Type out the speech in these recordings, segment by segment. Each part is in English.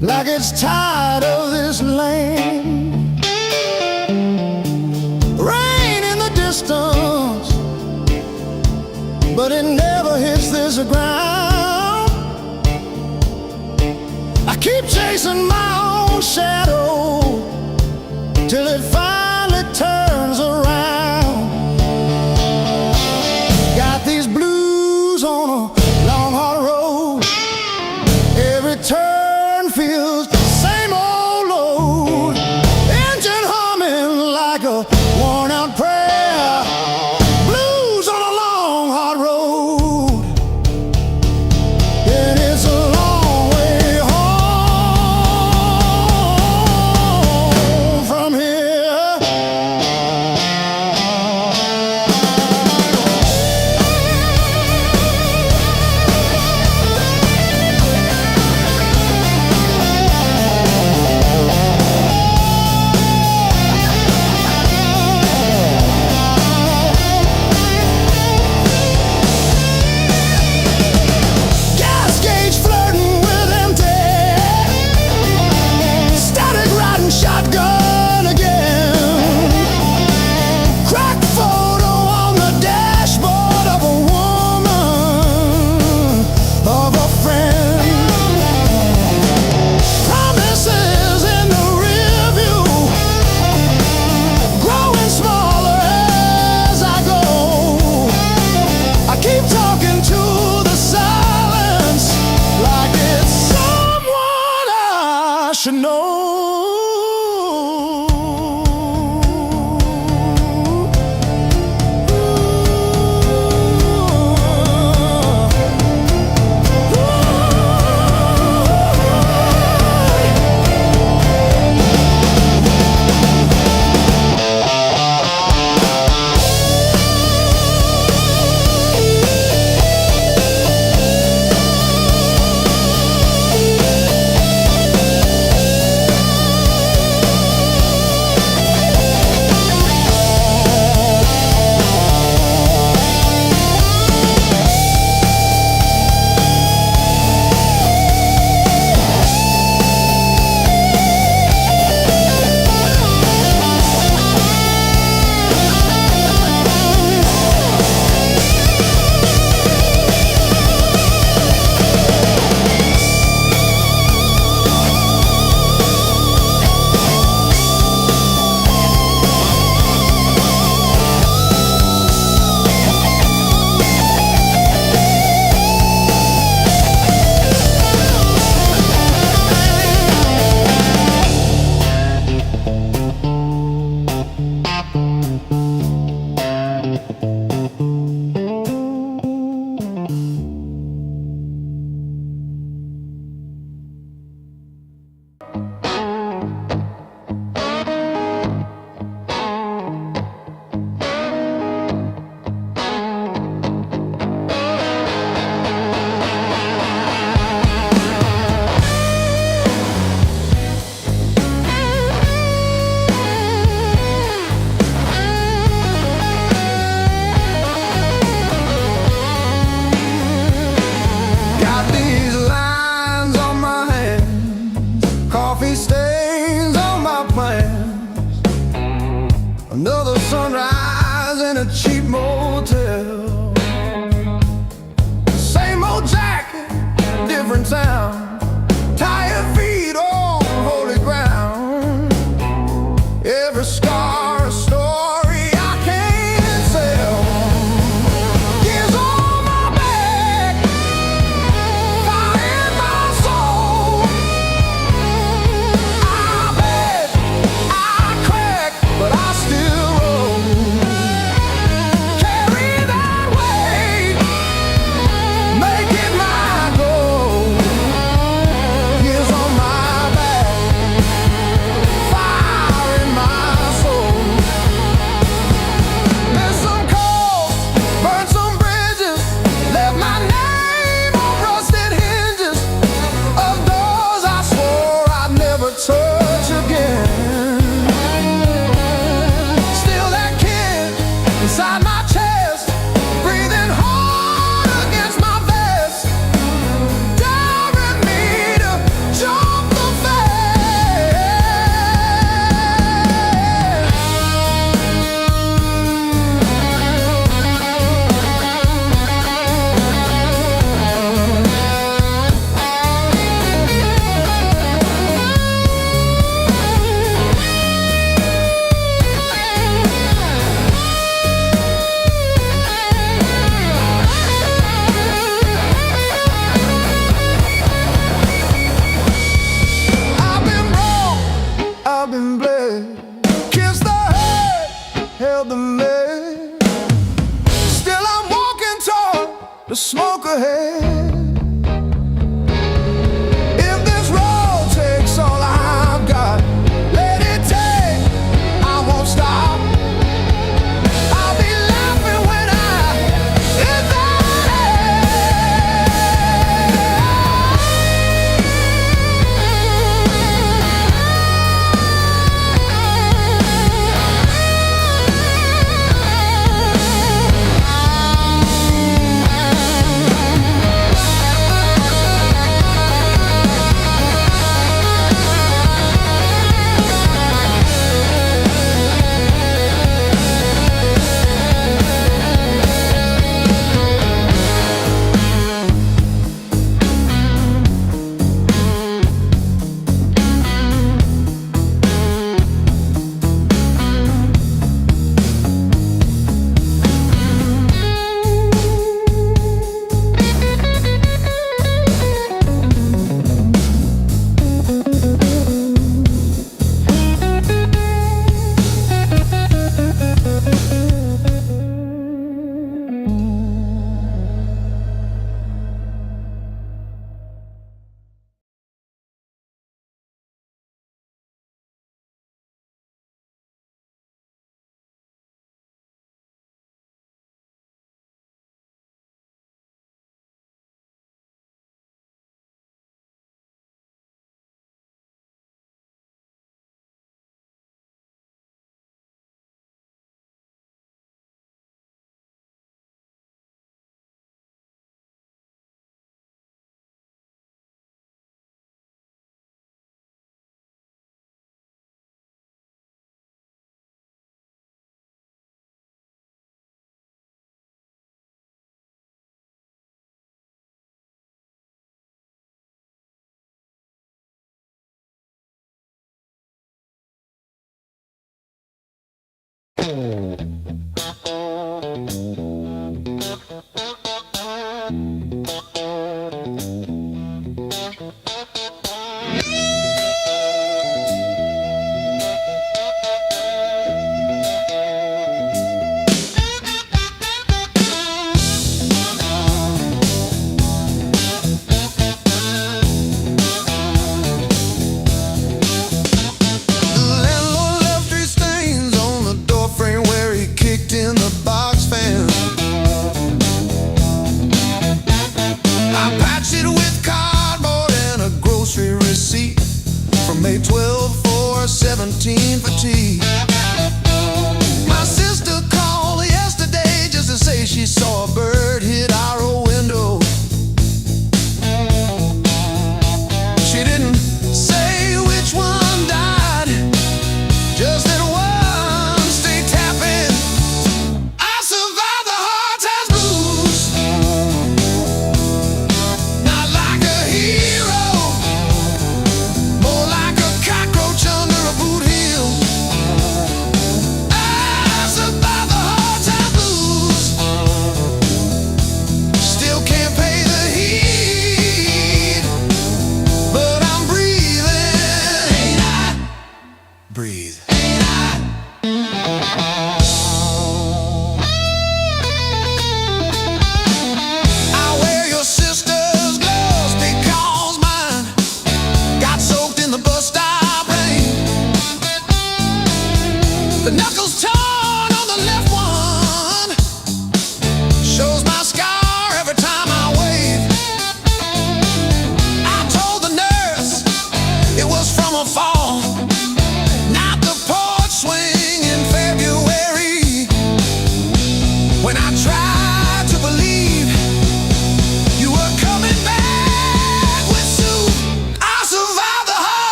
like it's tired of this land. Rain in the distance, but it never hits this ground. I keep chasing my own shadow till it finally turns around. Got these blues on a long hard road. Every turn feels the same old load. Engine humming like a worn out prayer. Blues on a long hard road. And it's a long way home from here. Gas gauge flirting with empty. Static riding shotgun again. Cracked photo on the dashboard of a woman, of a friend. Promises in the rear view, growing smaller as I go. I keep talking to the silence like it's someone I should know. Got these lines on my hands, coffee stains on my plans. Another sunrise in a cheap motel. Same old jacket, different town. Tired feet on holy ground. Every scar a story I can't sell. Years on my back, fire in my soul. I bet I crack, but I still roll.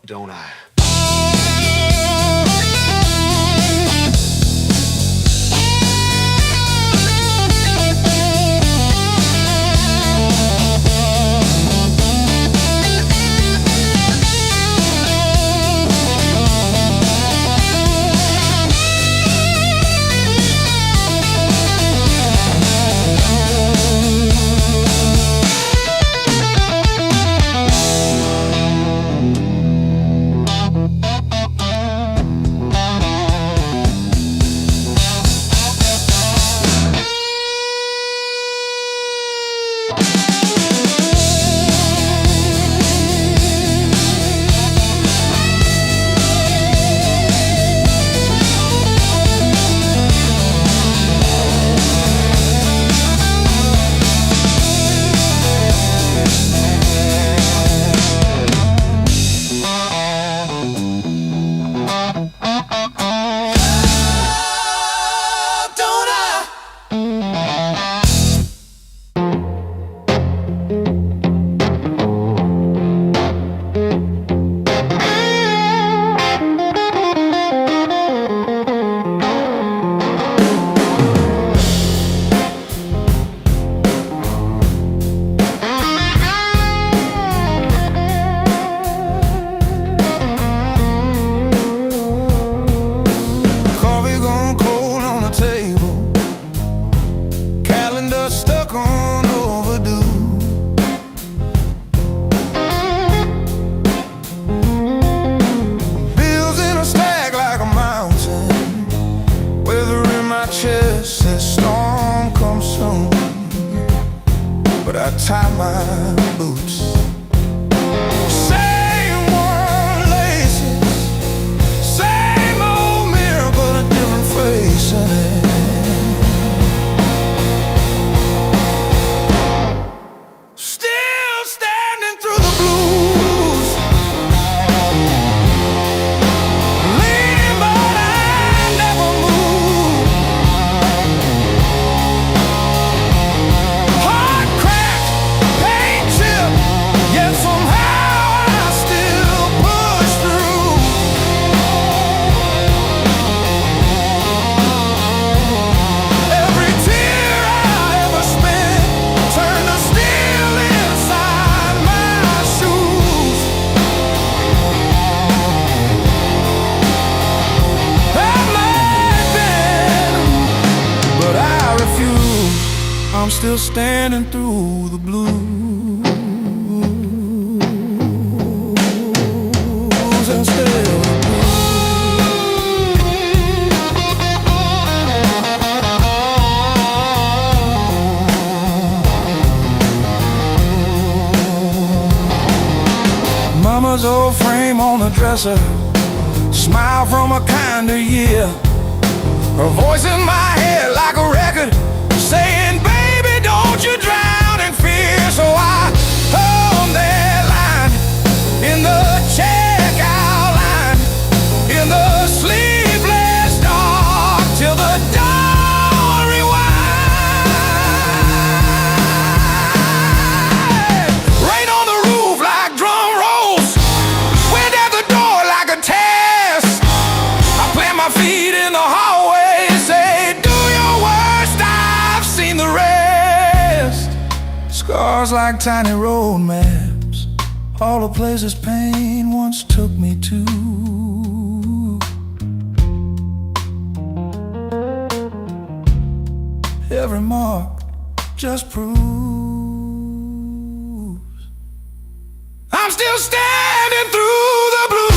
Don't I? tie my boots. Same worn laces, same old mirror, but a different face in it. Still standing through the blues, leaning but I never move. still standing through the blues and still Mama's old frame on the dresser, smile from a kinder year. Her voice in my head like a record saying, baby, don't you drown in fear. So I hum that line in the checkout line, in the sleepless dark, till the dawn rewind. Rain on the roof like drum rolls, wind at the door like a test. I plant my feet in the hallway, say, do your worst, I've seen the rest. Scars like tiny road maps, all the places pain once took me to. Every mark just proves I'm still standing through the blues.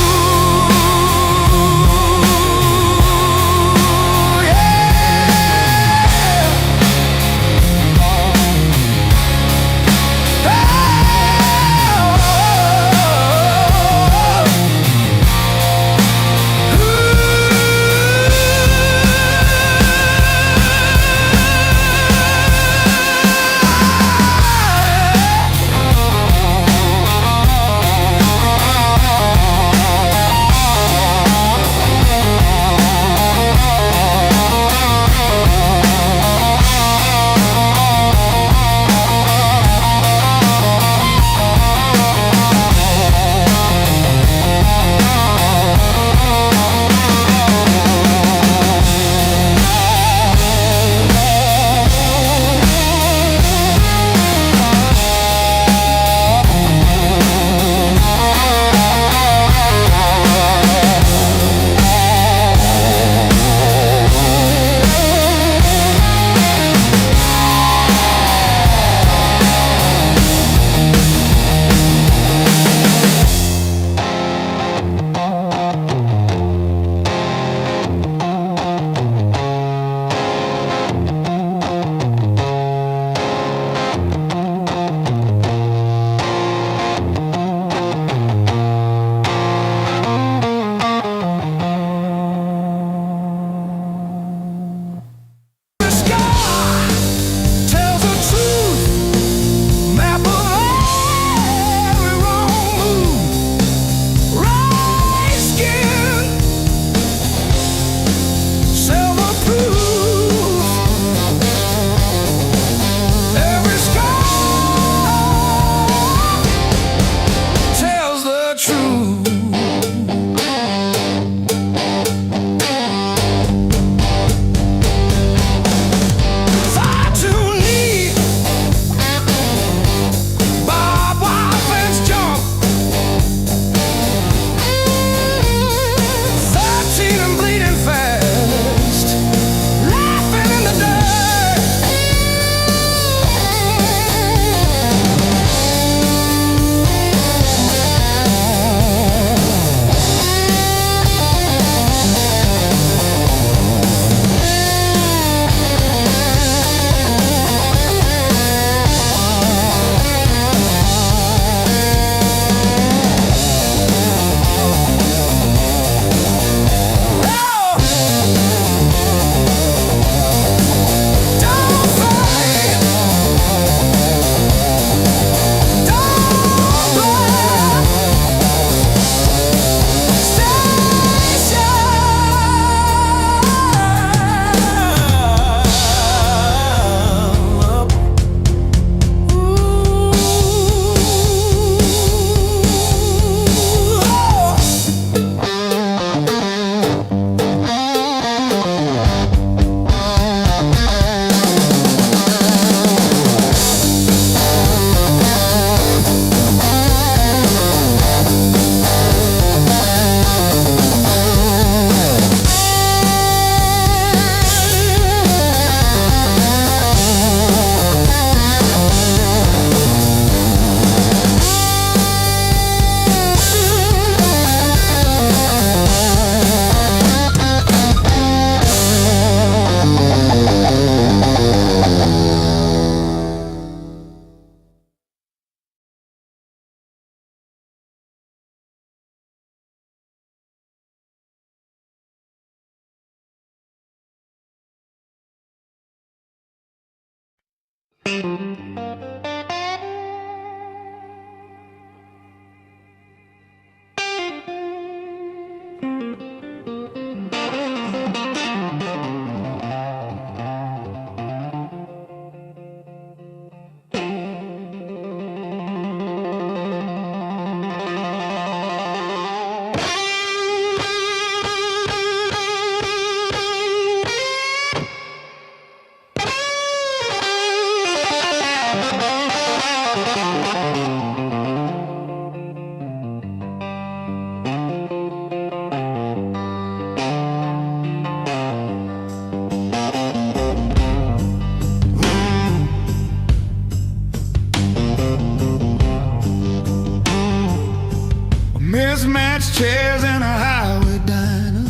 Mismatched chairs in a highway diner,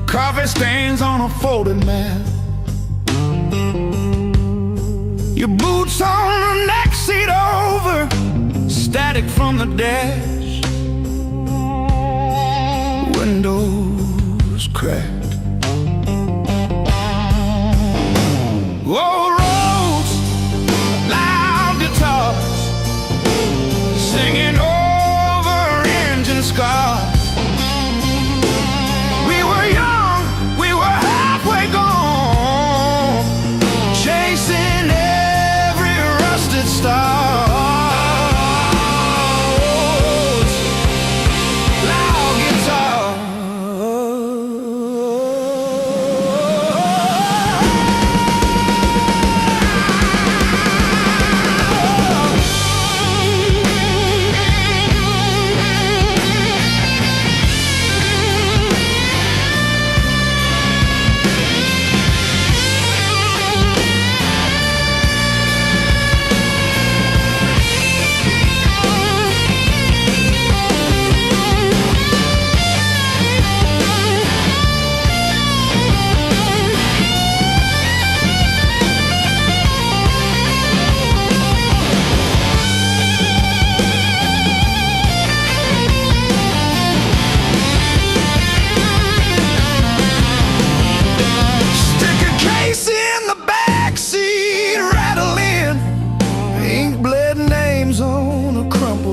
coffee stains on a folded mat, your boots on the next seat over, static from the dash, windows cracked. Old roads, loud guitars, singing over engine scars. We were young, we were halfway gone, chasing every rusted star. Loud guitar.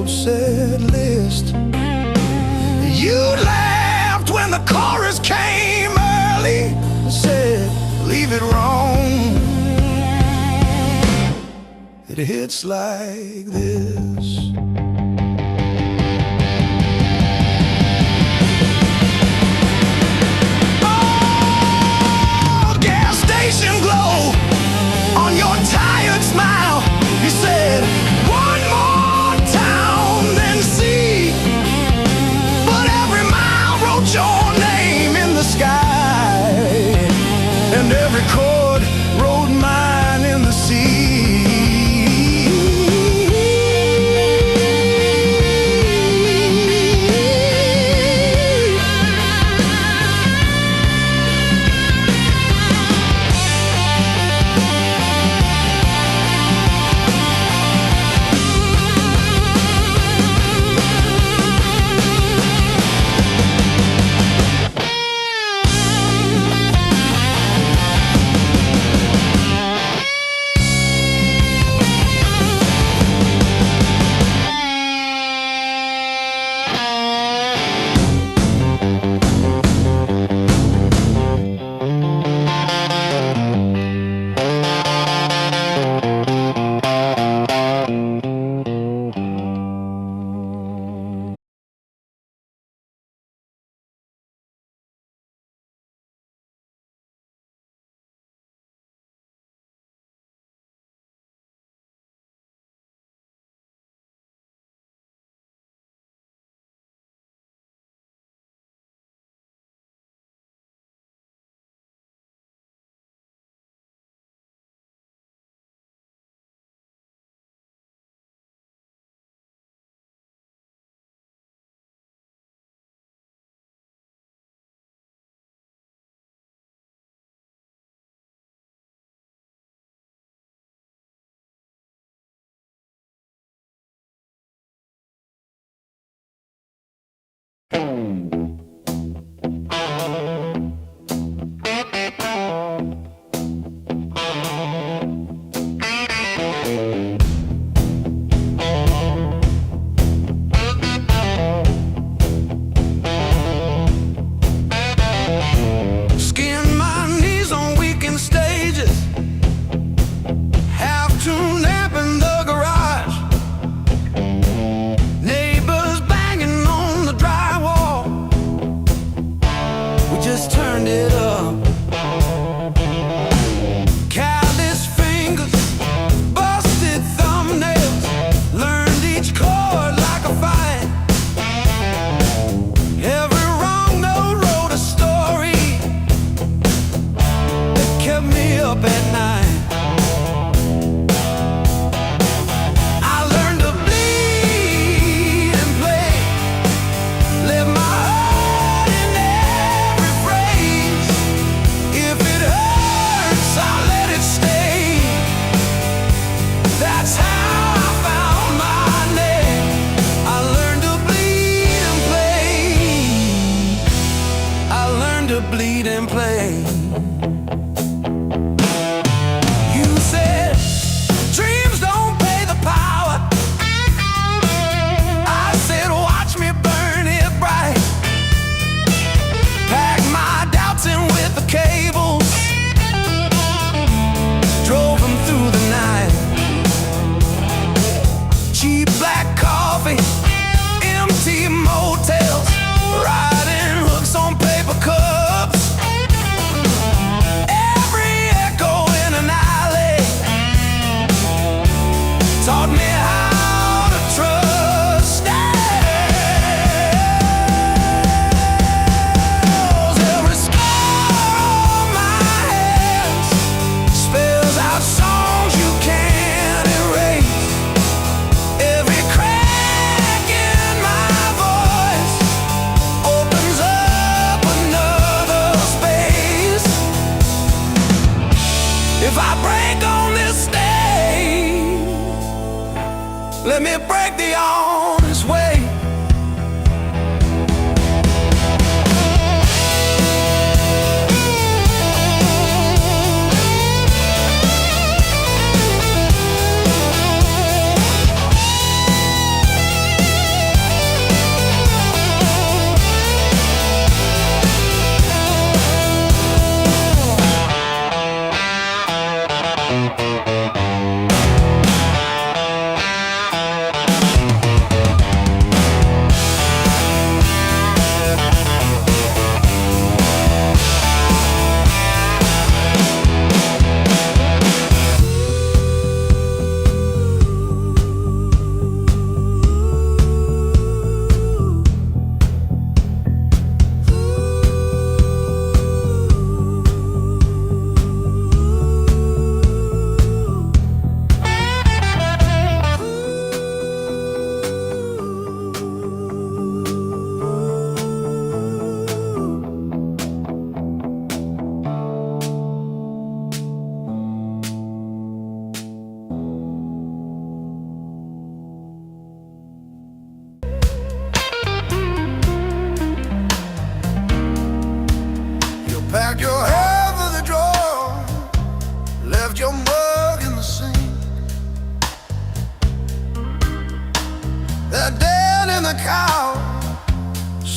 Set list. You laughed when the chorus came early and said, leave it wrong. It hits like this. Oh, gas station glow on your tired smile. You said, one more than sea, but every mile wrote your name in the sky, and every chord wrote mine in the sea.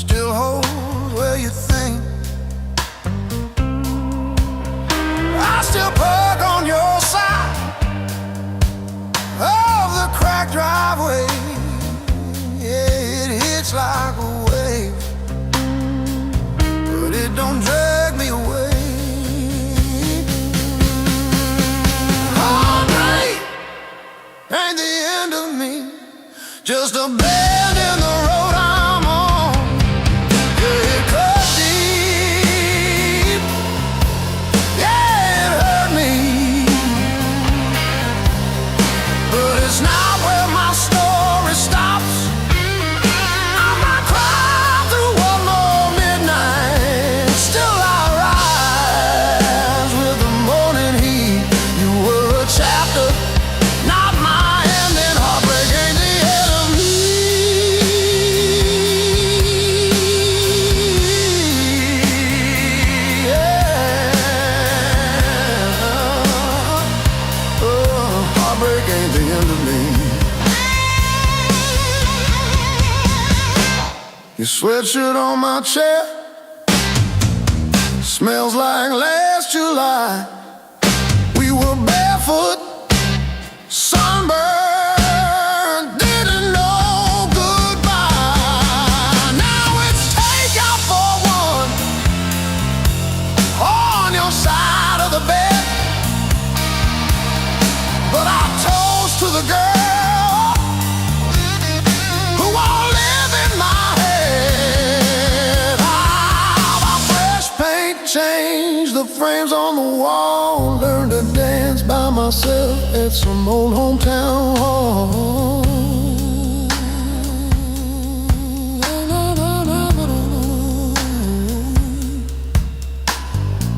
still holds where you think. I still park on your side of the cracked driveway. Yeah, it hits like a wave, but it don't drag me away. Heartbreak ain't the end of me, just a bend in the road I'm on. Yeah, it cut deep. Yeah, it hurt me, but it's not where my story stops. I might cry through one more midnight, still I rise with the morning heat. You were a chapter, not my ending. Heartbreak ain't the end of me. Yeah. Oh, heartbreak ain't the end of me. Your sweatshirt on my chair smells like last July. We were barefoot, sunburned, didn't know goodbye. Now it's takeout for one on your side of the bed, but I toast to the girl who won't live in my head. How fresh paint changed the frames on the wall. Learned to dance by myself at some old hometown hall.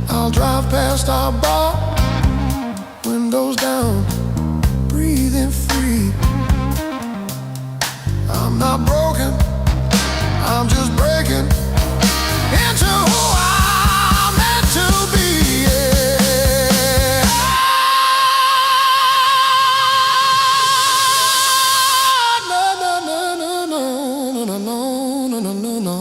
I'll drive past our bar, windows down, breathing free. I'm not broken, I'm just breaking into who I'm meant to be. Yeah. No, no, no, no, no, no, no, no, no, no, no.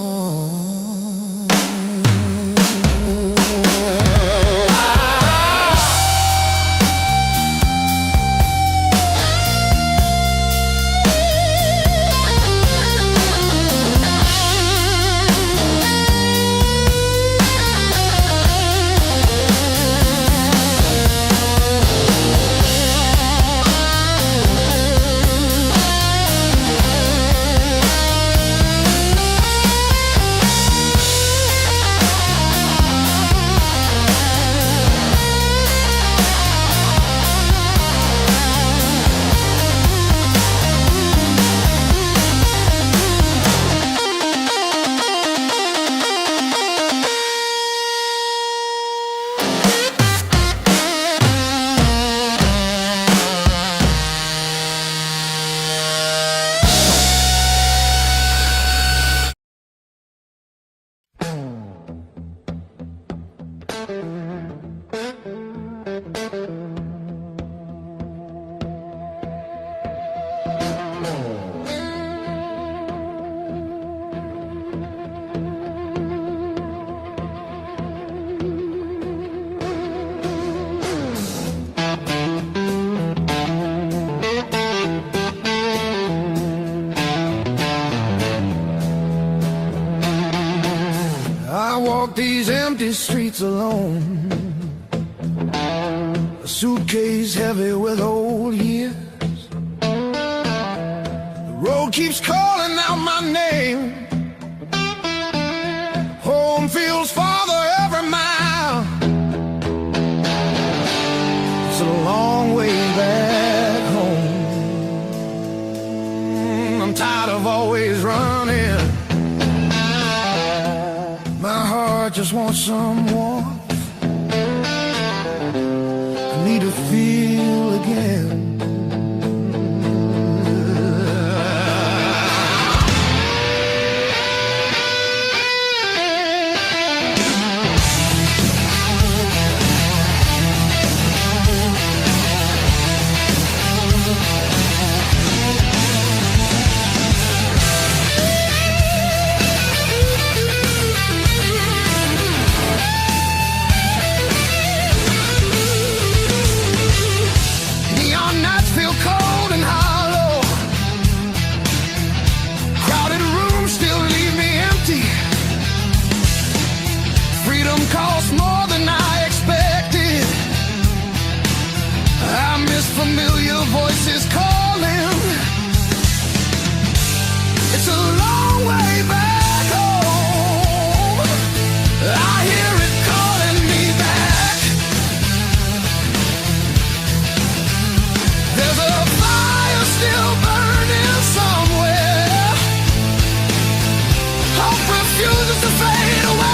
I walk these empty streets alone, a suitcase heavy with old years. The road keeps calling out my name. Home feels farther every mile. It's a long way back home. I'm tired of always running. My heart just wants some warmth. I need to feel again. refuses to fade away.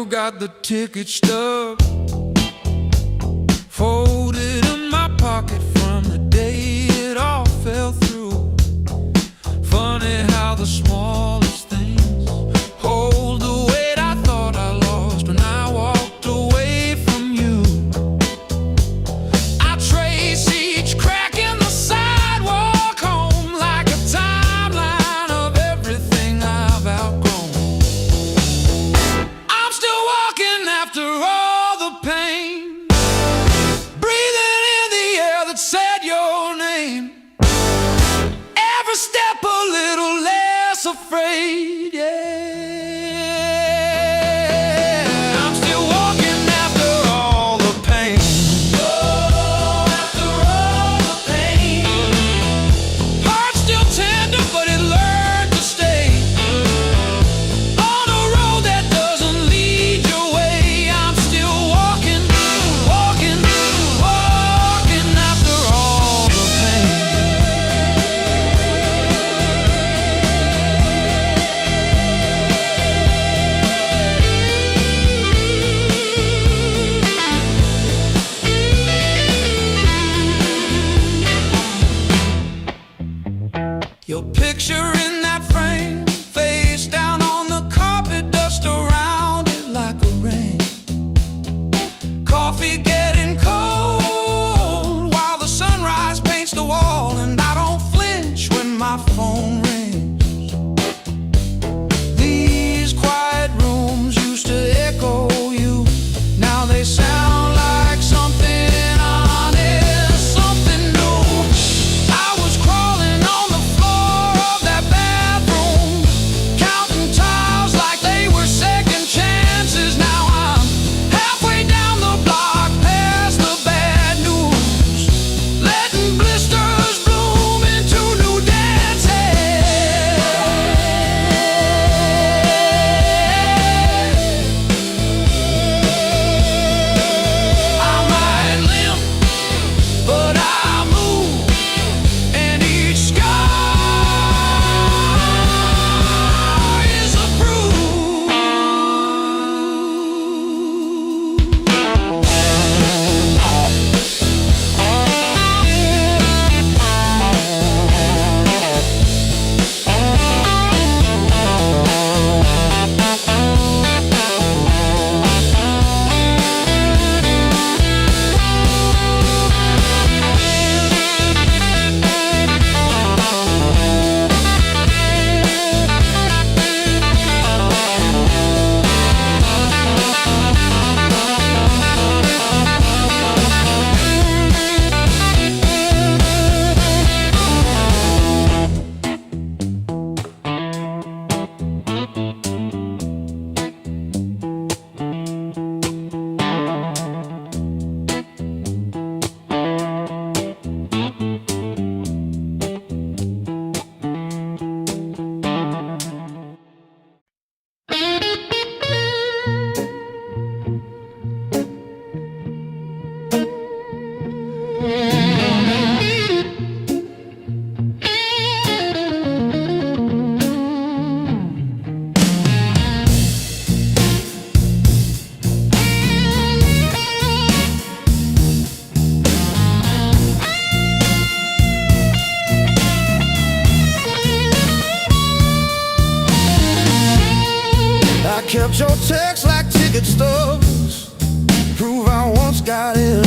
Got the ticket stub folded in my pocket from the day it all fell through. Funny how the smallest things hold the weight I thought I lost when I walked away from you. I trace each crack in the sidewalk home like a timeline of everything I've outgrown. After all the pain, breathing in the air that said your name, every step a little less afraid, yeah. I'm still walking after all the pain. Oh, after all the pain. Heart still tender, but it learned to stay on a road that doesn't lead your way. Your picture in that frame, face down on the carpet, dust around it like a rain. Coffee getting cold while the sunrise paints the wall, and I don't flinch when my phone rings. These quiet rooms used to echo you, now they sound kept your text like ticket stubs. Prove I once got in.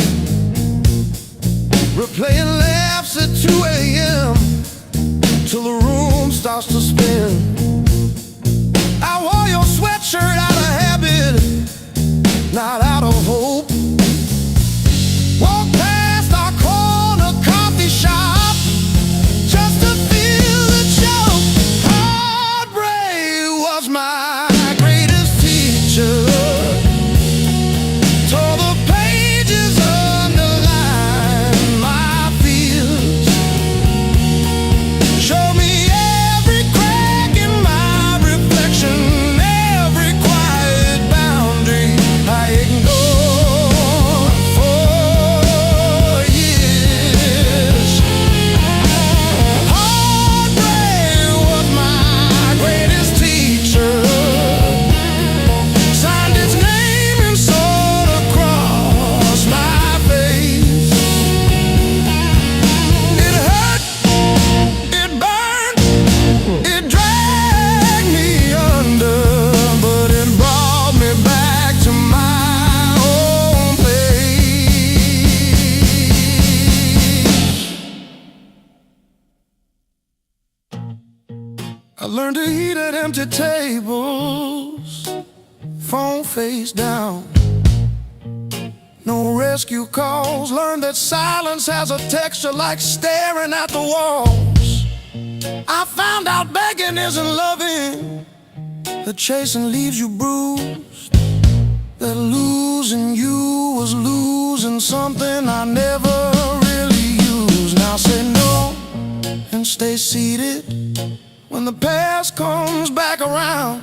Replaying laughs at 2 a.m. till the room starts to spin. I wore your sweatshirt out of habit, not out of hope. Walk past our corner coffee shop just to feel the joke. Heartbreak was my greatest teacher. Tore the pages, underlined my fears. Showed me every crack in my reflection, every quiet boundary I ignored for years. Heartbreak was my greatest teacher. Signed its name and sword across my face. It hurt, it burned, it dragged me under, but it brought me back to my own place. I learned to eat at empty tables, phone face down. No rescue calls. Learned that silence has a texture like staring at the walls. I found out begging isn't loving, that chasing leaves you bruised, that losing you was losing something I never really used. Now say no and stay seated when the past comes back around.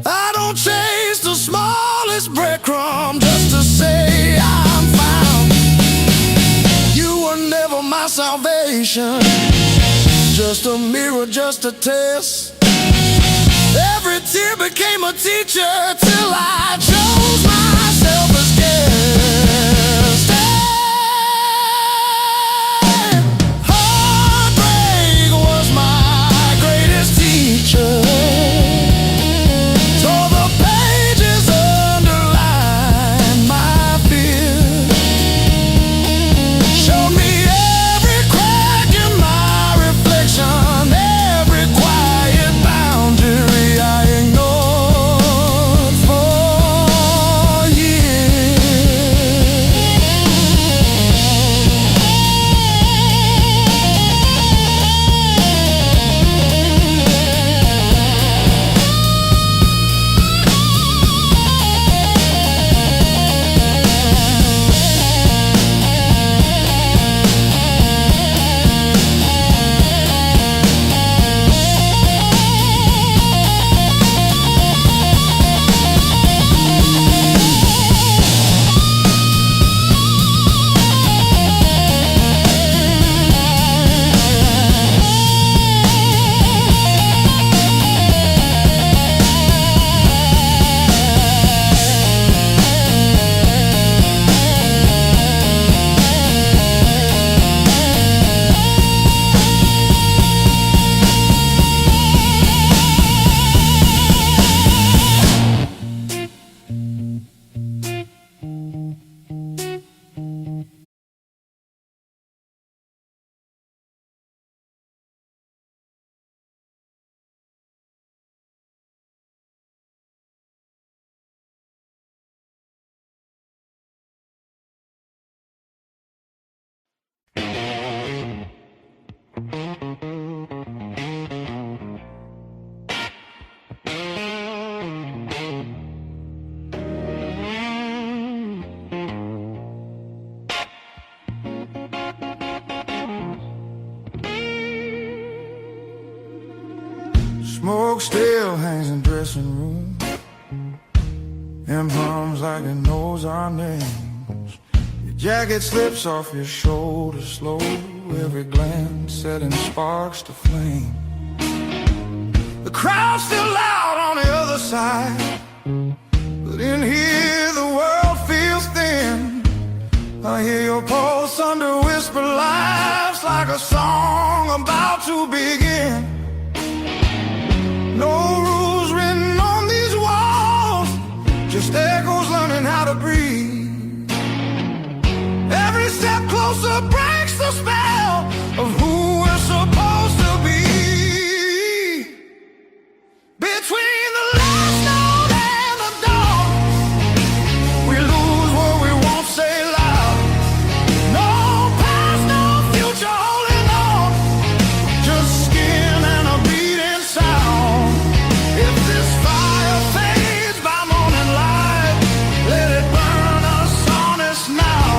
I don't chase the smallest breadcrumb just to say I'm found. You were never my salvation, just a mirror, just a test. Every tear became a teacher till I chose myself as guest. And heartbreak was my greatest teacher. Tore the pages, underlined my fears. Showed me every crack in my reflection, every quiet boundary I ignored for years. Smoke still hangs in dressing room, and hums like it knows our names. Your jacket slips off your shoulder slow, every glance setting sparks to flame. The crowd's still loud on the other side, but in here the world feels thin. I hear your pulse under whispered laughs, like a song about to begin. No rules written on these learning how to breathe. Every step closer breaks the spell of who we're supposed to be. Between the last note and the dawn, we lose what we won't say loud. No past, no future holding on, just skin and a beating sound. If this fire fades by morning light, let it burn us honest now.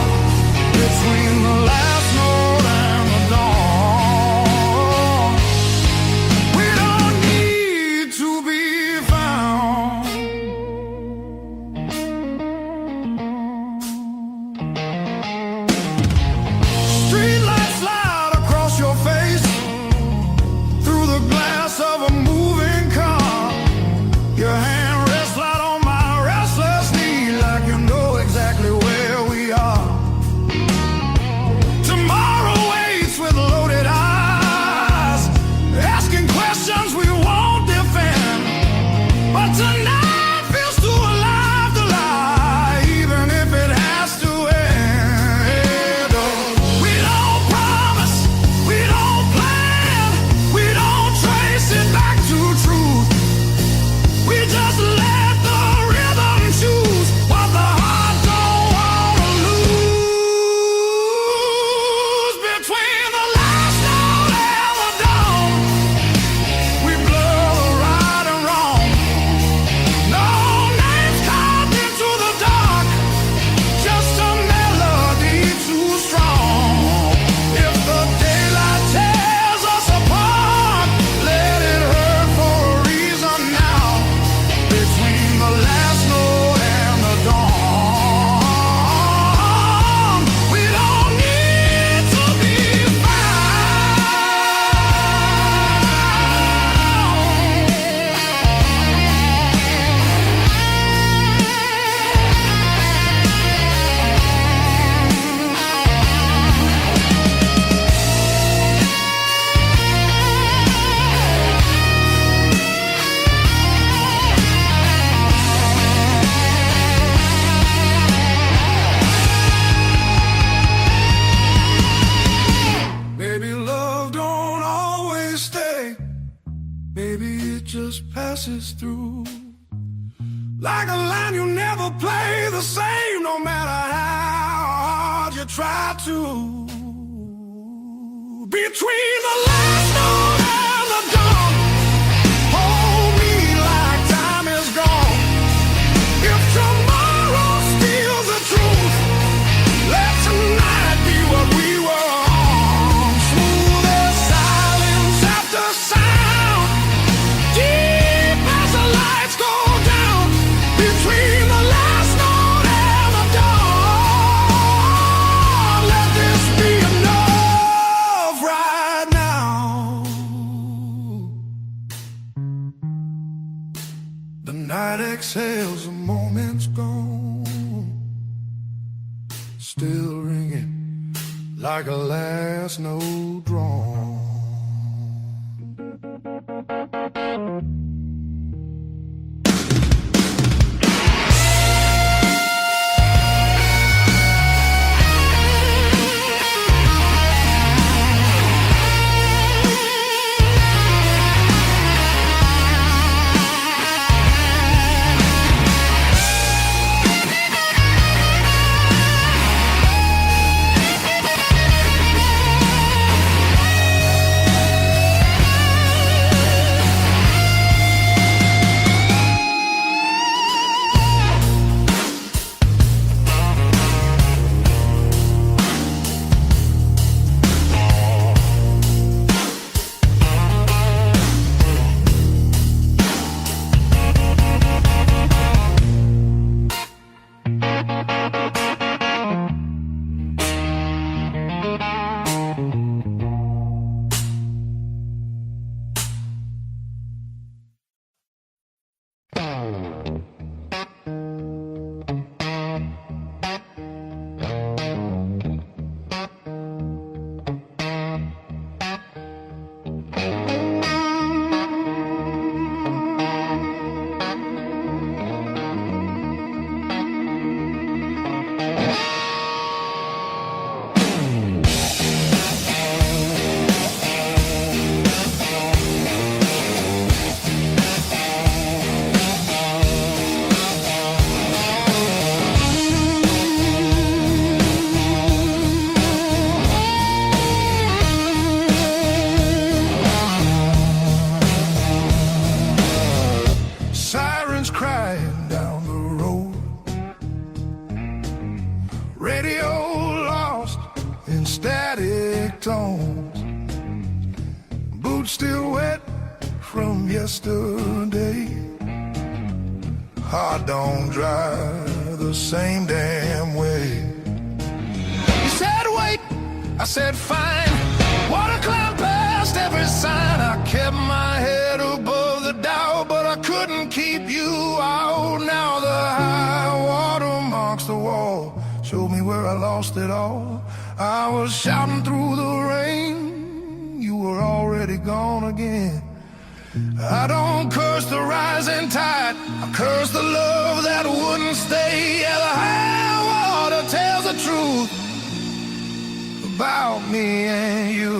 Between the last note and the dawn, we don't need to be found. Street lights slide across your face through the glass of a moving car. Your hand rests light on my restless knee, like you know exactly where we are. Tomorrow waits with loaded eyes, asking questions we won't defend. But tonight feels too alive to lie, even if it has to end. We don't promise, we don't plan, we don't trace it back to truth. We just let the rhythm choose what the heart don't wanna lose. Between the last note and the dawn, we blur the right and wrong. No names carved into the dark, just a melody too strong. If the daylight tears us apart, let it hurt for a reason now. Between the last note and the dawn, we don't need to be Maybe love don't always stay. Maybe it just passes through. Like a line you never play the same, no matter how hard you try to. Between the last note and the dawn, hold me like time is gone. If tomorrow steals the truth, let tonight be what we were on. Smooth as silence after sound, deep as the lights go down. Between the last note and the dawn, let this be enough right now. The night exhales, the moment's gone, still ringing like a last note drawn. radio lost in static tones, boots still wet from yesterday. Heart don't drive the same damn way. He said wait, I said fine. Water cloud past every sign. I kept my head above the Dow, but I couldn't keep you out. Now the high water marks the wall, showed me where I lost it all. I was shouting through the rain, you were already gone again. I don't curse the rising tide, I curse the love that wouldn't stay. Yeah, the high water tells the truth about me and you.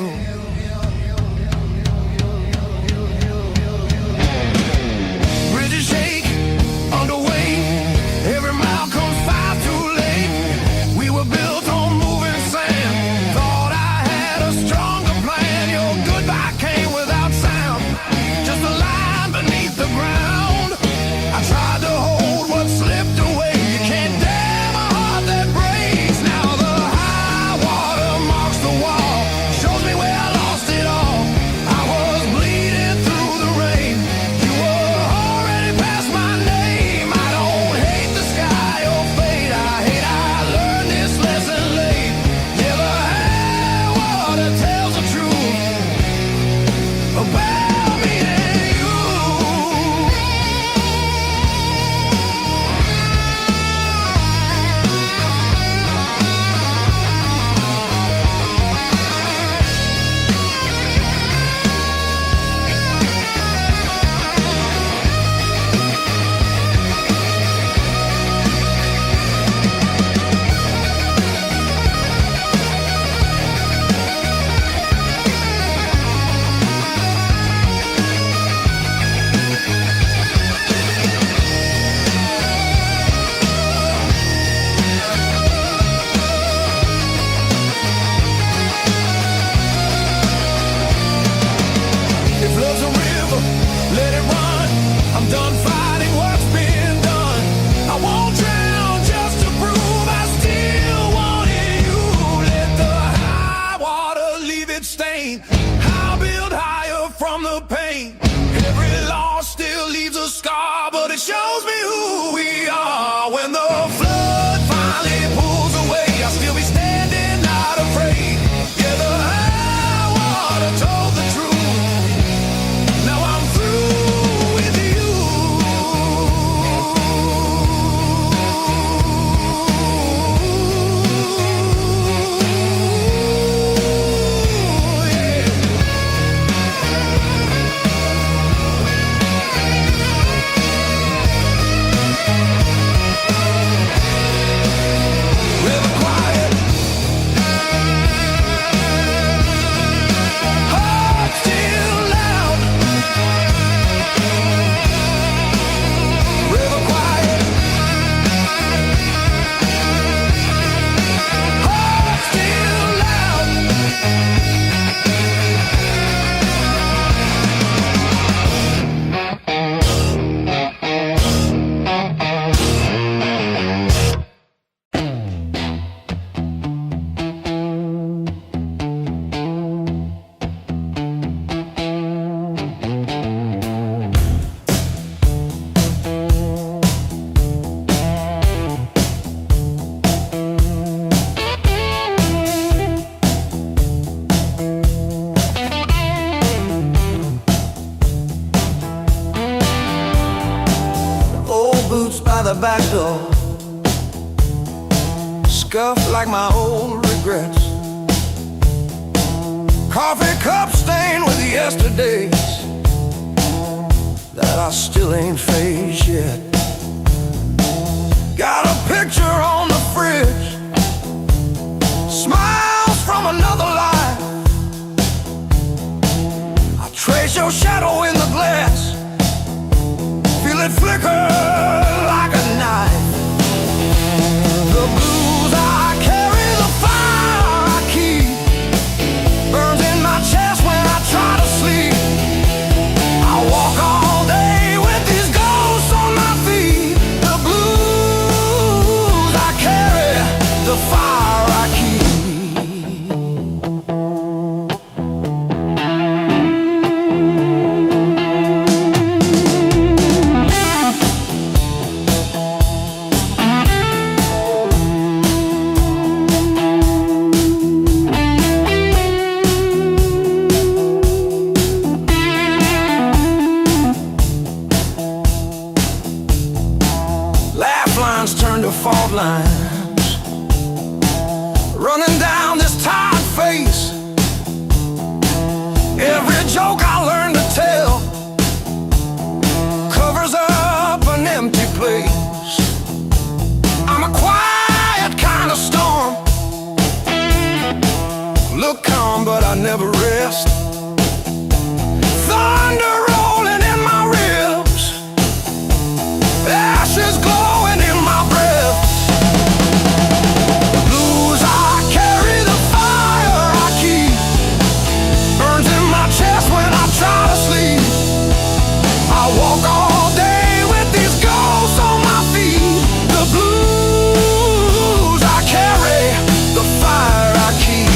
Bridges shake under weight, every mile comes far too late. We were built on moving sand, thought I had a stronger plan. Your goodbye came without sound, just a line beneath the ground. I tried to hold what slipped away. You can't damn a heart that breaks. Now the high water marks the wall, shows me where I lost it all. I was bleeding through the rain, you were already past my name. I don't hate the sky or fate, I hate I learned this lesson late. Yeah, the high water tells the truth about me and you. If love's a river, let it run. I'm done fighting what's been done. I won't drown just to prove I still wanted you. Let the high water leave its stain, I'll build higher from the pain. Every loss still leaves a scar, but it shows me who we are. When the flood finally pulls away, I'll still be standing, not afraid. Yeah, the high water told the truth. Now I'm through with you. Yeah. River quiet, heart still loud. River quiet, heart still loud. Old boots by the back door, scuffed like my old regrets. Coffee cup stained with yesterdays that I still ain't faced yet. Got a picture on the fridge, smiles from another life. I trace your shadow in the glass, feel it flicker like a knife. The blues I carry, the fire I keep, burns in my chest when I try to sleep. I walk all day with these ghosts on my feet. The blues lines running down this tired face. Every joke I learn to tell covers up an empty place. I'm a quiet kind of storm, look calm but I never rest. Thunder rolling in my ribs, ashes glowing in my breath. Blues I carry, the fire I keep burns in my chest when I try to sleep. I walk all day with these ghosts on my feet. The blues I carry, the fire I keep.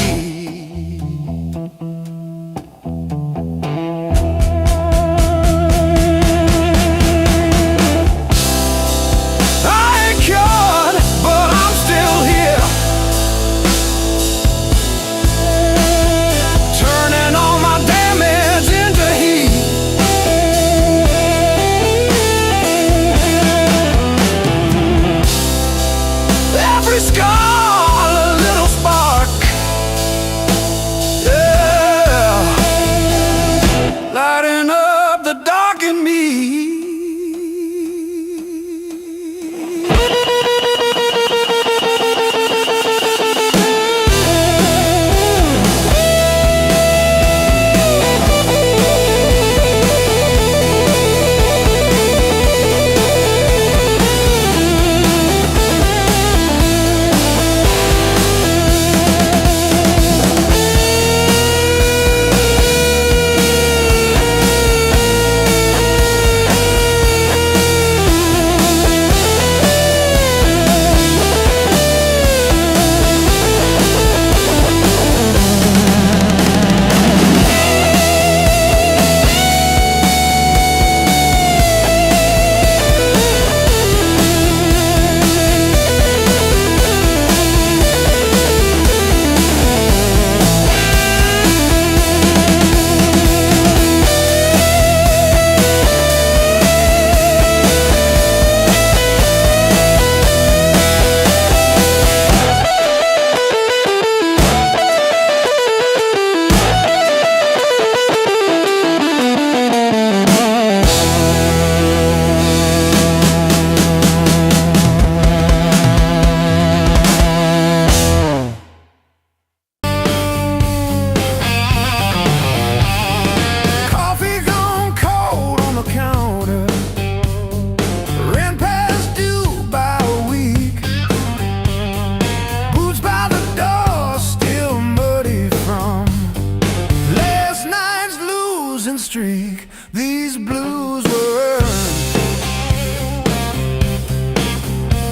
Streak. These blues were earned,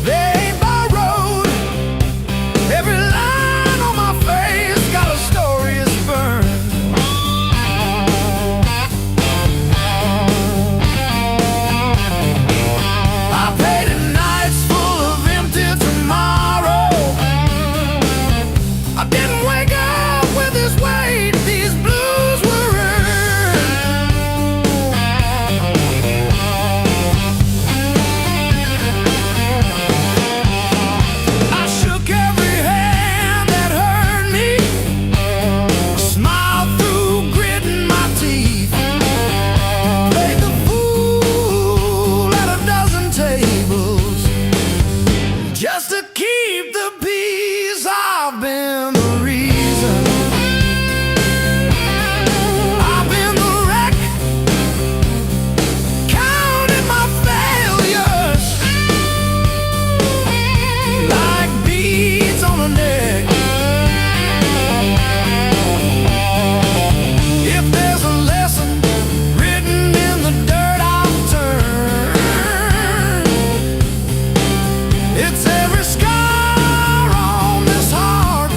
they ain't borrowed. Every line on my face got a story it's burned. I painted nights full of empty tomorrow. I didn't wake up with this weight. These blues were just to keep the peace. I've been the reason, I've been the wreck, counting my failures like beads on a neck. If there's a lesson written in the dirt I've turned, it's every scar on this heart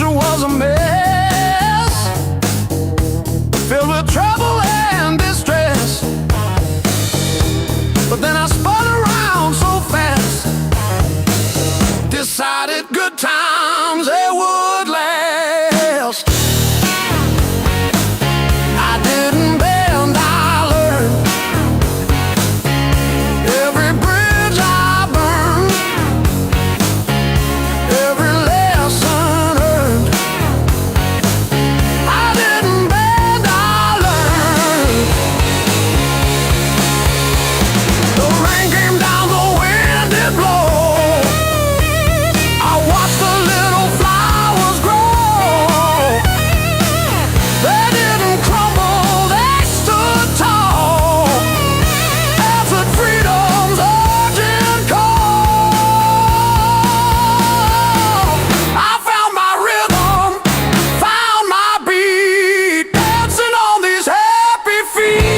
was a mess, filled with trouble and distress. But then I spun around so fast, decided good times they would last. I didn't bend, I learned. Every bridge I burned, every lesson earned. I didn't bend, I learned. The rain came down, the wind did blow. I watched the little flowers grow. They didn't crumble, they stood tall. Answered freedom's urgent call. I found my rhythm, found my beat, dancing on these happy feet.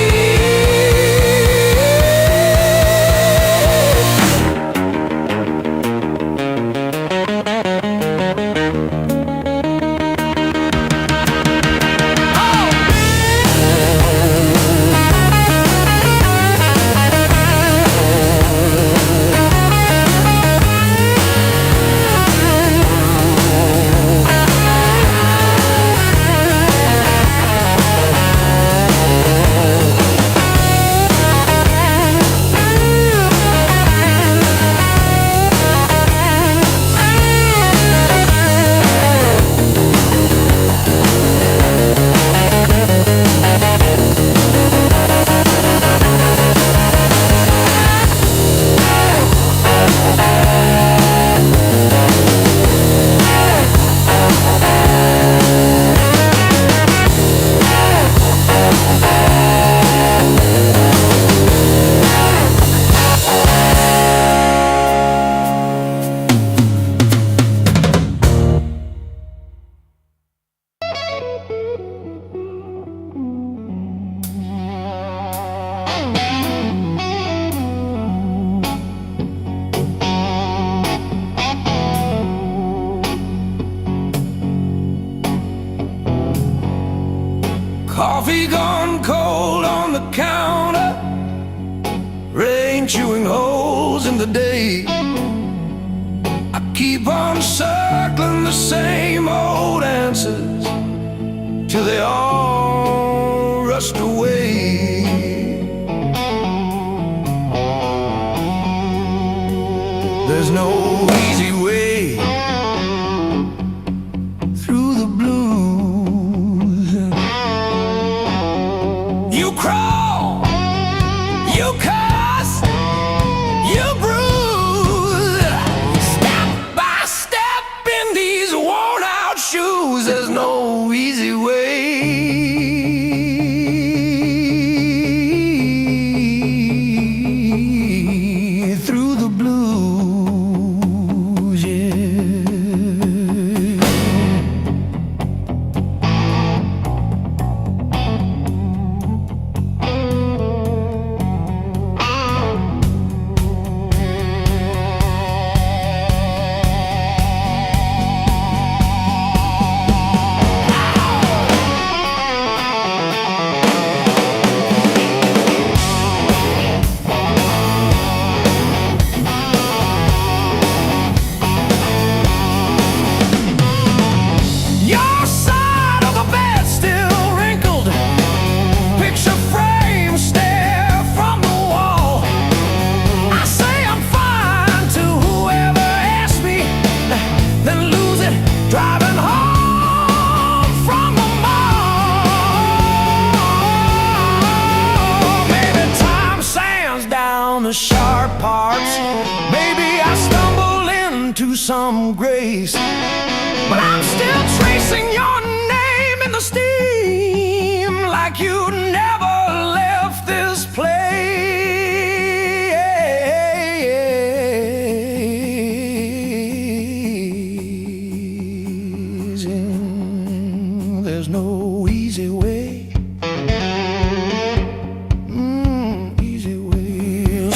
Coffee gone cold on the counter, rain chewing holes in the day. I keep on circling the same old answers till they all rust away. There's no easy way through the blues. You crawl, you cuss, you bruise, step by step in these worn out shoes. There's no easy way through the blues, yeah. Your side of the bed still wrinkled, picture frame stare from the wall. I say I'm fine to whoever asks me, then lose it driving home from the mall. Maybe time sands down the sharp parts, maybe I stumble into some grace, but I'm still tracing your name in the steam like you never left this place. And there's no easy way. Easy way.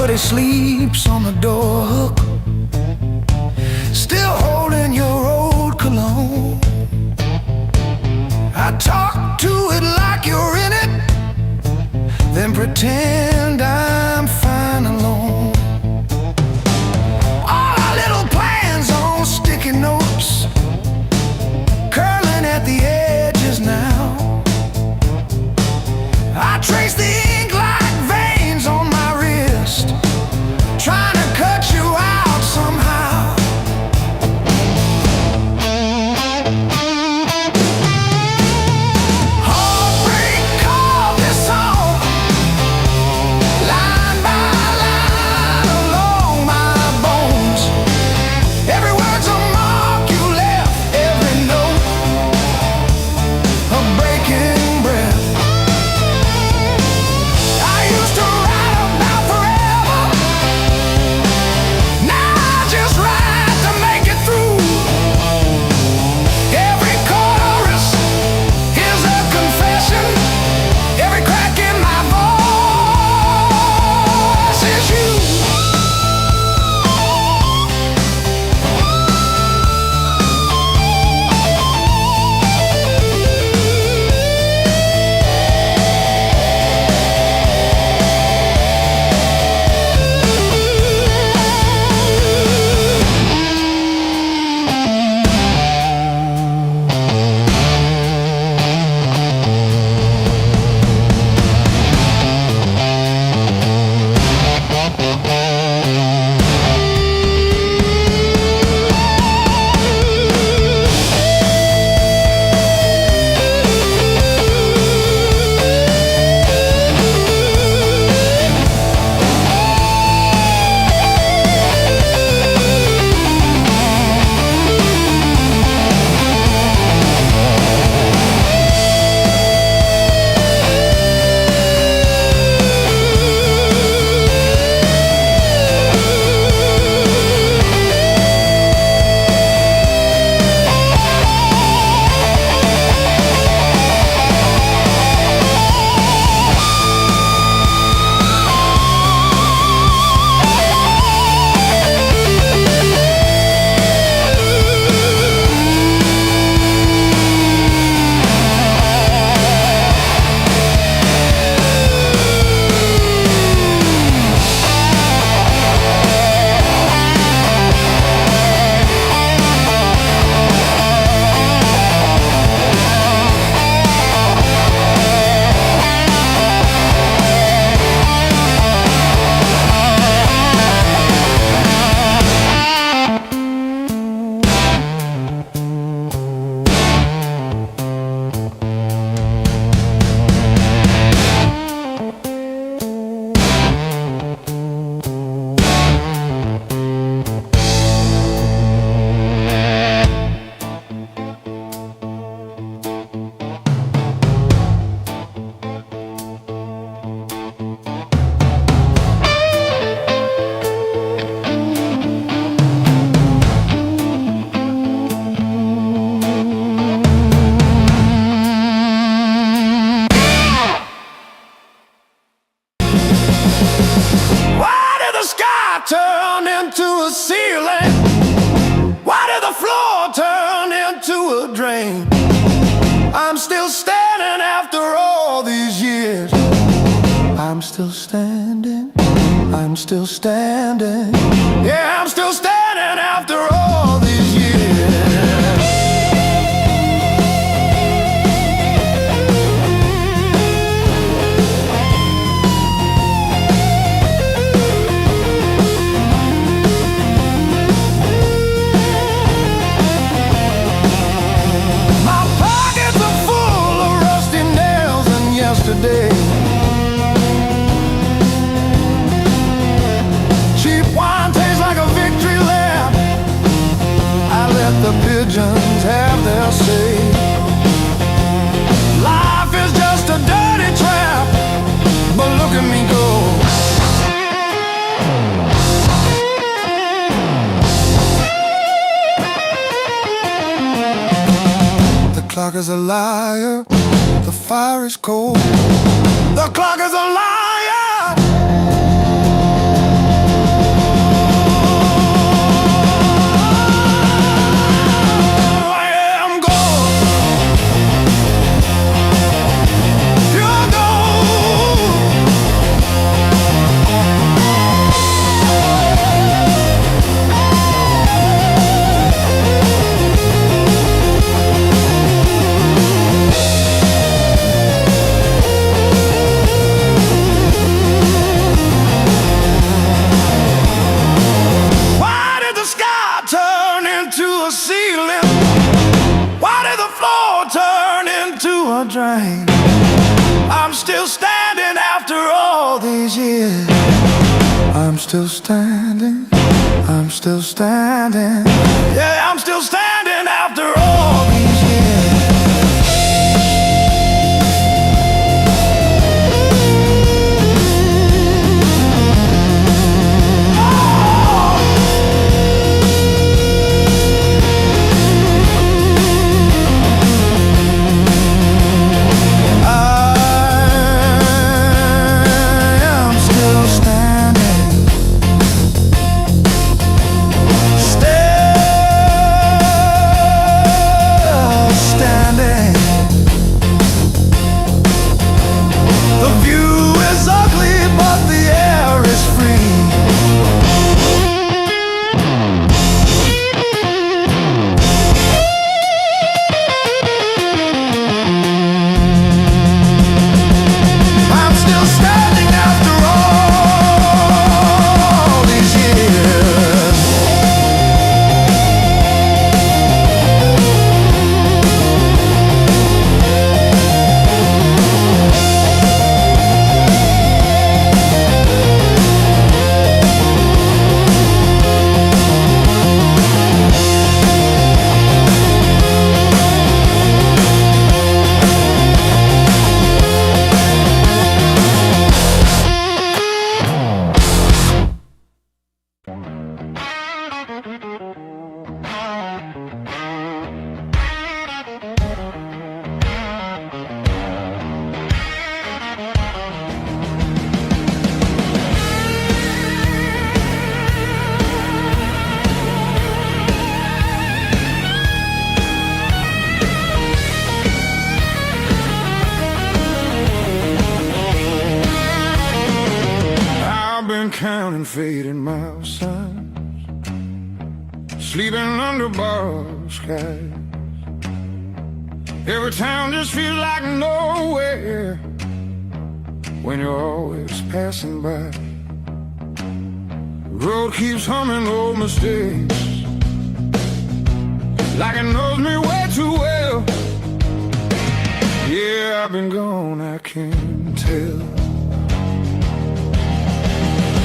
but he sleeps on the door hook, still holding your old cologne. I talk to it like you're in it, then pretend I'm fine alone. All our little plans on sticky notes, curling at the edges now. I trace the ink like veins on my wrist, trying to cut you out somehow. Heartbreak called this song, line by line along my bones. Every word's a mark you left, every note a breaking breath. I used to write about forever, now I just write to make it through. Every chorus is a confession, every crack in my voice is you. Why did the sky turn into a ceiling? Why did the floor turn into a drain? I'm still standing after all these years. I'm still standing, I'm still standing. Yeah, I'm still standing after all these years. Yesterday, cheap wine tastes like a victory lap. I let the pigeons have their say. Life is just a dirty trap, but look at me go. The clock is a liar, the fire is cold. The clock is a liar. line. I'm still standing after all these years. I'm still standing, I'm still standing. Yeah, I'm still standing after all these years. Counting fading mile signs, sleeping under borrowed skies. Every town just feels like nowhere when you're always passing by. The road keeps humming old mistakes like it knows me way too well. Yeah, I've been gone, I can't tell.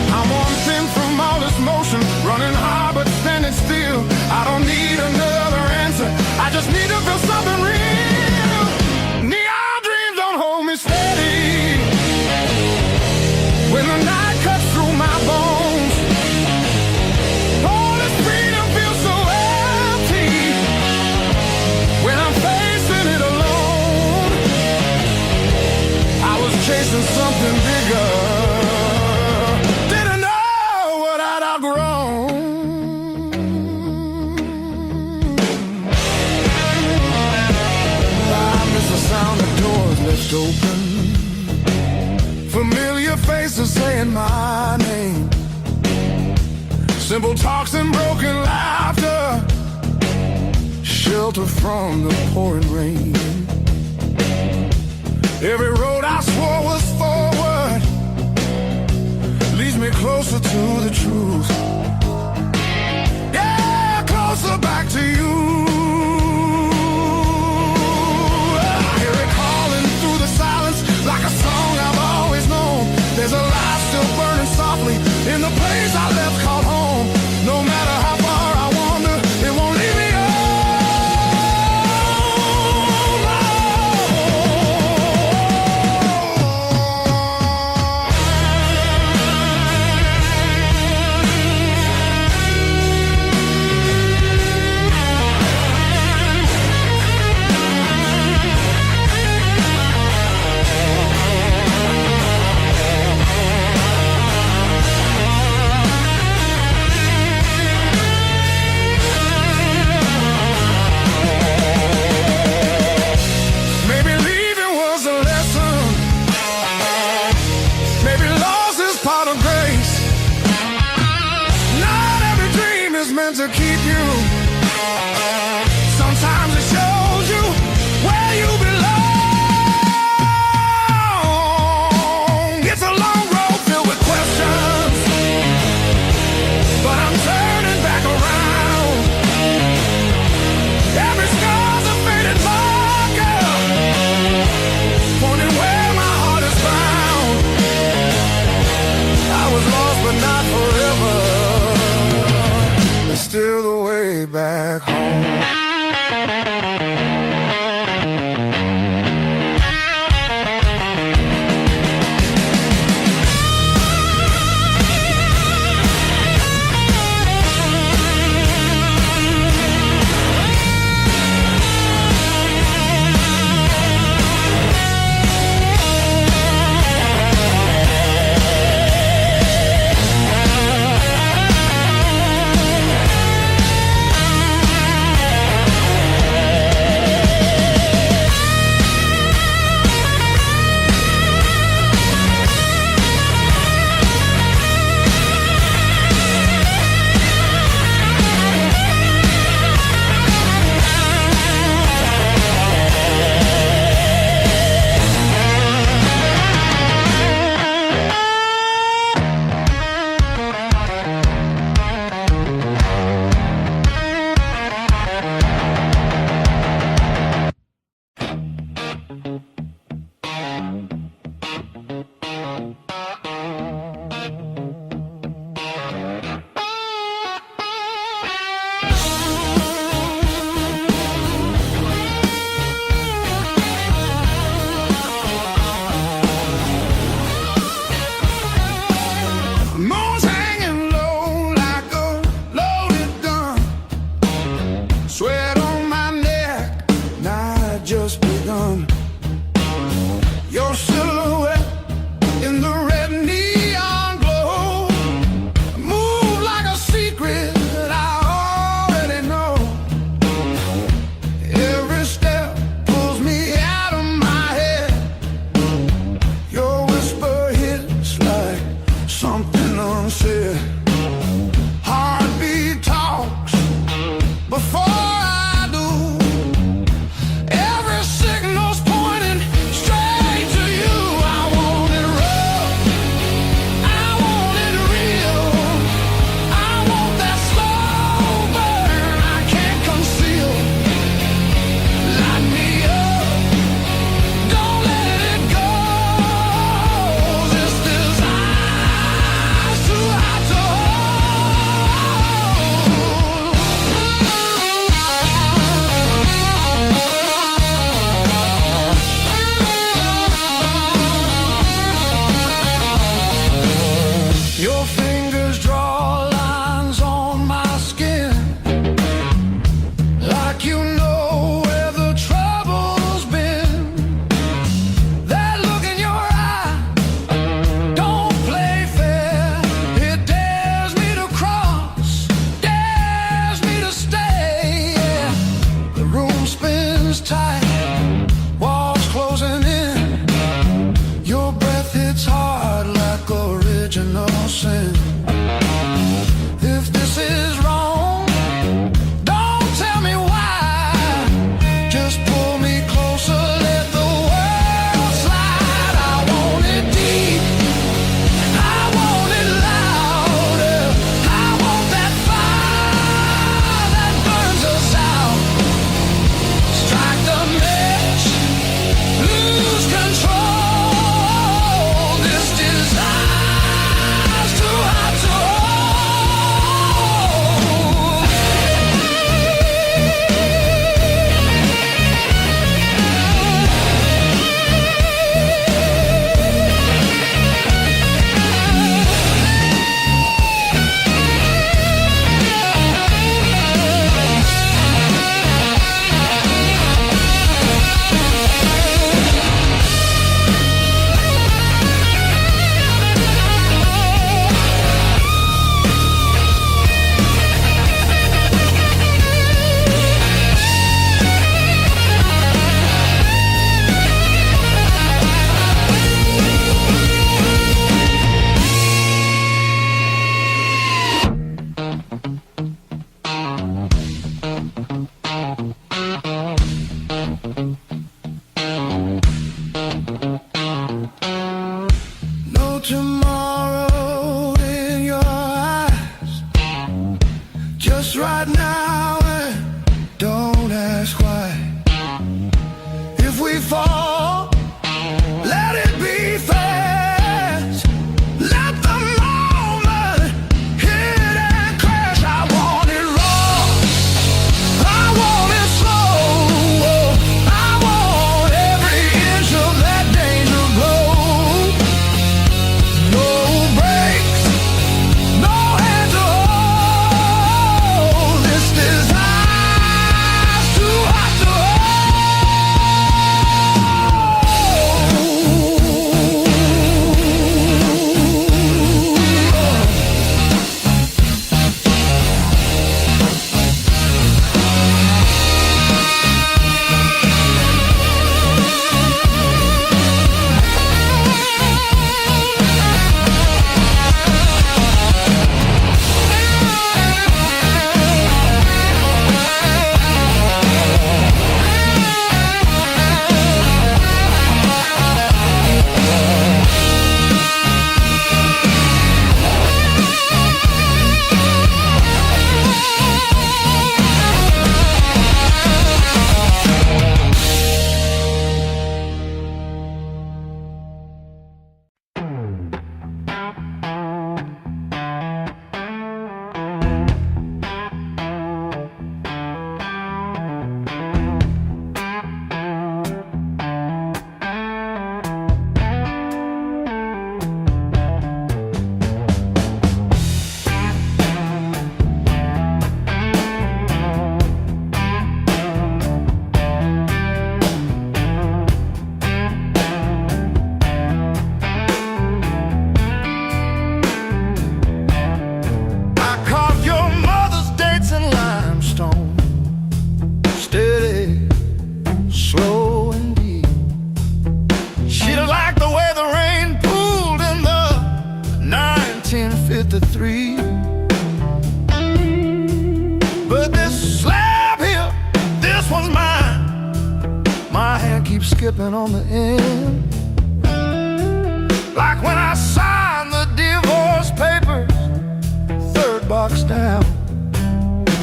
I'm one thing from all this motion, running hard but standing still. I don't need another answer, I just need to feel something real. Neon dreams don't hold me steady when the night cuts through my bones. All this freedom feels so empty when I'm facing it alone. I was chasing something bigger, open, familiar faces saying my name, simple talks and broken laughter, shelter from the pouring rain. Every road I swore was forward leads me closer to the truth. Yeah, closer back to you. Like a song I've always known, there's a light still burning softly in the place I left called home. No matter how far I wander, it won't leave me to keep you. Sometimes it shows you where you belong. It's a long road filled with questions, but I'm turning back around. Every scar's a faded marker closing in. Your breath hits hard like original sin. If this is wrong, don't tell me why. Just pull me closer, let the world slide. I want it deep, I want it louder. I want that fire that burns us out. Strike the match, lose control. This desire's too hot to hold. No tomorrow in your eyes, just right now, and don't ask why. If we fall, let it be fast. Let the moment hit and crash. I want it raw, I want it slow. I want every inch of that danger glow. No brakes, no hands to hold. This desire's too hot to slow and deep. She don't like the way the rain pooled in the 1953. But this slab here, this one's mine. My hand keeps skipping on the end, like when I signed the divorce papers, third box down,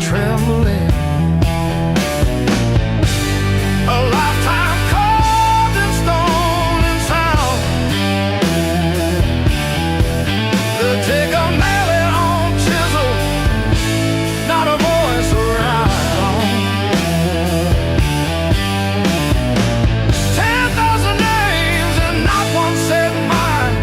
trembling. A lifetime carved in stone and sound. They'll take a mallet on chisel, not a voice around. 10,000 names and not one said mine,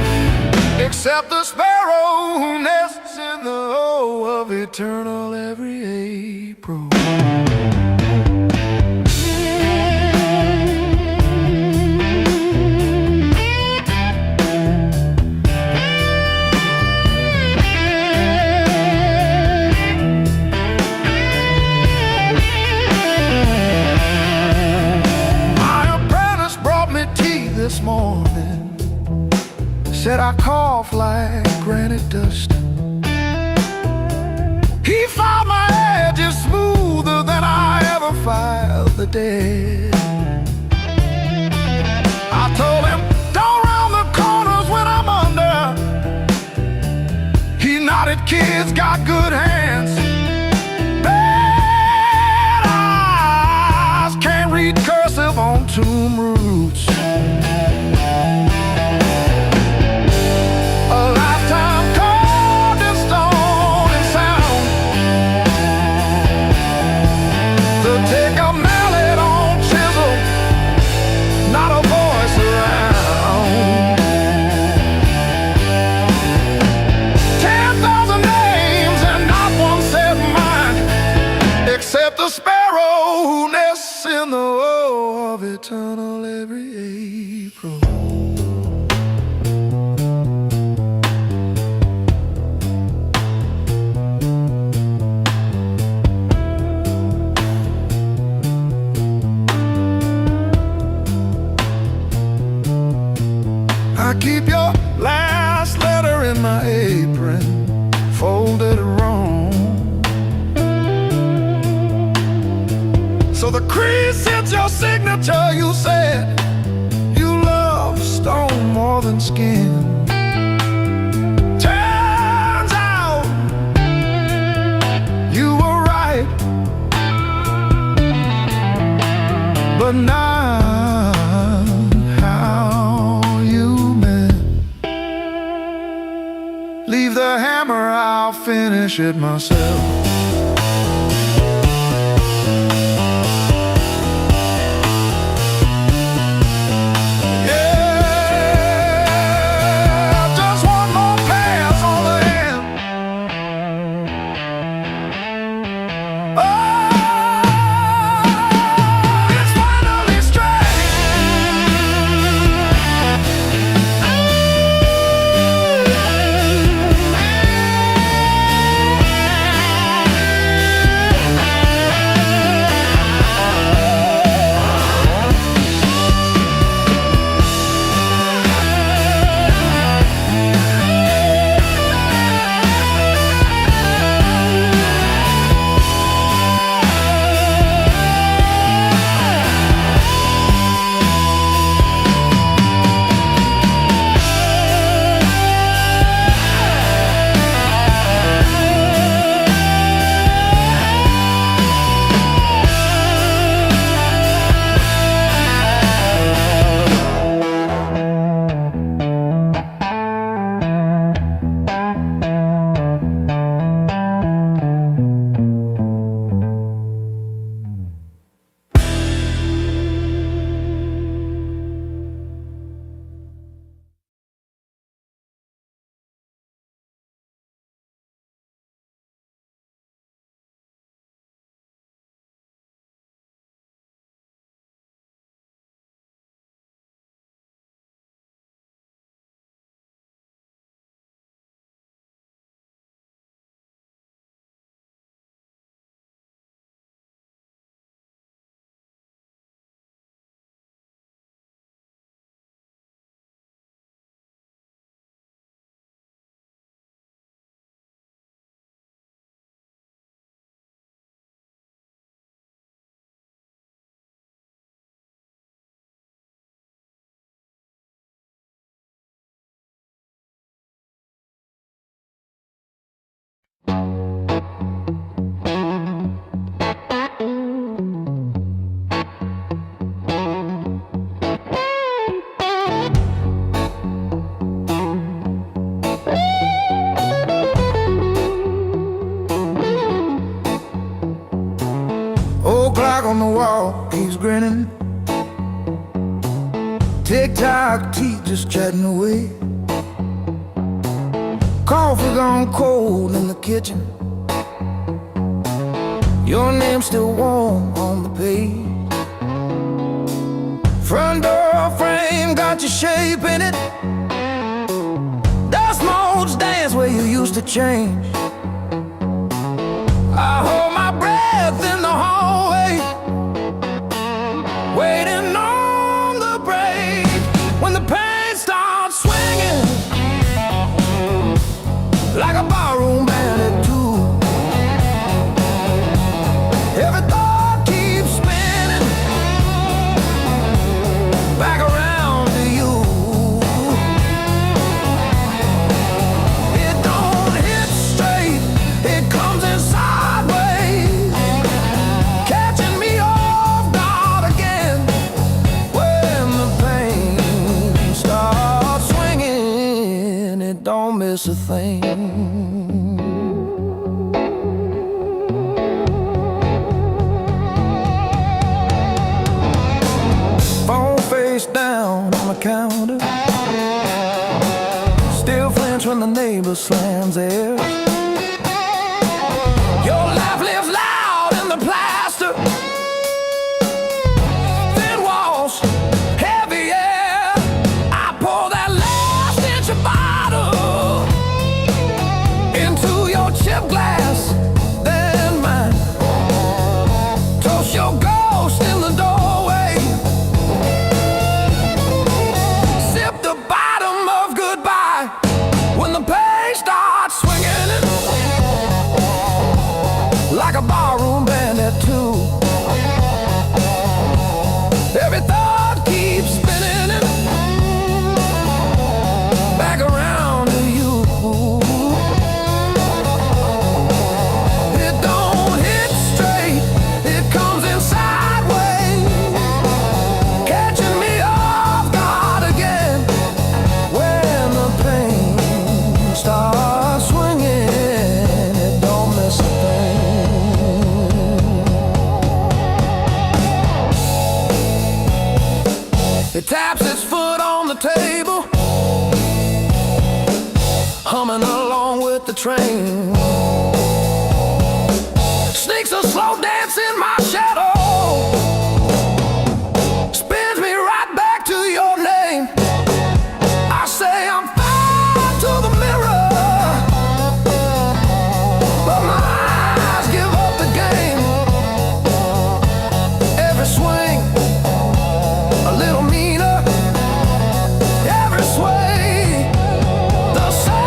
except the sparrow who nests in the O of eternal every April. My apprentice brought me tea this morning. Said I cough like granite dust. He filed my edges smoother than I ever filed the dead. I told him, don't round the corners when I'm under. He nodded, kids got good hands. Bad eyes can't read cursive on tomb roots. A lifetime carved in stone and sound. They'll take a mallet on chisel, not a voice around. 10,000 names and not one said mine, except the sparrow who nests in the woe of eternal every April. I keep your last letter in my apron, folded wrong. So the crease hits your signature. You said you love stone more than skin. Turns out you were right, but not how you meant. Leave the hammer, I'll finish it myself. On the wall, he's grinning. Tick-tock, teeth just chatting away. Coffee gone cold in the kitchen. Your name's still warm on the page. Front door frame got your shape in it. Dust motes dance where you used to change. I hold my breath in the hallway, waiting on the break. the pain starts swinging like a barroom band at two. Every thought keeps spinning back around to you. It don't hit straight, it comes in sideways, catching me off guard again. When the pain starts swinging, it don't miss a thing. Phone face down on the counter, still flinch when the neighbor slams theirs. Your laugh lives loud in the plaster, thin walls, heavy air. I pour that last inch of bottle into your chip glass, then mine. Toast your ghost in the doorway, sip the bottom of goodbye when the pain starts swinging like a barroom band at two. Every thought keeps spinning back around to you. It don't hit straight, it comes in sideways, catching me off guard again. When the pain starts swinging, it don't miss a thing. It taps its foot on the table, humming along with the train. Sneaks a slow dance in my shadow, spins me right back to your name. I say I'm fine to the mirror, but my eyes give up the game. Every swing a little meaner, every sway the same.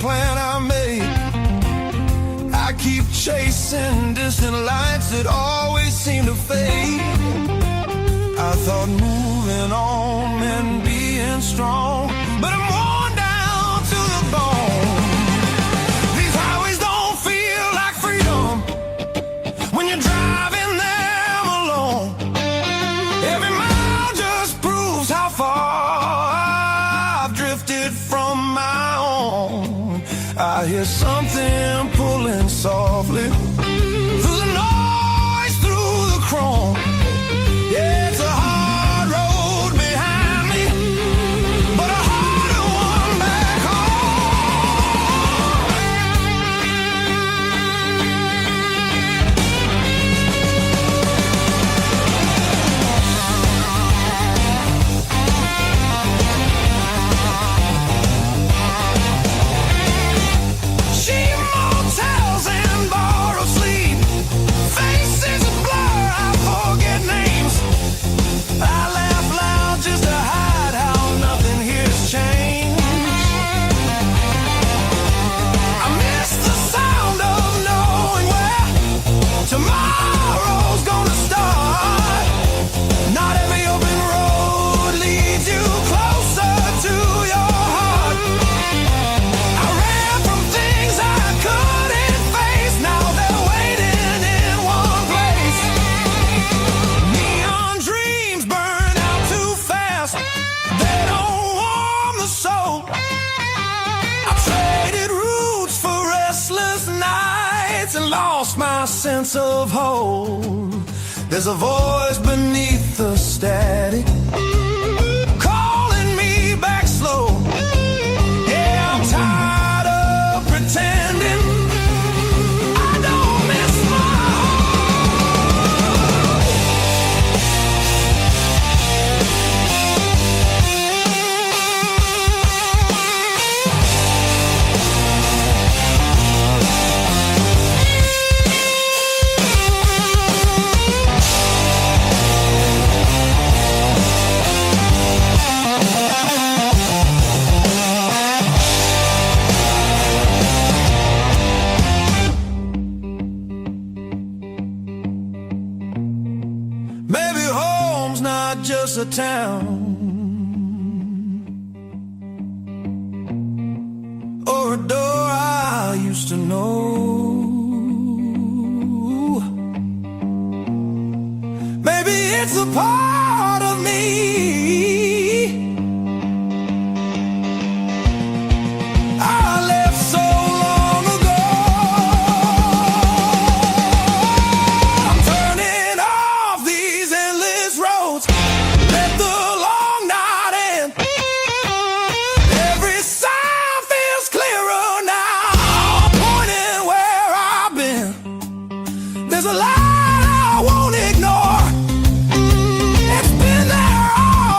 plan I made. I keep chasing distant lights that always seem to fade. I thought moving on meant being strong, but I'm worn down to the bone. These highways don't feel like freedom when you're driving them alone. Every mile just proves how far I've drifted from my own. I hear something pulling softly through the noise, through the chrome. Yeah, it's a hard road behind me, but a harder one back cheap motels and borrowed sleep, faces a blur, I forget names. I laugh loud just to hide how nothing here's changed. I miss the sound of knowing where tomorrow's gonna start. Not every open road leads you closer to your heart. I ran from things I couldn't face, now they're waiting in one place. Neon dreams burn out too fast, they don't warm the soul. I traded roots for restless nights and lost my sense of hope. There's a voice beneath the static calling me back slow. Yeah, I'm tired of pretending I don't miss my maybe home's not just a town or a door I used to know. Maybe it's a part of me I left so long ago. I'm turning off these endless roads, let the long night end. Every sound feels clearer now, pointing where I've been. There's a light I won't ignore, it's been there all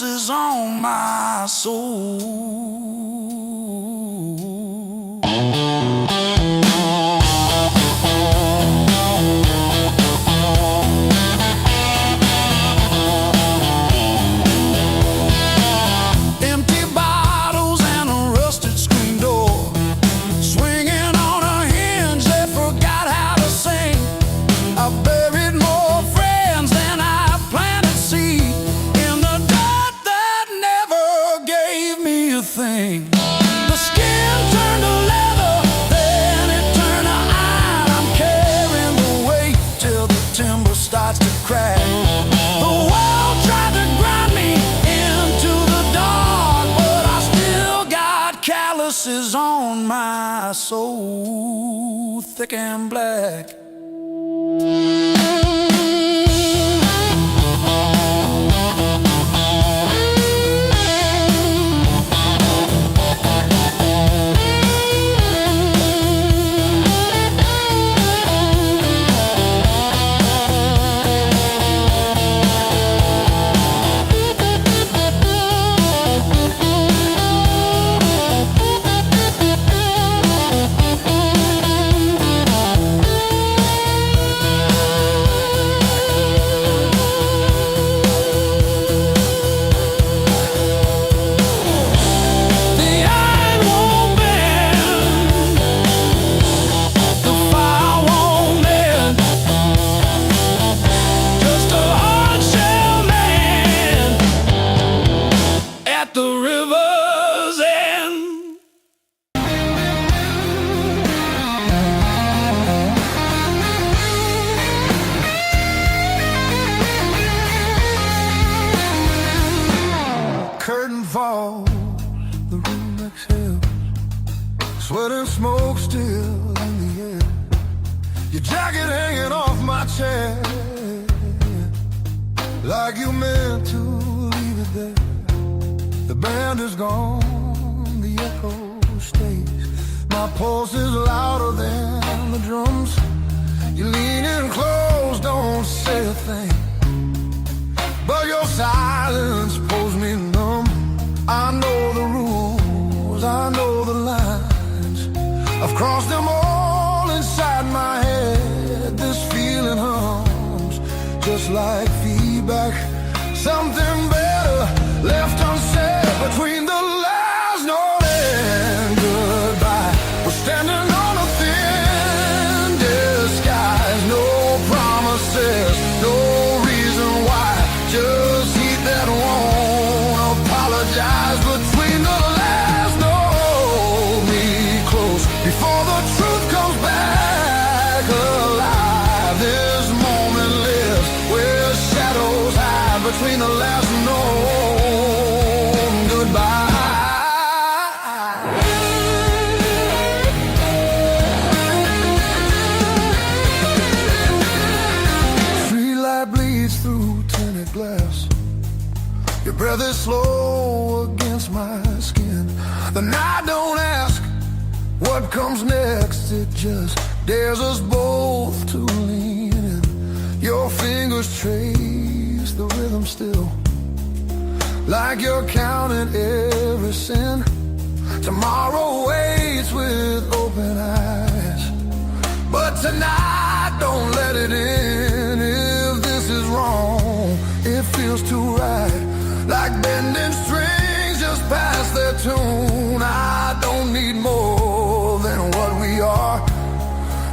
calluses on my soul. Empty bottles and a rusted screen door, swinging on a hinge that forgot how to sing. I buried more friends than I planted seed in the dirt that never gave me a thing. The skin turned to leather, then it turned to iron. I'm carrying the weight till the timber starts to crack. The world tried to grind me into the dark, but I still got calluses on my soul, thick and black. Curtain falls, the room exhales, sweat and smoke still in the air. Your jacket hanging off my chair, like you meant to leave it there. The band is gone, the echo stays. My pulse is louder than the drums. You lean in close, don't say a thing, but your silence pulls me numb. I know the rules, I know the lines. I've crossed them all inside my head. This feeling hums just like feedback. Something better left unsaid between the last note and goodbye. We're standing on a thin disguise. No promises, no reason why. Just heat that won't apologize. Between the last note, me close before the truth comes back alive. This moment lives where shadows hide. Between the last note and goodbye. Street light bleeds through tinted glass. Your breath is slow against my skin. The night don't ask what comes next. It just dares us both to lean in. Your fingers trace the rhythm still, like you're counting every sin. Tomorrow waits with open eyes, but tonight don't let it in. If this is wrong, it feels too right, like bending strings just past their tune. I don't need more than what we are.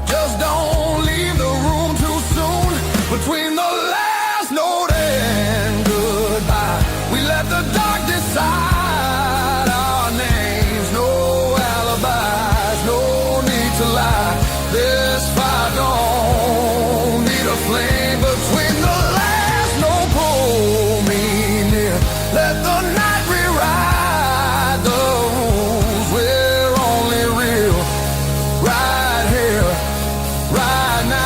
Just don't leave the room too soon. Between the last note and goodbye, we let the dark decide our names. No alibis, no need to lie. This fire don't need a flame. Between the last note, pull me near. Let the night rewrite the rules. We're only real right here, right now.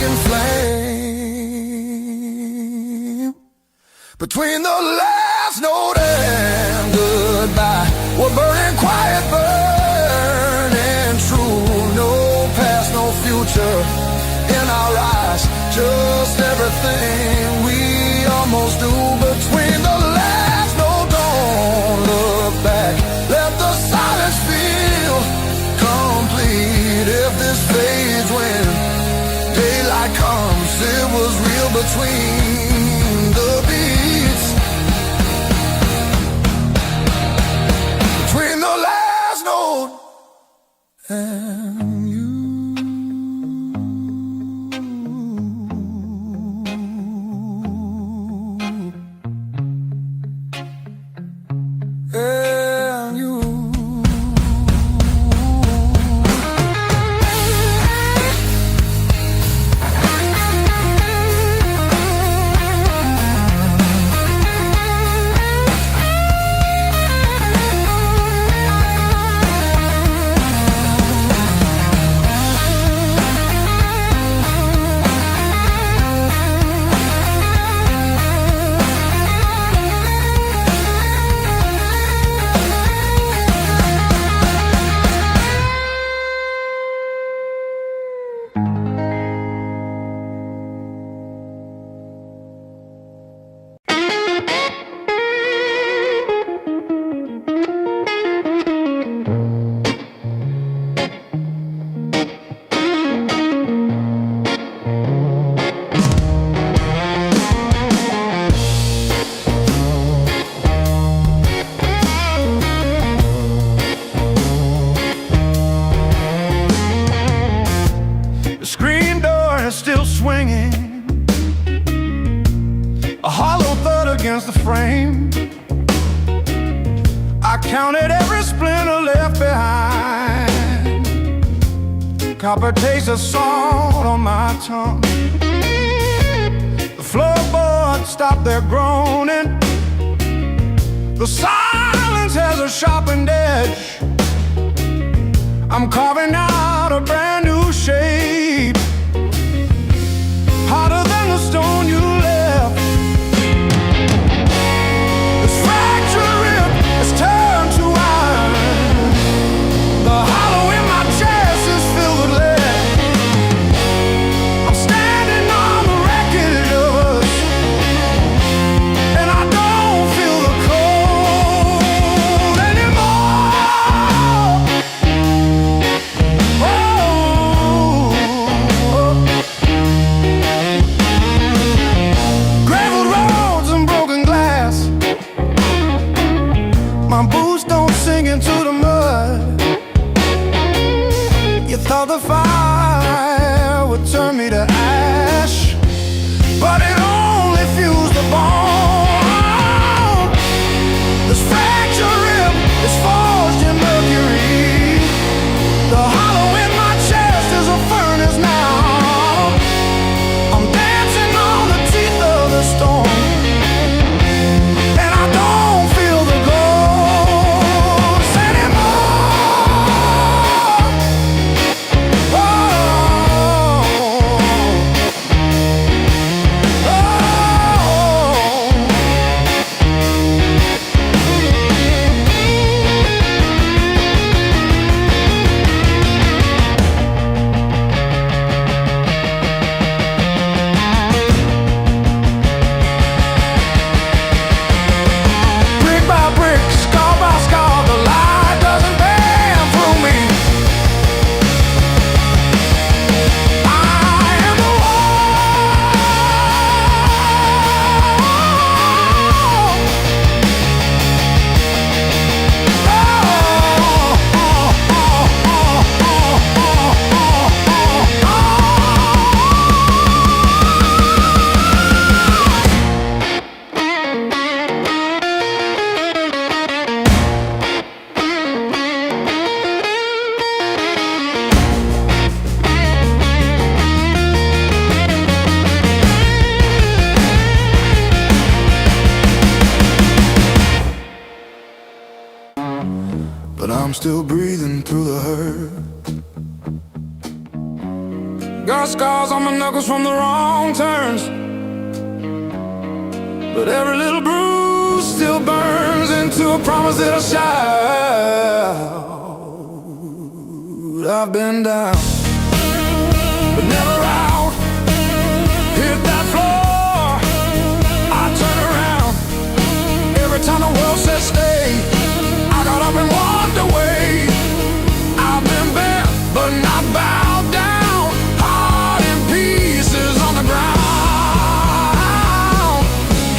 sparking flame. Between the last note and goodbye, we're burning quiet, burning true. No past, no future in our eyes, just everything we almost do. Between the last note, don't look back, let the silence feel complete. If this fades when daylight comes, it was real between the beats. Between the last note and you. And you. A hollow thud against the frame. I counted every splinter left behind. Copper taste of salt on my tongue. The floorboards stopped their groaning. The silence has a sharpened edge. I'm carving out a brand new shape, harder than the stone you left. This fractured rib is turned to iron. The hollow in my chest is filled with lead. I'm standing on the wreckage of us, and I don't feel the cold anymore. Graveled roads and broken glass. My boots don't sink into the mud. You thought the fire would turn me to ash, but it only fused the bone. This fractured rib is forged in mercury. The hollow in my chest is a furnace now. I'm dancing on the teeth of the storm, and I don't feel the ghost anymore. Oh, brick by brick, scar by scar, the light doesn't bend through me. I am the but I'm still breathing through the hurt. Got scars on my knuckles from the wrong turns, but every little bruise still burns into a promise that I'll shout. I've been down, but never out. Hit that floor, I turn around. Every time the world says stay, I got up and walked away. I've been bent, but not bowed down. Heart in pieces on the ground.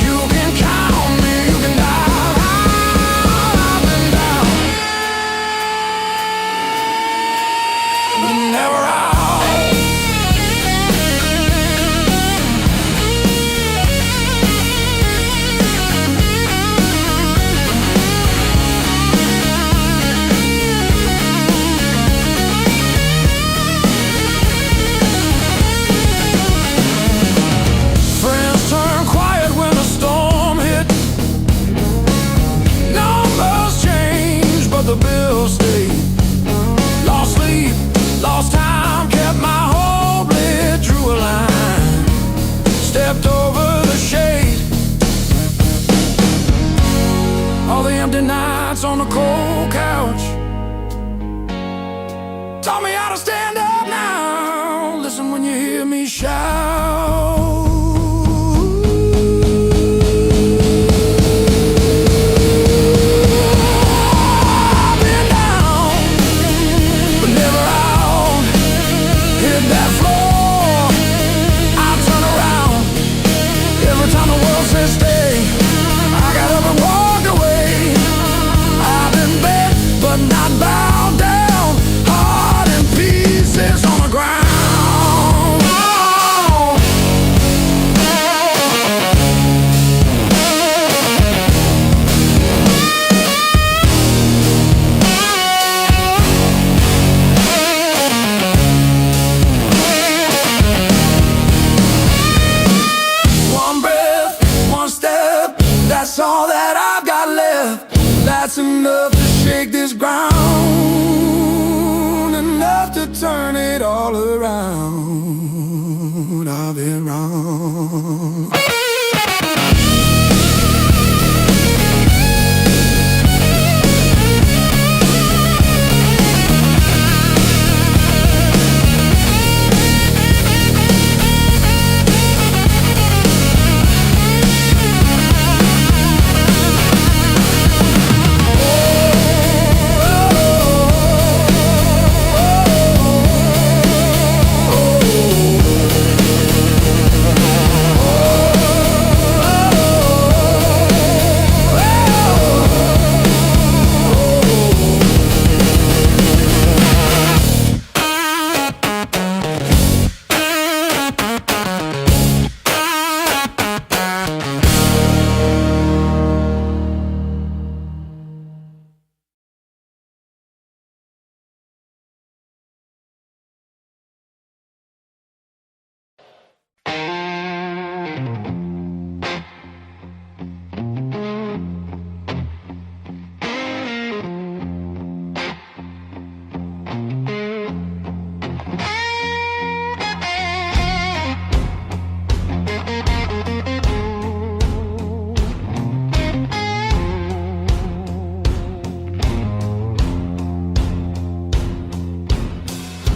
You can count me, you can die. I've been down, but never out. The bills stayed. Lost sleep, lost time, kept my hope lit, drew a line, stepped over the shade. All the empty nights on the cold couch taught me how to stand up now. Listen when you hear me shout. That's all that I've got left. That's enough to shake this ground, enough to turn it all around. I've been wrong.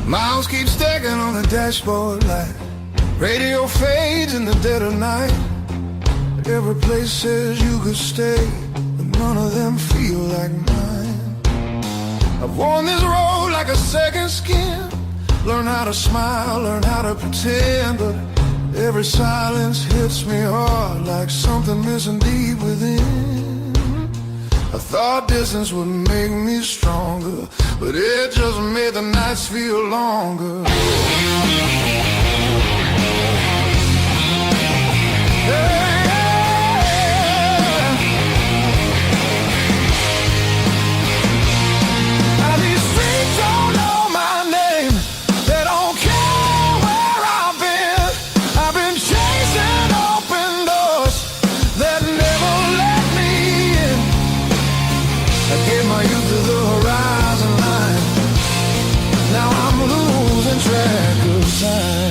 Miles keep stacking on the dashboard light. Radio fades in the dead of night. Every place says you could stay, but none of them feel like mine. I've worn this road like a second skin. Learn how to smile, learn how to pretend, but every silence hits me hard like something missing deep within. I thought distance would make me stronger, but it just made the nights feel longer. Now these streets don't know my name, they don't care where I've been. I've been chasing open doors that never let me in. I gave my youth to the horizon line. Now I'm losing track of time.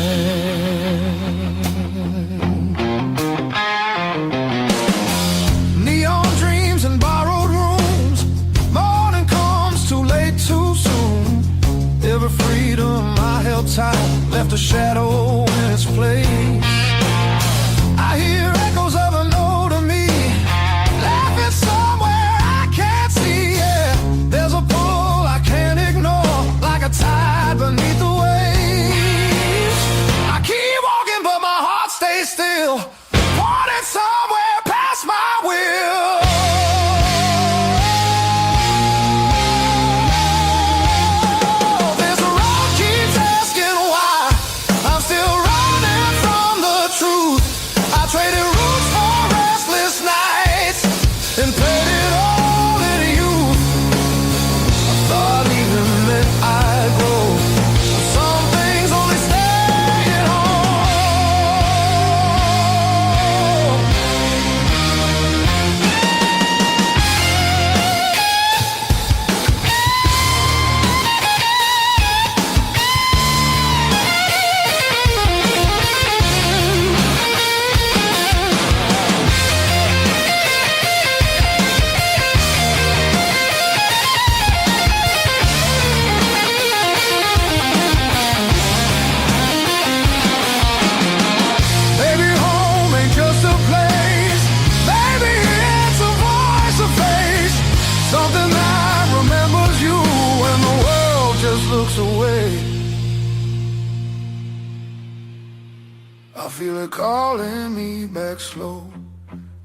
feel it calling me back slow,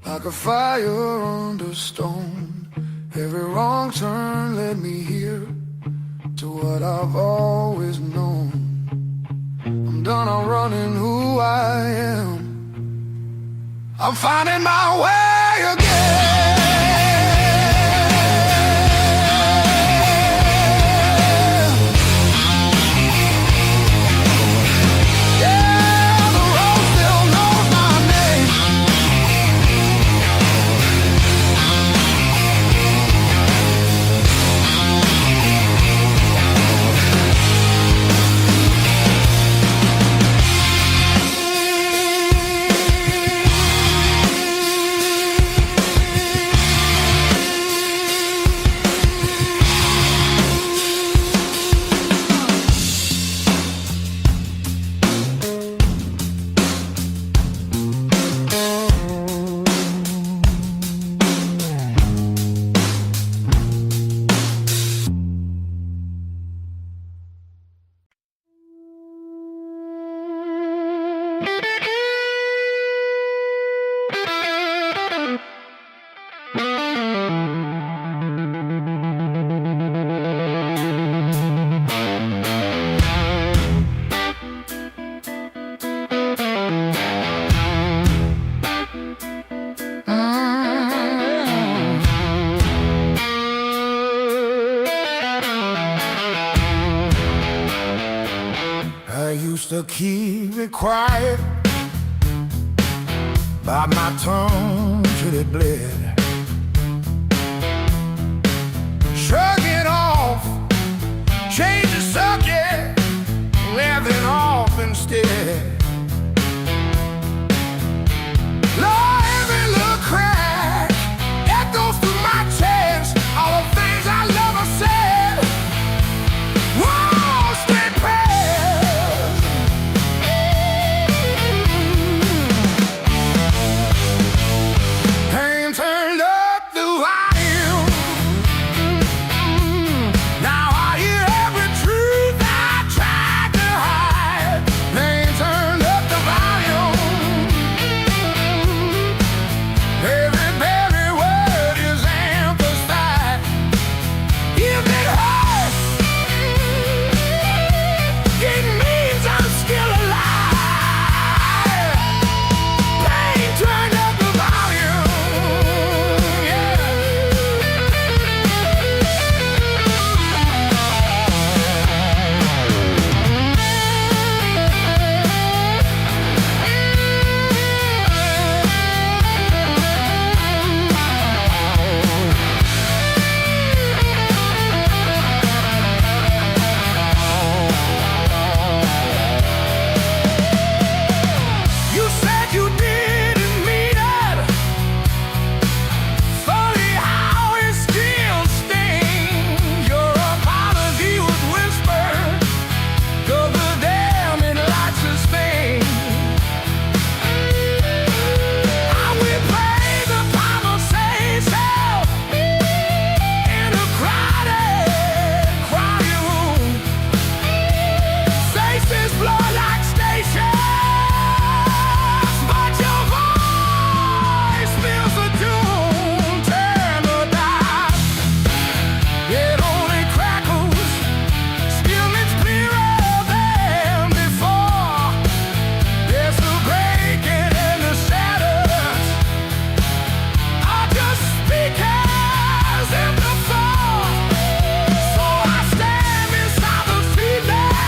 like a fire under stone. Every wrong turn led me here to what I've always known. I'm done outrunning who I am. I'm finding my way again. I used to keep it quiet, bite my tongue till it bled. Shrug it off, change the subject, laughing off instead. Lord, every little crack echoes through my chest, all the things I love her said. Whoa, stay past. Pain turned up the volume. Now I hear every truth I tried to hide. Pain turned up the volume. Every word is emphasized. If it hurts, it means I'm still alive. Pain turned up the volume. Yeah. You said you didn't mean it. Funny how it still stings. Your apology was whispered, cover them in lights of Spain. I will play the conversation in a crowded room. Faces blur like stations, but your voice fills a tune. Turn the dial, it only crackles. Still it's clearer than before. There's a breaking in the shadows. I just speak as if before. So I stand beside the feeling,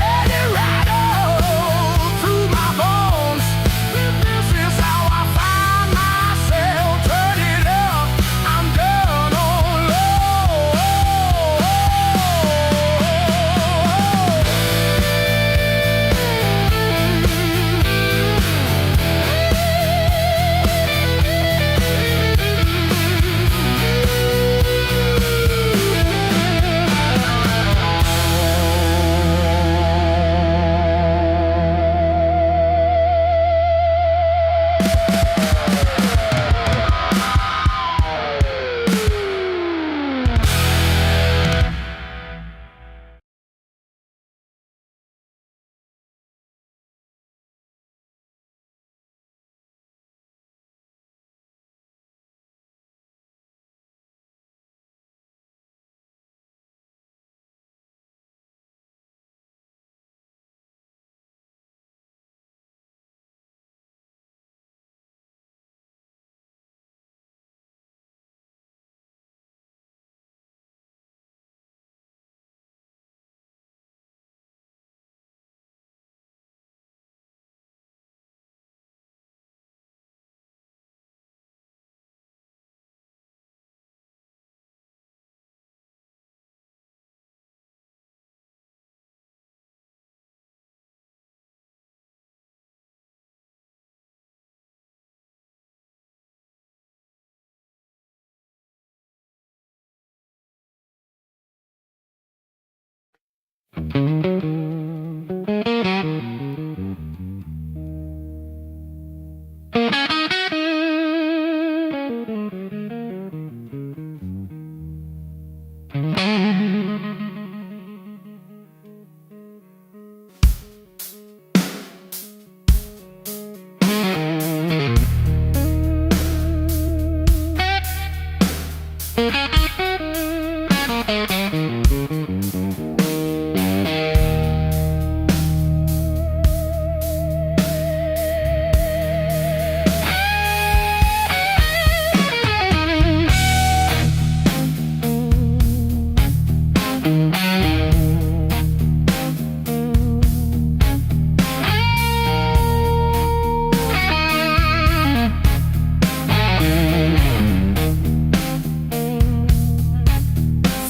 let it rattle through my bones. This is how I find myself. Turn it up, I'm done on low.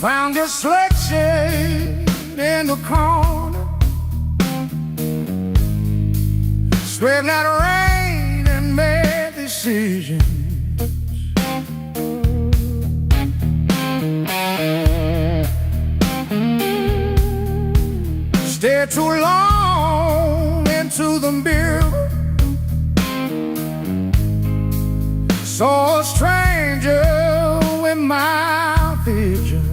Found this selection in the corner, straightened out rain and made decisions. Stayed too long into the mirror, saw a stranger with my vision.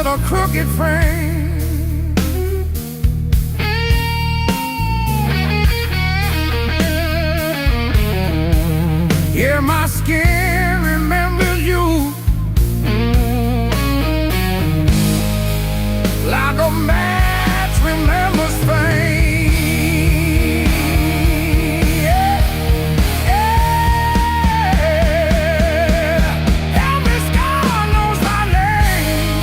A crooked frame. Yeah, my skin remembers you like a match remembers fame. Yeah, yeah. Every scar knows my name,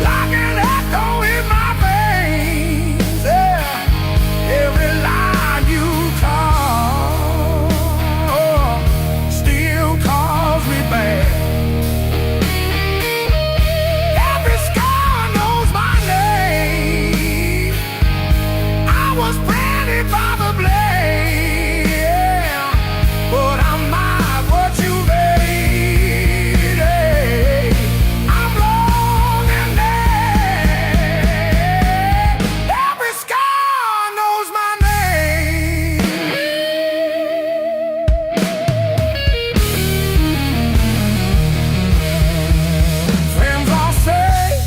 like an echo in my veins. Yeah, every line you call still calls me back. Every scar knows my name. I was branded by the blade, yeah, but I'm not what you made. Hey, I'm long and dead. Every scar knows my name. Friends all say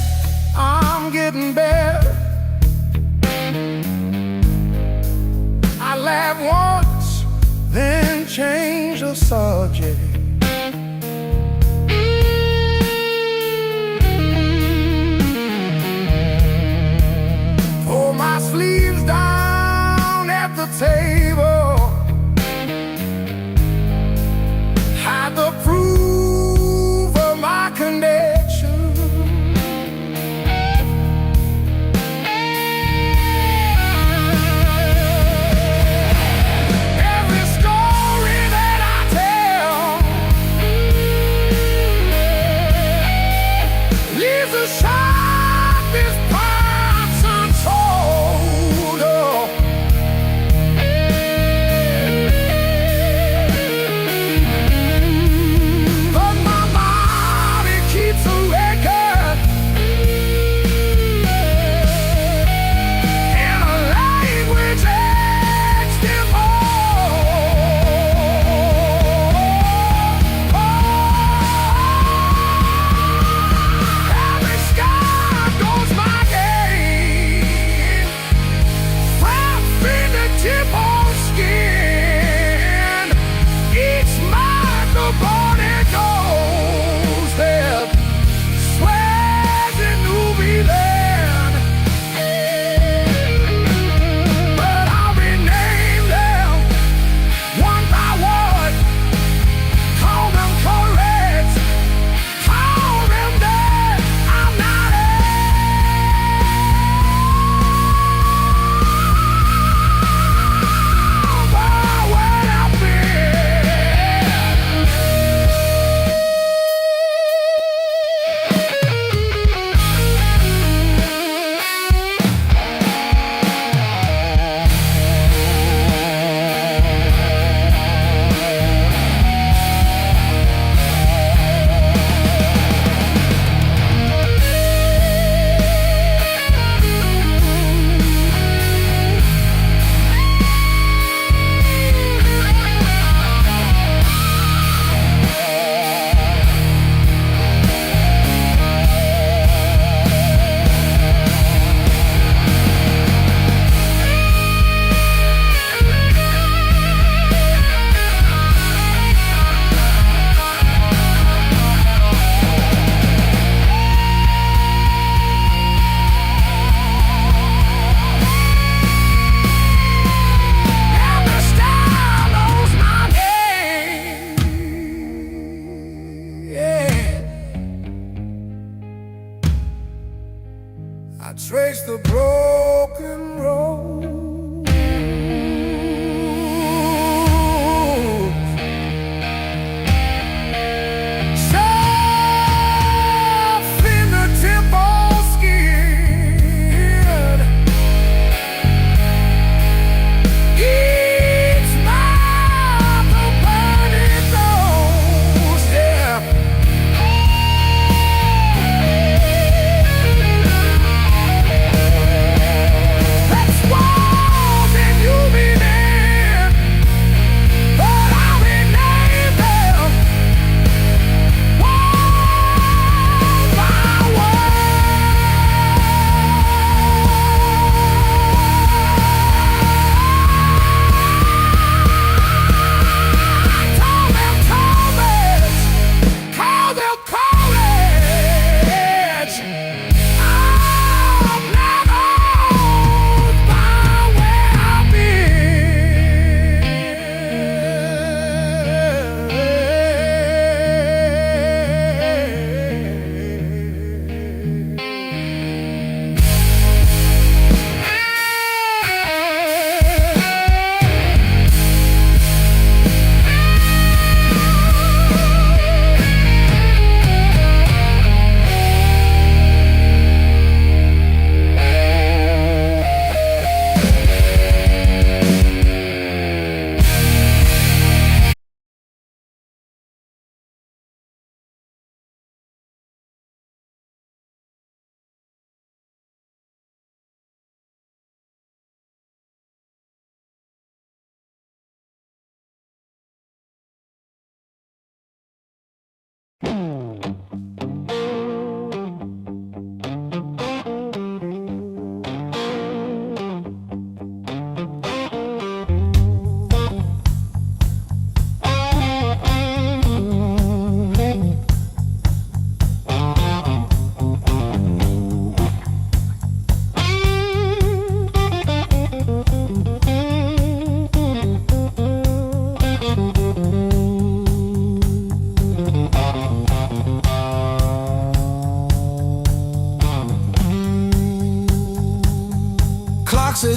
I'm getting better. I laugh once, then change the subject. Pull my sleeves down at the table, hide the proof of my connection. Every story that I tell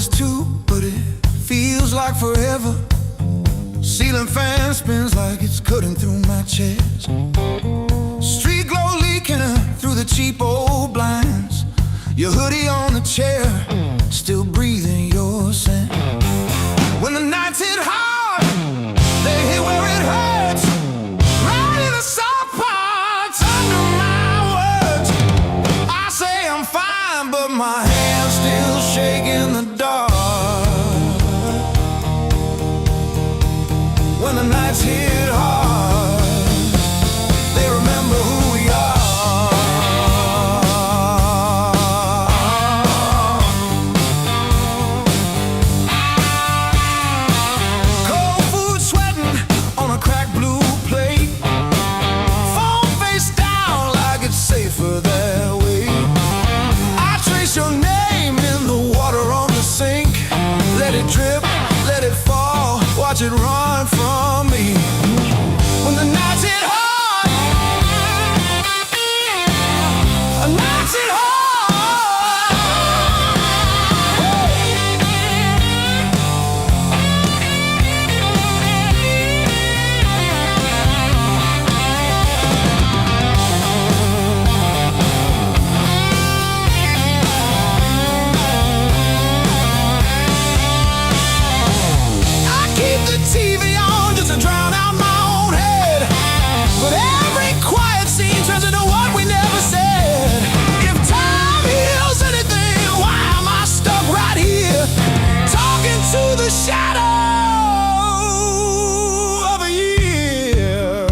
is too, but it feels like forever. Ceiling fan spins like it's cutting through my chest. Street glow leaking through the cheap old blinds. Your hoodie on the chair, still breathing your scent. When the nights hit hard, they hit where it hurts. Right in the soft parts, under my words. I say I'm fine, but my hands still shake in the dark. When the nights hit hard, they remember who we are. Cold food sweating on a cracked blue plate. Phone face down like it's safer that way. I trace your name in the water on the sink. Let it drip, let it fall, watch it run from me. When the nights hit hard, nights hit hard. I keep the TV on just to drown out my own head. But every quiet scene turns into what we never said. If time heals anything, why am I stuck right here? Talking to the shadow of a year.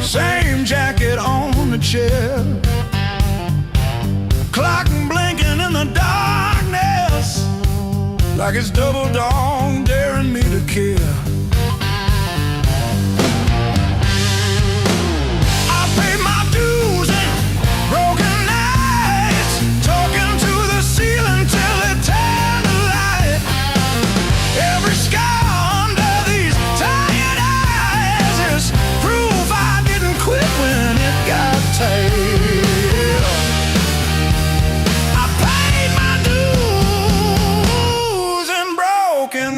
Same jacket on the chair, clock blinking in the darkness, like it's double dawn daring me to care. I pay my dues and broken nights, talking to the ceiling till it turned to light. Every scar under these tired eyes is proof I didn't quit when it got tight. I paid my dues and broken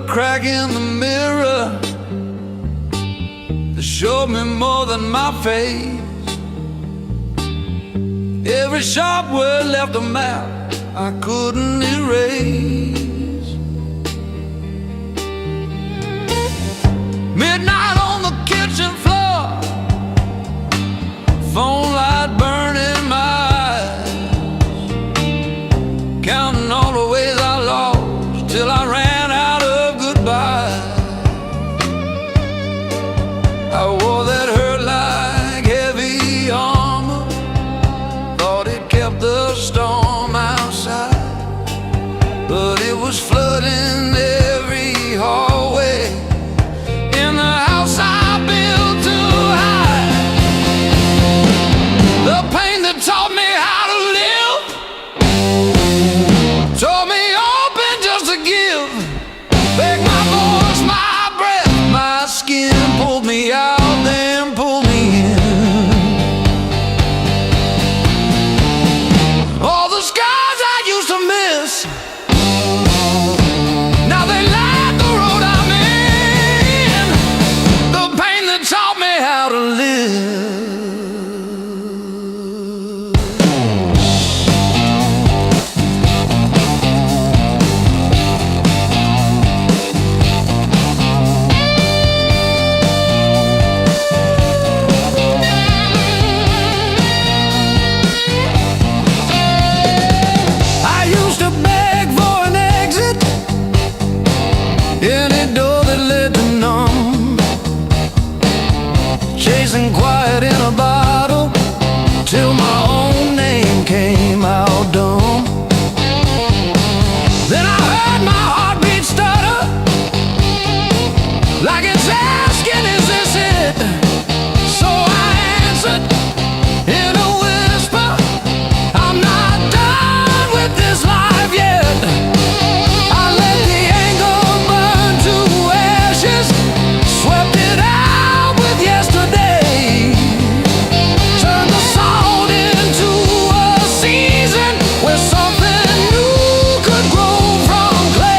crack in the mirror that showed me more than my face. Every sharp word left a map I couldn't erase. Midnight on the kitchen floor, phone light burning my eyes, counting all the ways I lost till I ran out of goodbye. I wore that hurt like heavy armor, thought it kept the storm outside, but it was flooding every hallway in the house I built too high. The pain that taught me how to live taught me open just to give. Beg my voice, my breath, my skin, pulled me out, then pulled me in. All the scars I used to miss, now they light the road I'm in. The pain that taught me how to live. I used to beg for an exit, any door that led to none, chasing quiet in a bottle till my own name came out dumb. Then I heard my heartbeat stutter, like it's asking, is this it? So I answered in a whisper, I'm not done with this life yet. I let the anger burn to ashes, swept it out with yesterday, turned the salt into a season where something new could grow from clay.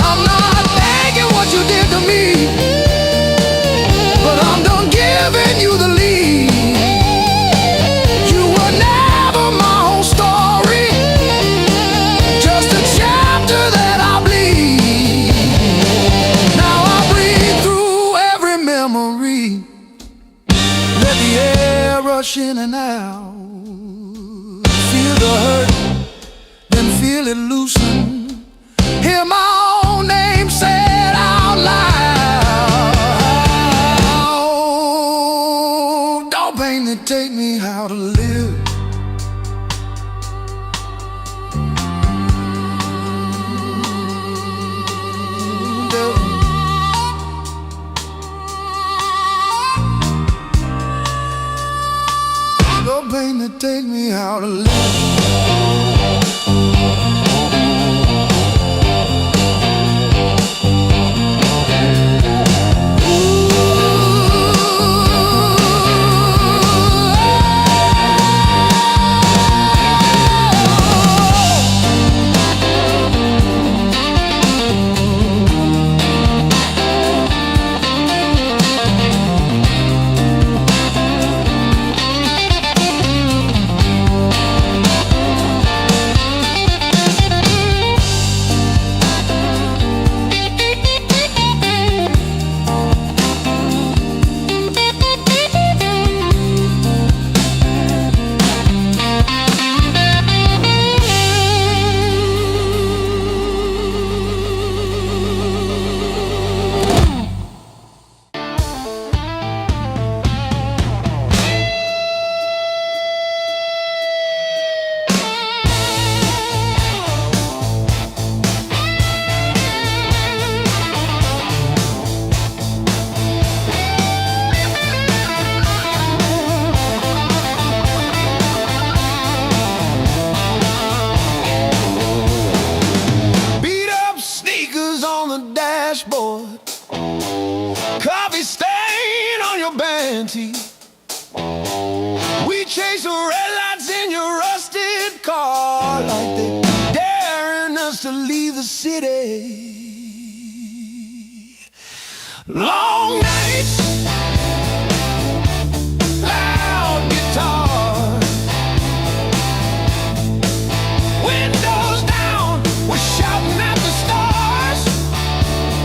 I'm not thanking what you did to me, but I'm done giving you the lead. You were never my whole story, just a chapter that I bleed. Now I breathe through every memory, let the air rush in and out, feel the hurt, then feel it loosen, hear my own name said out loud. Don't pain that take me how to live. Don't pain that take me how to live. on the dashboard, coffee stain on your band tee. We chase the red lights in your rusted car like they daring us to leave the city. Long nights, loud guitar, windows down, we're shouting at the stars.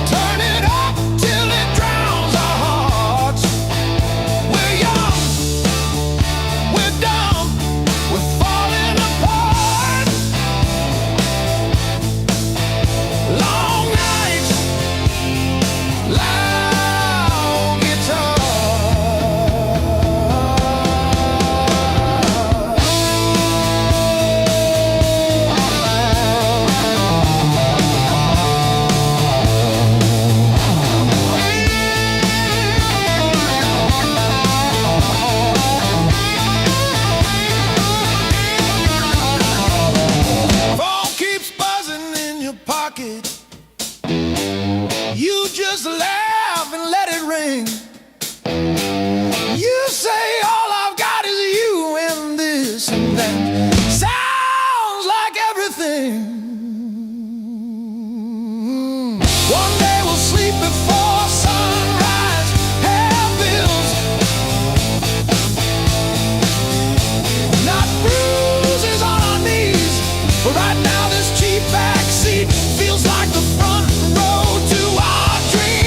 Turn it up till it drowns our hearts. We're young, we're dumb, we're falling apart. Long nights, loud guitar. Phone keeps buzzing in your pocket. You just laugh and let it ring. You say all I've got is you and this and that. Sounds like everything. One day we'll sleep before sunrise. Have bills, not bruises on our knees. But right now this cheap backseat feels like the front row to our dreams.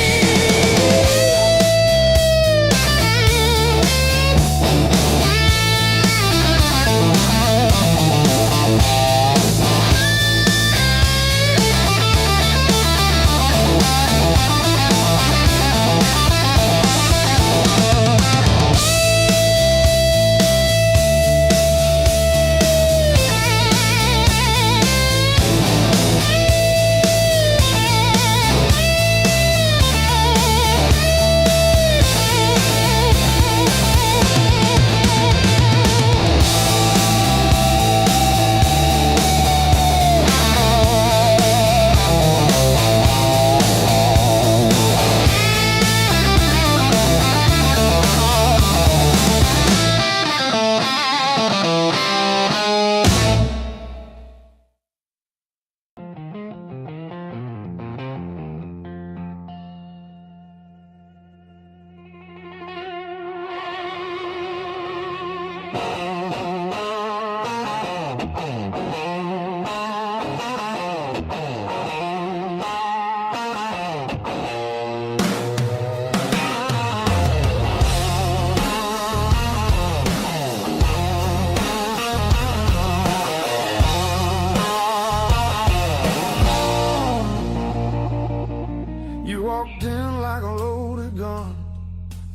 You walked in like a loaded gun,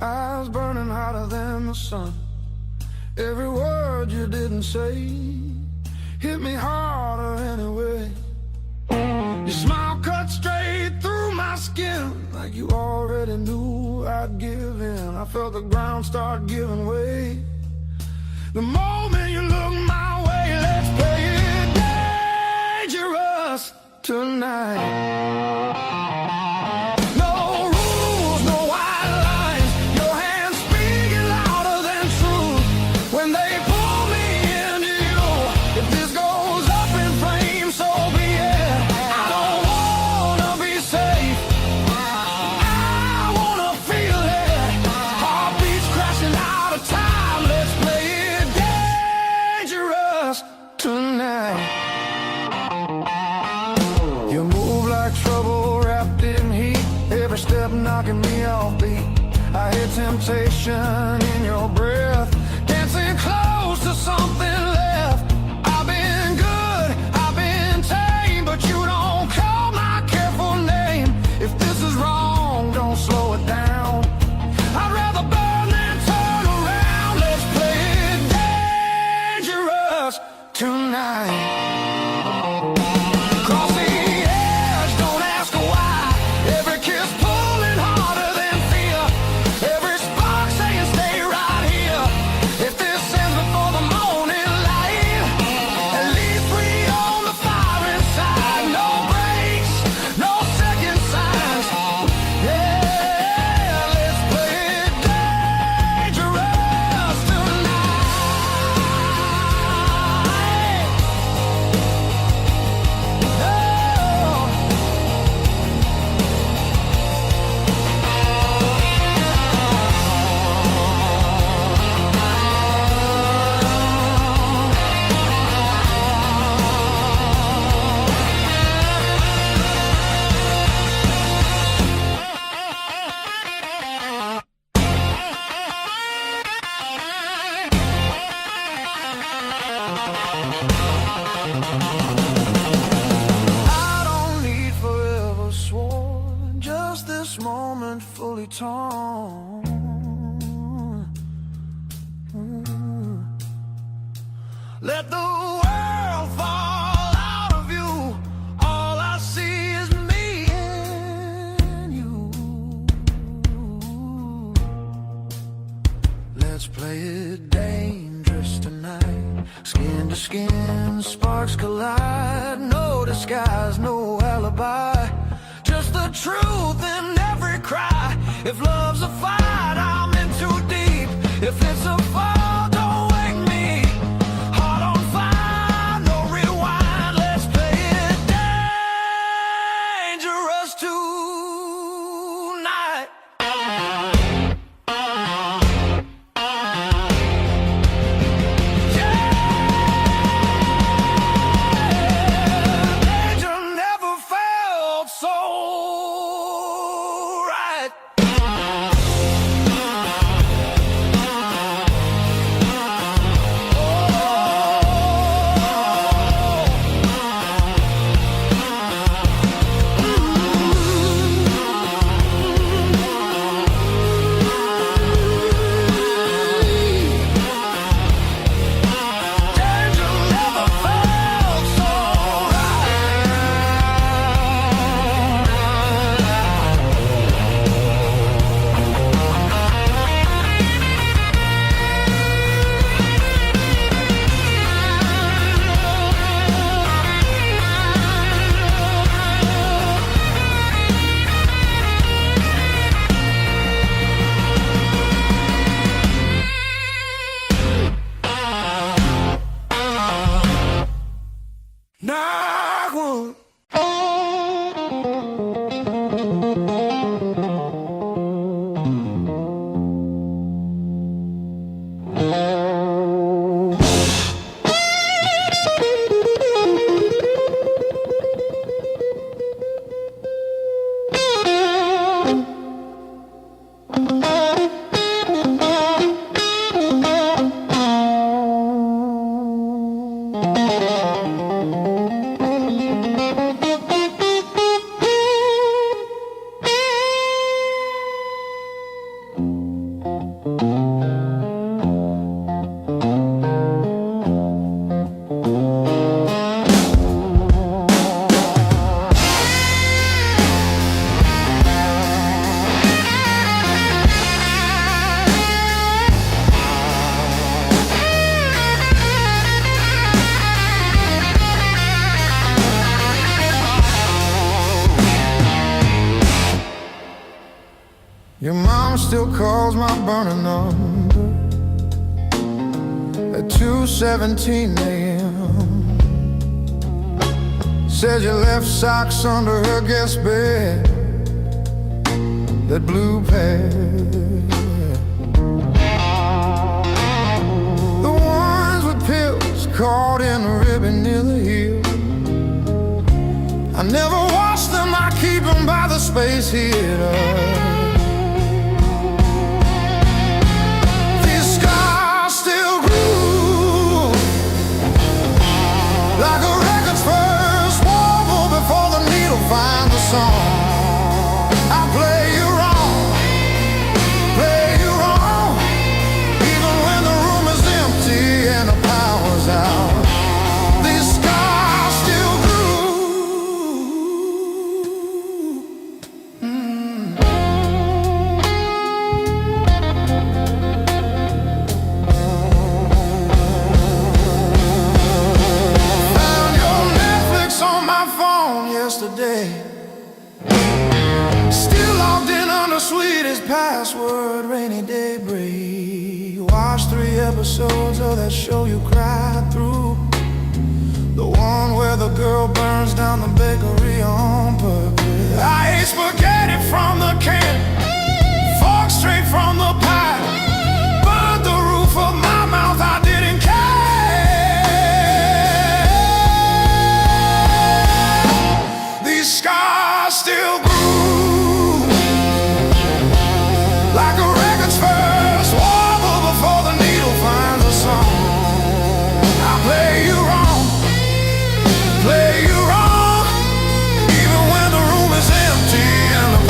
eyes burning hotter than the sun. Every word you didn't say hit me harder anyway. Your smile cut straight through my skin, like you already knew I'd give in. I felt the ground start giving way. The moment you looked my way, let's play it dangerous tonight. No rules, no white lines, your hands speaking louder than truth. When they pull me into you, if this goes up in flames, so be it. I don't wanna be safe, I wanna feel it. Heartbeats crashing out of time, let's play it dangerous tonight. You move like trouble wrapped in heat, every step knocking me off beat. I hear temptation in your breath, dancing close to something left. I've been good, I've been tame, but you don't call my careful name. If this is wrong, don't slow it down. I'd rather burn than turn around. Let's play it dangerous tonight. Cross the edge, don't ask why. Every kiss pulling harder than fear. Every spark saying stay right here. just this moment fully torn. Let the world fall out of you. All I see is me and you. Let's play it dangerous tonight. Skin to skin, sparks collide. No disguise, no alibi. Just the truth in every cry. If love's a fight, I'm in too deep. If it's a fall, don't wake me. Heart on fire, no rewind. Let's play it dangerous tonight. Danger never felt so right. Danger never felt so knock one. Your mom still calls my burner number at 2:17 a.m. Says you left socks under her guest bed, that blue pair, the ones with pills caught in a ribbon near the heel. I never wash them, I keep them by the space heater. Like a record's first warble before the needle finds the song. I play you wrong, even when the room is empty and the power's out. These scars still grew. Yesterday, still logged in under sweetest password, rainy day break. Watched 3 episodes of that show you cried through, the one where the girl burns down the bakery on purpose. I ate spaghetti from the can, fork straight from the pie, burned the roof of my mouth, I didn't care. Scars still grew, like a record's first warble before the needle finds a song. I play you wrong, even when the room is empty and the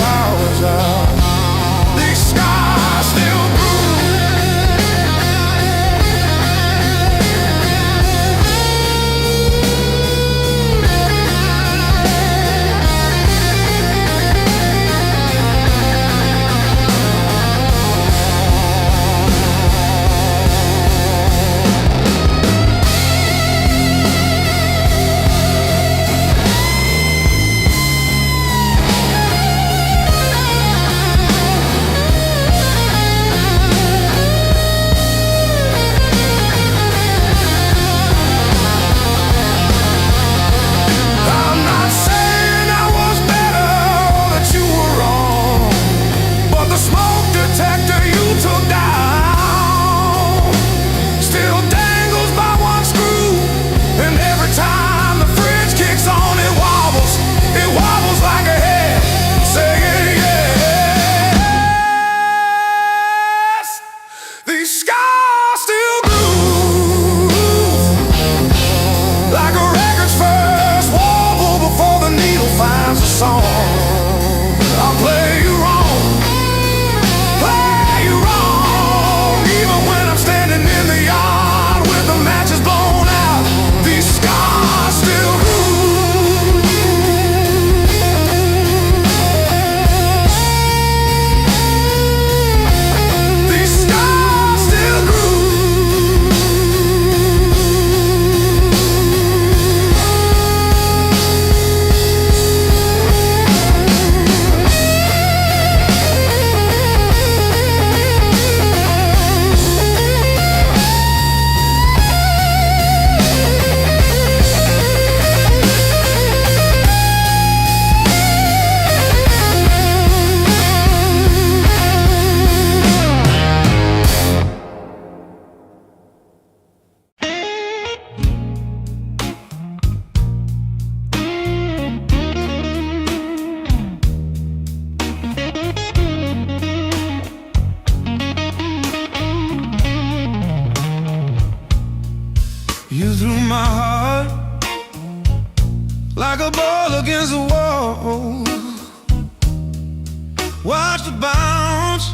watched it bounce,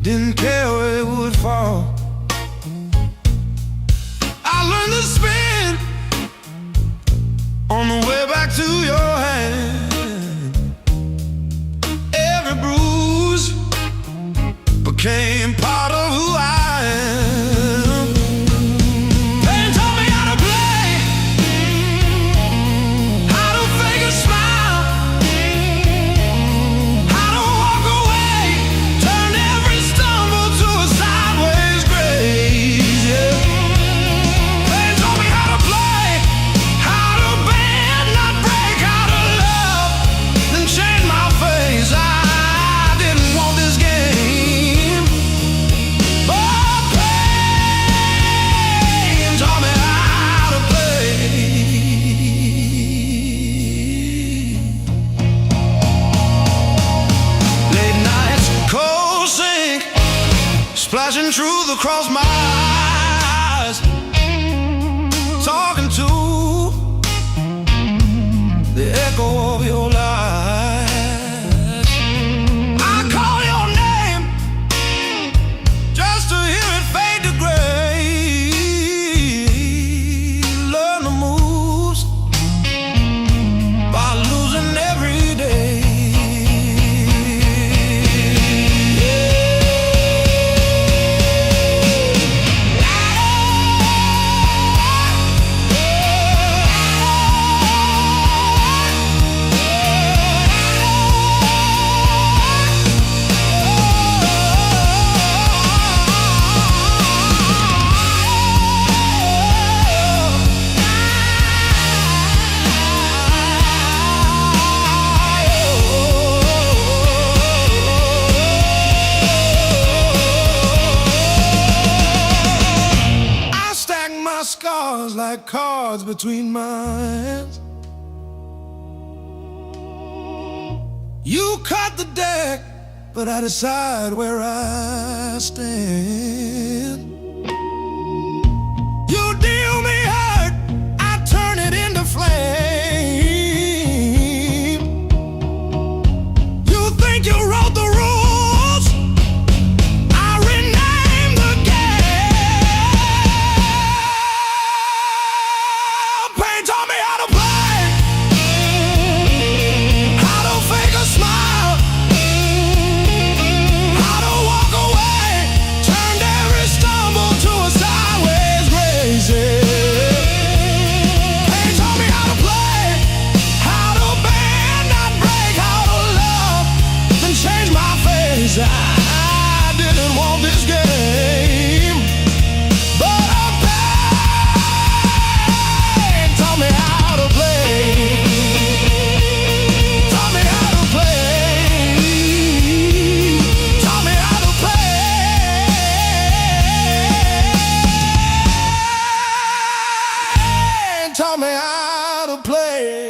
didn't care where it would fall. I learned to spin on the way back to your hand. Every bruise became part of who I am. They taught me how to play, how to fake a smile, how to walk away, turn every stumble to a sideways grace. Yeah. They taught me how to play, how to bend, not break, how to love, then change my face. I didn't want this game, but pain taught me how to play. Late nights, cold sink, splashing truth across my eyes, talking to the echo of your lies. I call your name just to hear it fade to gray. Learn the moves by losing every day. I stack my scars like cards between my hands. You cut the deck, but I decide where I stand. You deal me hurt, I turn it into flame. You think you wrote the rules, I rename the game. Pain taught me how to play, how to fake a smile, how to walk away, turned every stumble to a sideways grace. Pain taught me how to play, how to bend, not break, how to love, then change my face. I didn't want this game, but pain taught me how to play. Taught me how to play. Taught me how to play. Taught me how to play.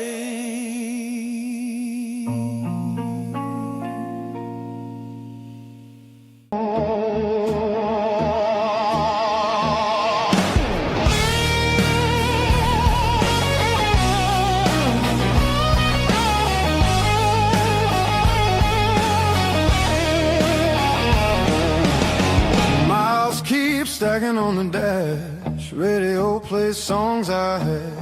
Miles keep stacking on the dash. Radio plays songs I had.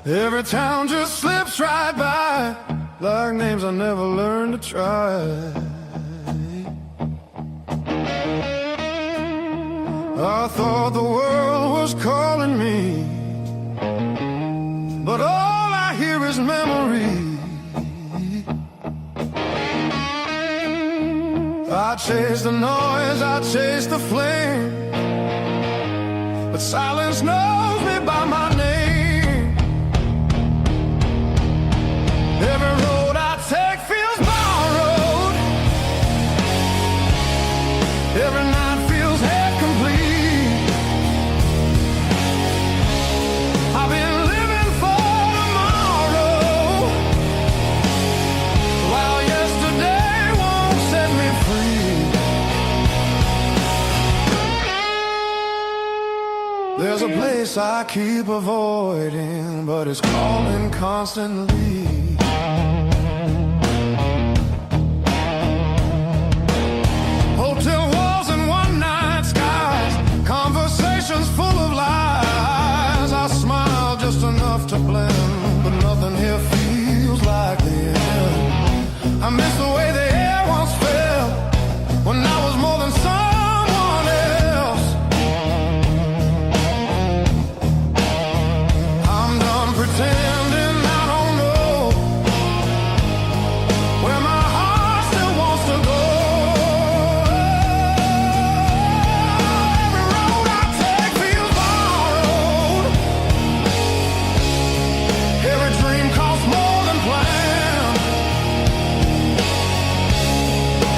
Every town just slips right by, like names I never learned to try. I thought the world was calling me, but all I hear is memory. I chase the noise, I chase the flame, but silence knows me by my name. Every road I take feels borrowed, every night feels half complete. I've been living for tomorrow, while yesterday won't set me free. There's a place place I keep avoiding, but it's calling constantly. Hotel walls and one-night skies, conversations full of lies. I smile just enough to blend, but nothing here feels like the end. I miss the way the air once felt when I was more than someone else. I'm done pretending I don't know where my heart still wants to go. Every road I take feels borrowed. Every dream costs more than planned.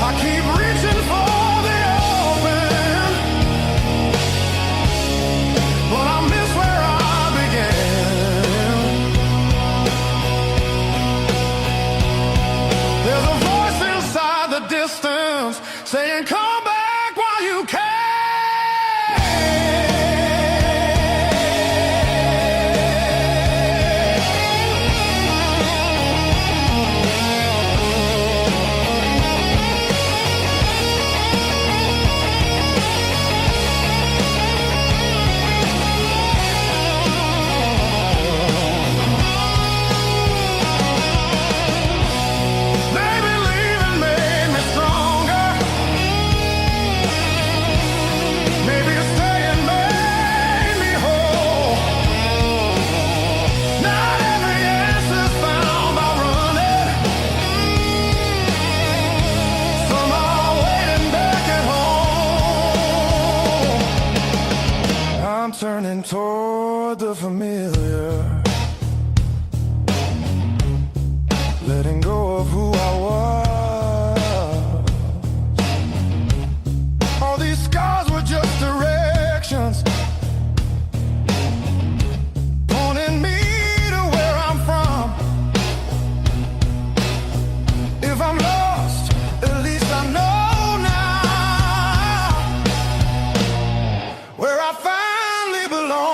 I keep reaching for the open, but I miss where I began. There's a voice inside the distance saying, come back while you can. Maybe leaving made me stronger. Maybe staying made me whole. Not every answer's found by running. Some are waiting back at home. I'm turning toward the familiar, letting go of who I was. All these scars were just directions, pointing me to where I'm from. If I'm lost, at least I know now where I finally belong.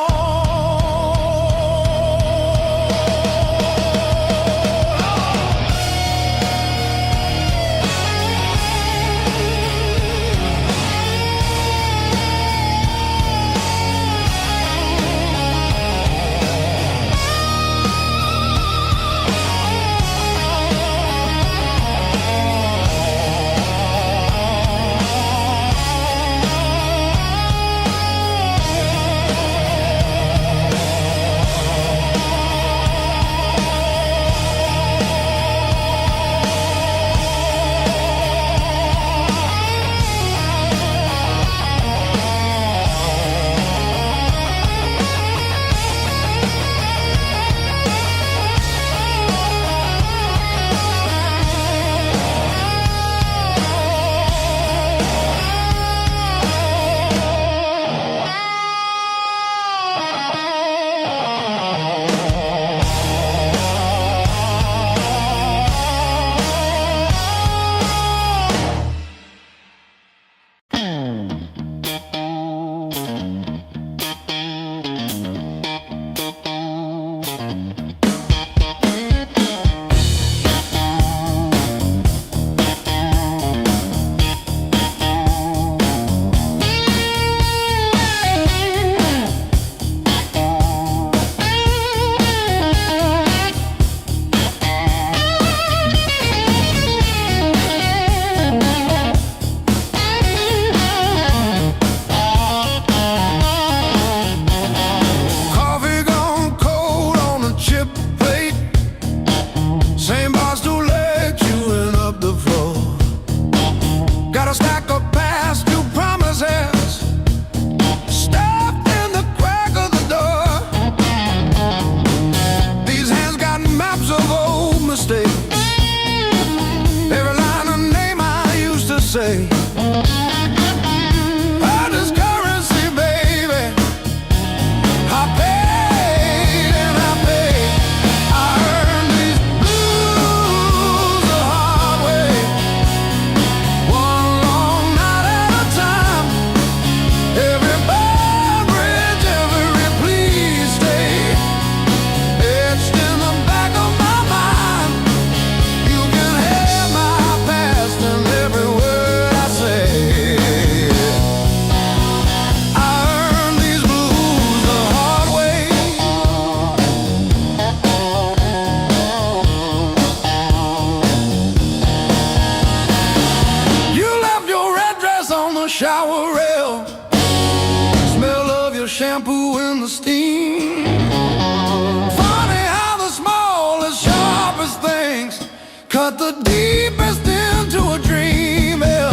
the deepest into a dream. Yeah.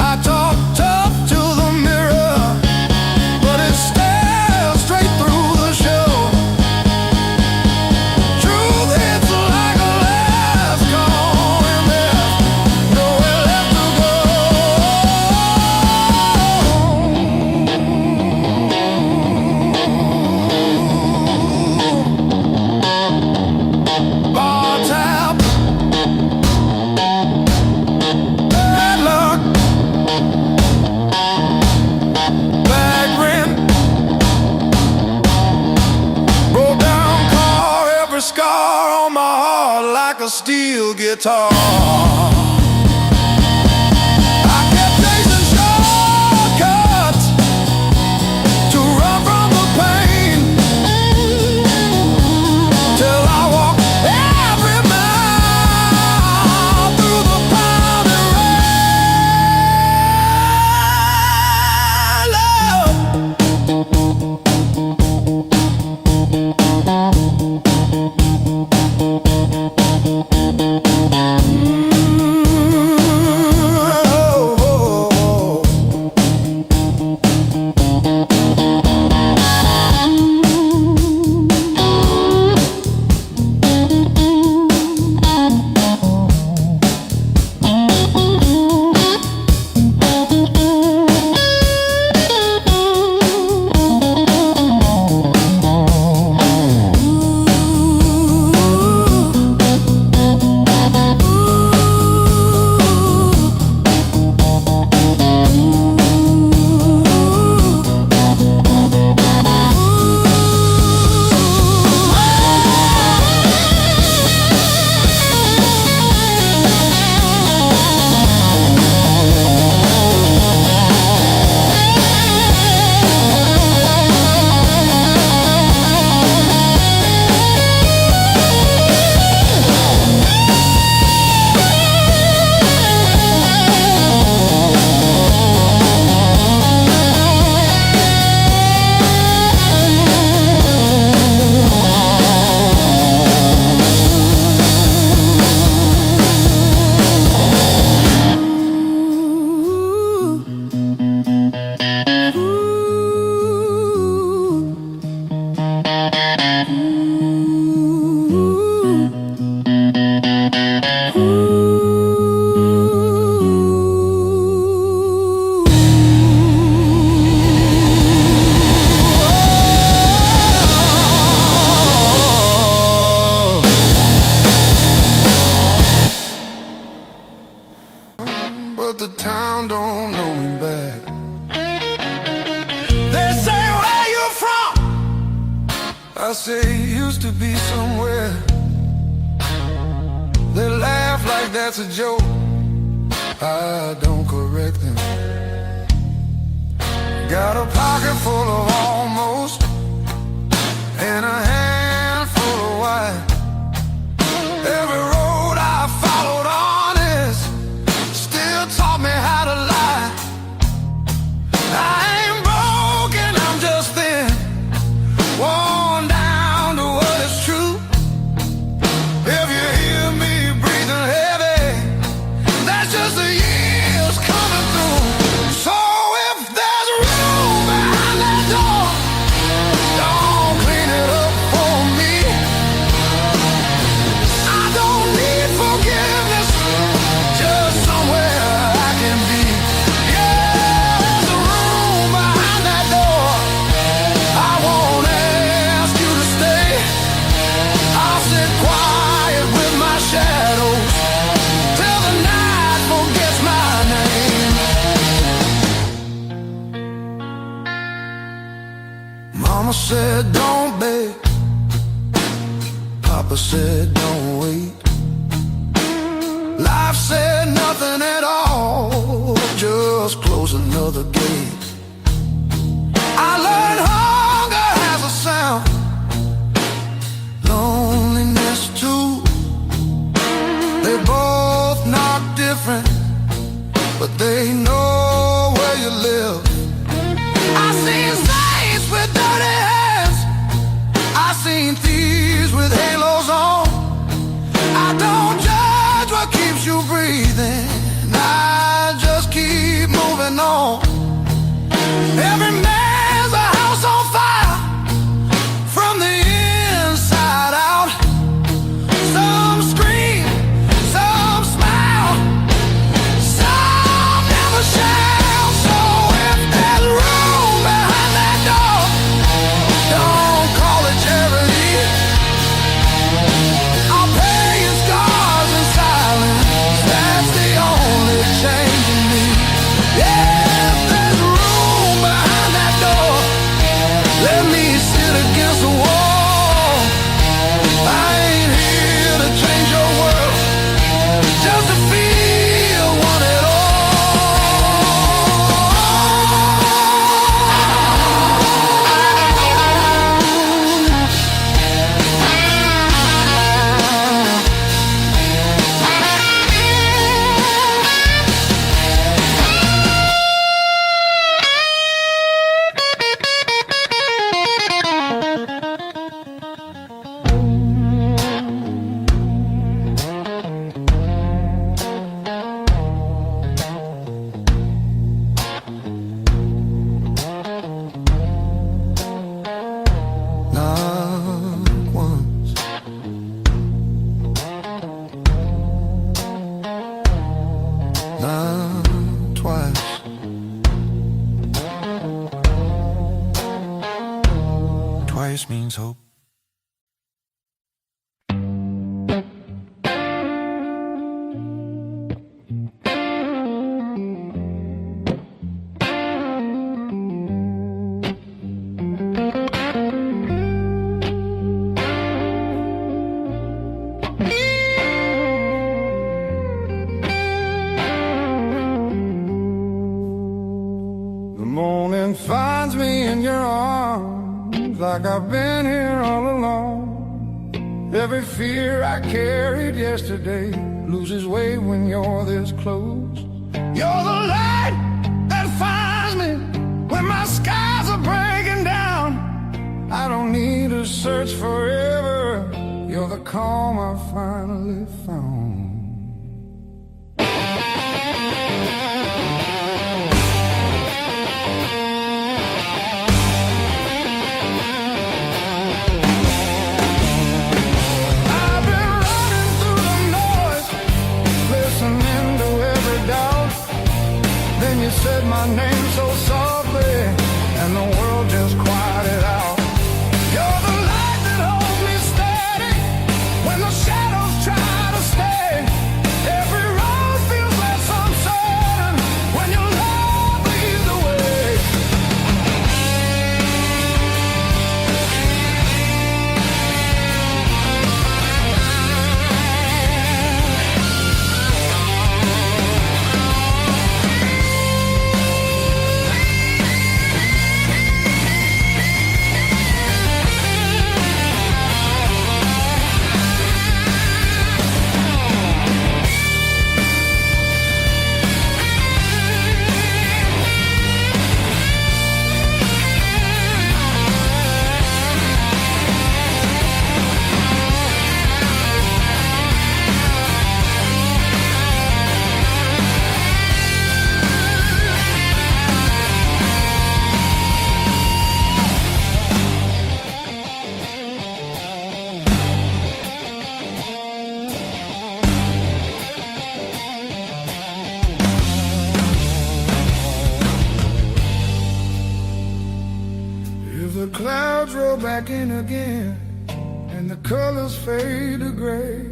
I talk tough to the mirror, but it stares straight through the show. Truth hits like a last call, and there's nowhere left to go. Bar tab, bad luck, bad rent, broke down car, every scar on my heart like a steel guitar. I kept chasing shortcuts to run from the pain, till I walked every mile through the pounding but the town don't know me back. They say, where you from? I say, used to be somewhere. They laugh like that's a joke. I don't correct them. Got a pocket full of almost, and a handful of why. Every road I followed honest still taught me how to lie. I ain't broken, I'm just thin, worn down to what is true. If you hear me breathing heavy, that's just the years coming through. So if there's room behind that door, don't clean it up for me. I don't need forgiveness, just somewhere I can be. Yeah, there's a room behind that door. I won't ask you to stay. I'll sit quiet with my shadows till the night forgets my name. Mama said don't beg, Papa said don't wait. Life said nothing at all, just close another gate. I learned hunger has a sound, loneliness too. They both knock different, but they know where you live. I seen saints with dirty hands, I seen thieves with halos on. I don't I've been here all along. Every fear I carried yesterday loses weight when you're this close. You're the light that finds me when my skies are breaking down. I don't need to search forever. You're the calm I finally found. You said my name so softly, and the world just quieted out. You're the light that holds me steady when the shadows try to stay. Every road feels less uncertain when your love leads the way. The clouds roll back in again, and the colors fade to gray.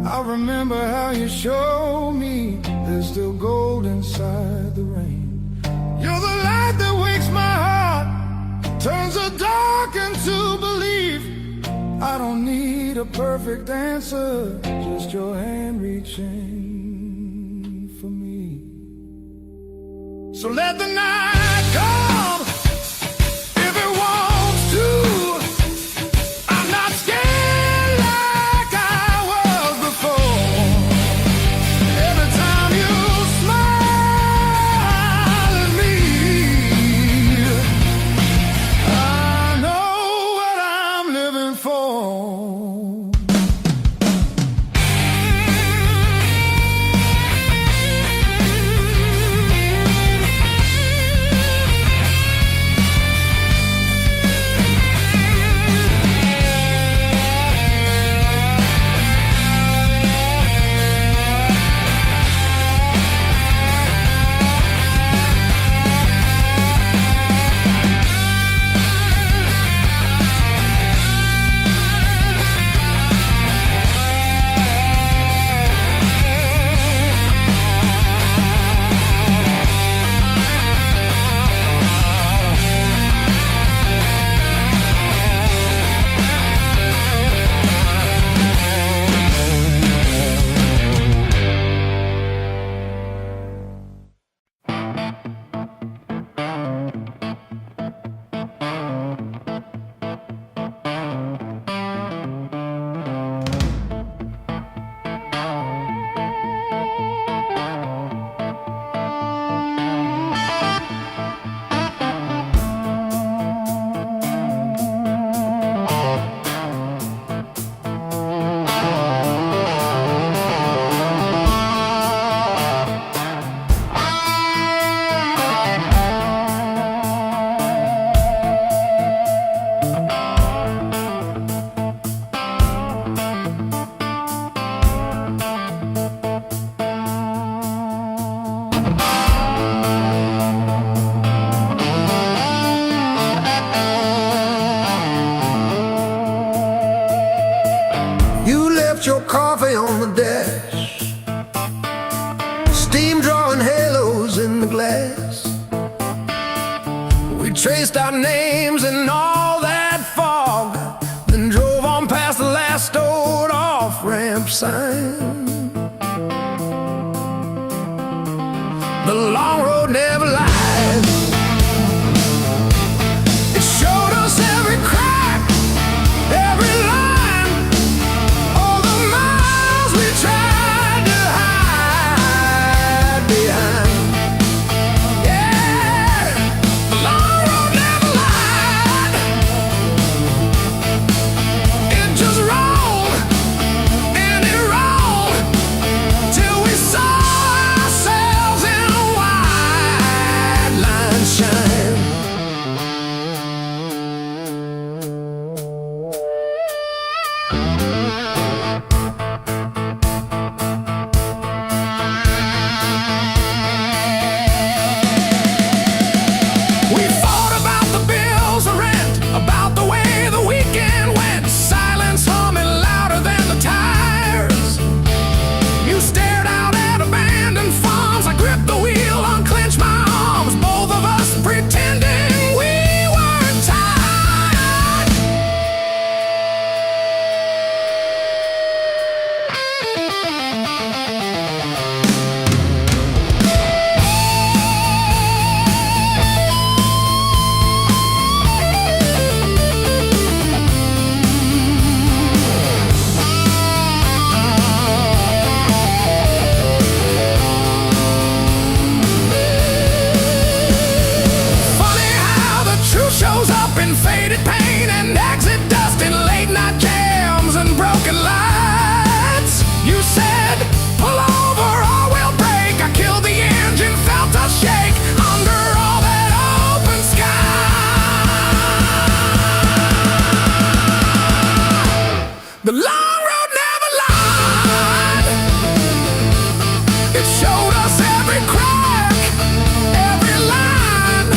I remember how you showed me there's still gold inside the rain. You're the light that wakes my heart, turns the dark into belief. I don't need a perfect answer, just your hand reaching for me. So let the night come. Your coffee on the dash, steam drawing halos in the glass. We traced our names in all that fog, then drove on past the last old off-ramp sign. The long road never lies. It showed us every crack The long road never lied. It showed us every crack, every line,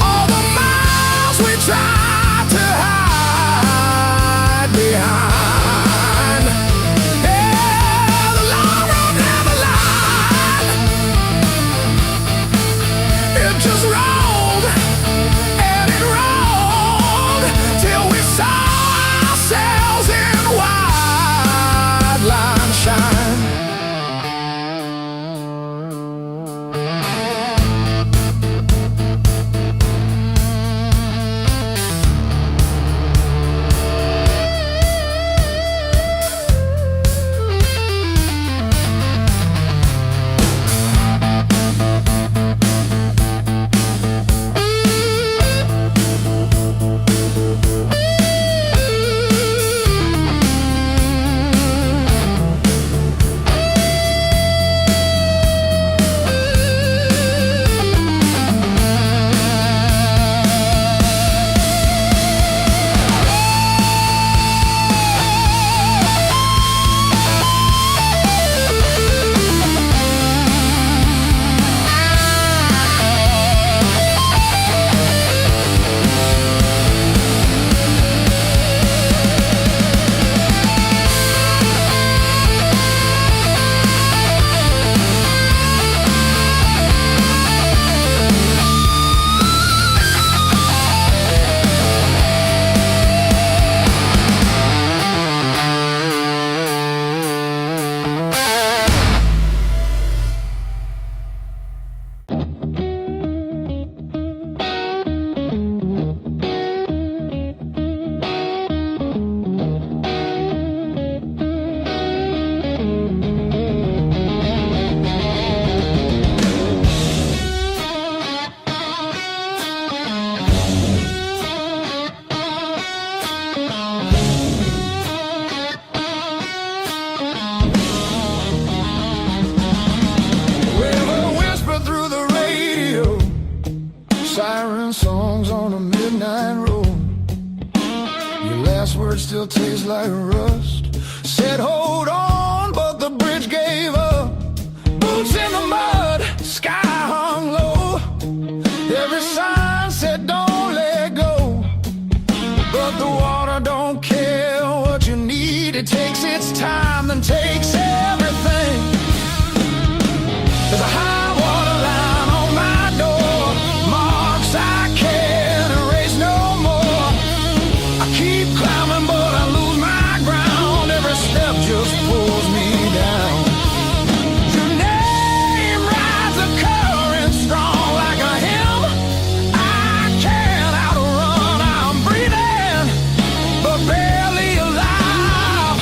all the miles we tried to hide behind. Yeah, the long road never lied. It just rolled and it rolled till we saw ourselves in wide line shine. Siren songs on a midnight road. Your last word still tastes like rust. Said hold on, but the bridge gave up. Boots in the mud, sky hung low. Every sign said don't let go, but the water don't care what you need. It takes its time, then takes everything. There's a high water line on my door, marks I can't erase no more. I keep climbing but I lose my ground. Every step just pulls me down. Your name rides a current strong like a hymn. I can't outrun, I'm breathing but barely alive.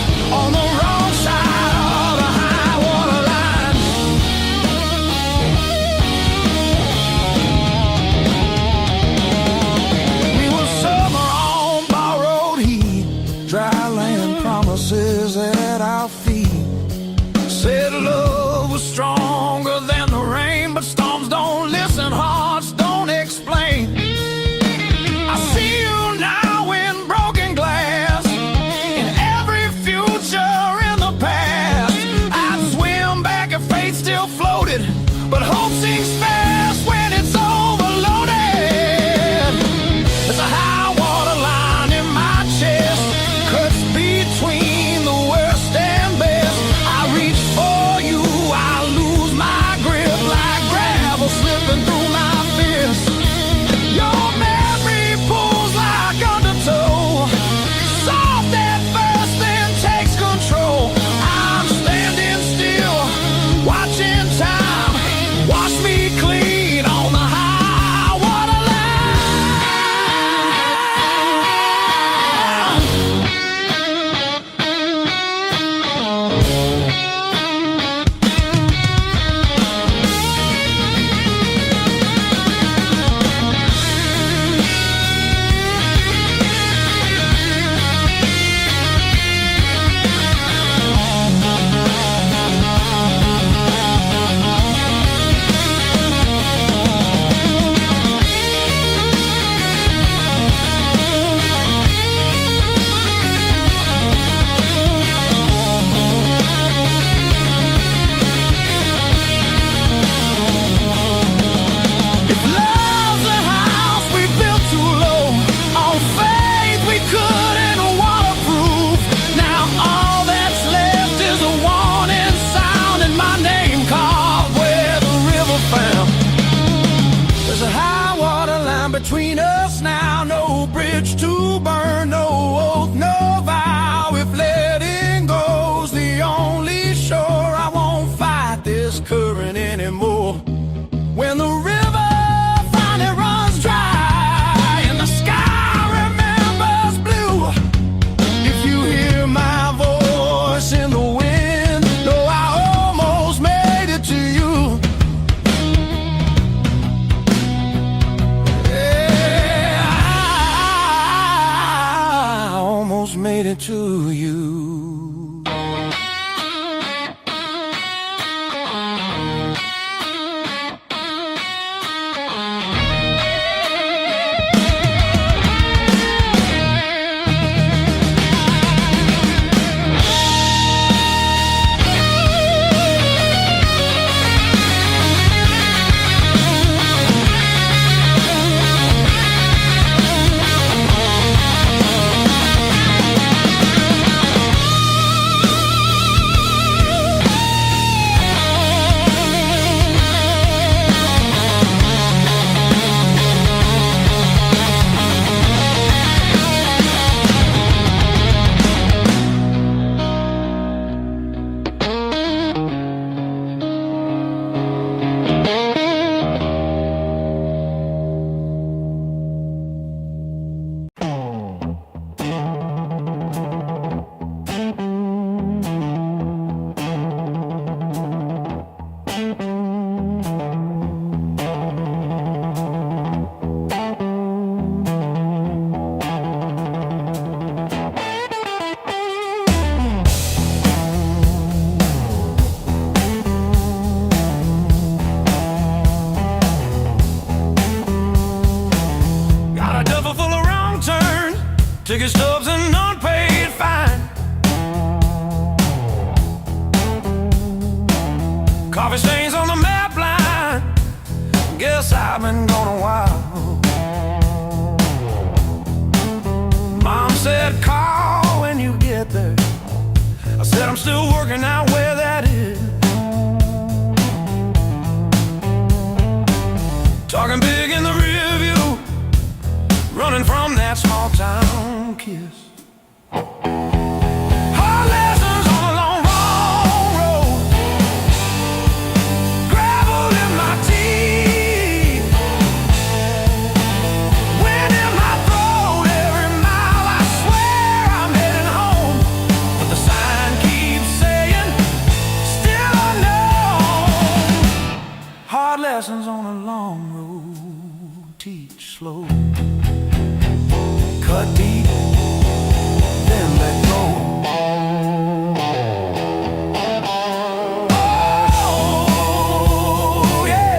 made it to you. Ticket stubs and unpaid fine. Coffee stains on the map line. Guess I've been gone a while. Mom said call when you get there. I said I'm still working out where that is. Talking big in the rear view, running from that small town kiss. Hard lessons on a long, long road. Gravel in my teeth, wind in my throat. Every mile I swear I'm heading home, but the sign keeps saying still unknown. Hard lessons on a long road, teach slow. Cut deep, then let go. Oh, yeah.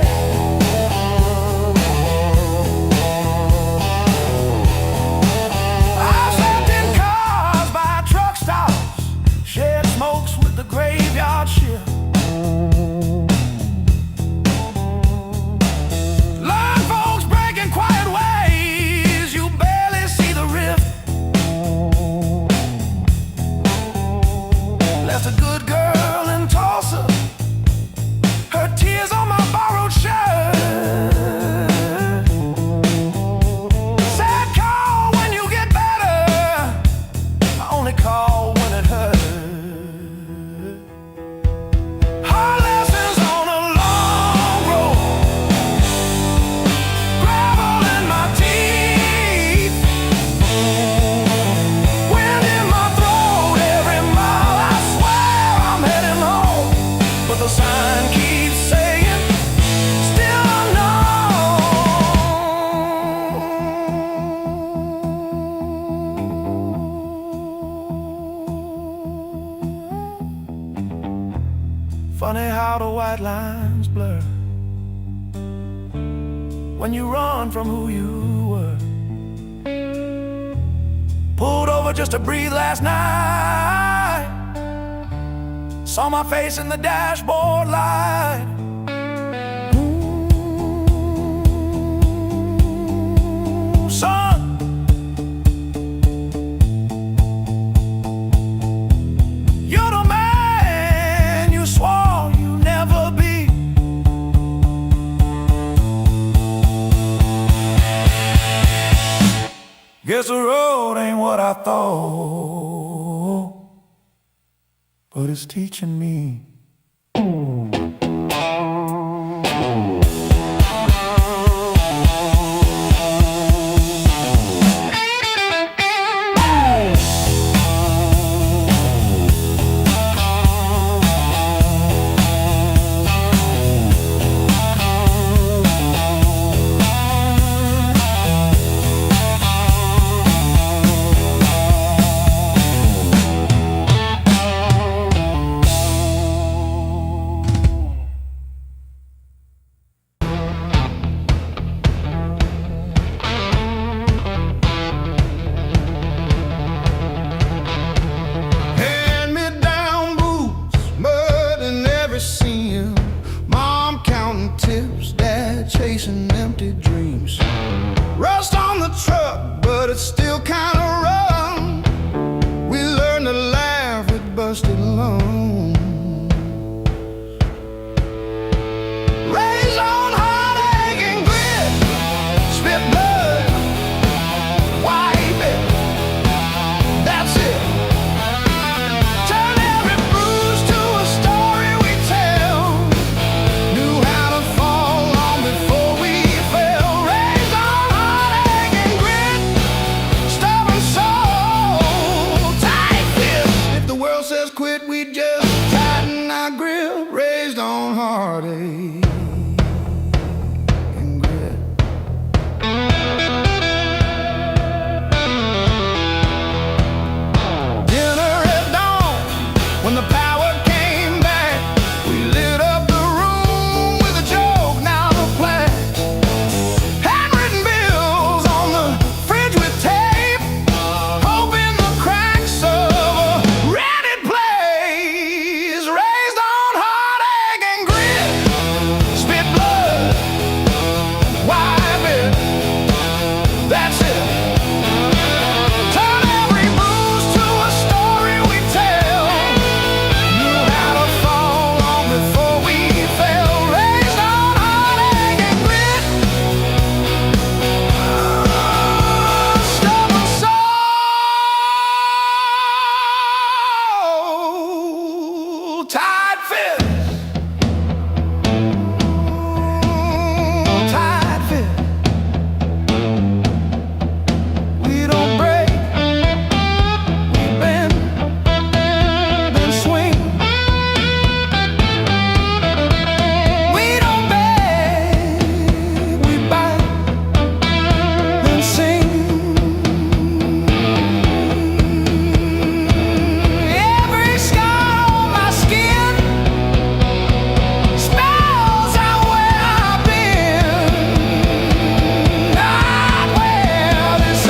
I've slept in cars by truck stops, shared smokes with the graveyard shift. Learned folks breaking quiet ways, you barely see the rift. Left a good girl in Tulsa, her tears on my borrowed shirt. Said call when you get better, I only call when it hurts. Hard lessons on a long road, gravel in my teeth, wind in my throat. Every mile I swear I'm heading home, but the sign keeps saying still unknown. Funny how the white lines blur when you run from who you were. Pulled over just to breathe last night, saw my face in the dashboard light. Ooh, son, you're the man you swore you'd never be. Guess the road ain't what I thought, but it's teaching me. we just tighten our grip, raised on heartache and grit. Dinner at dawn, when the power came back, we lit up the room with a joke, now the plaque. Handwritten bills on the fridge with tape, hoping the cracks of a rented place, raised on heartache and grit. Spit blood, wipe it, that's it. Turn every bruise to a story we tell. Knew how to fall long before we fell, raised on heartache and grit. Stubborn soul, tight fit, tight fit. We don't break, we bend, then swing. We don't beg, we bite, then sing. Every scar on my skin spells out where I've been, not where this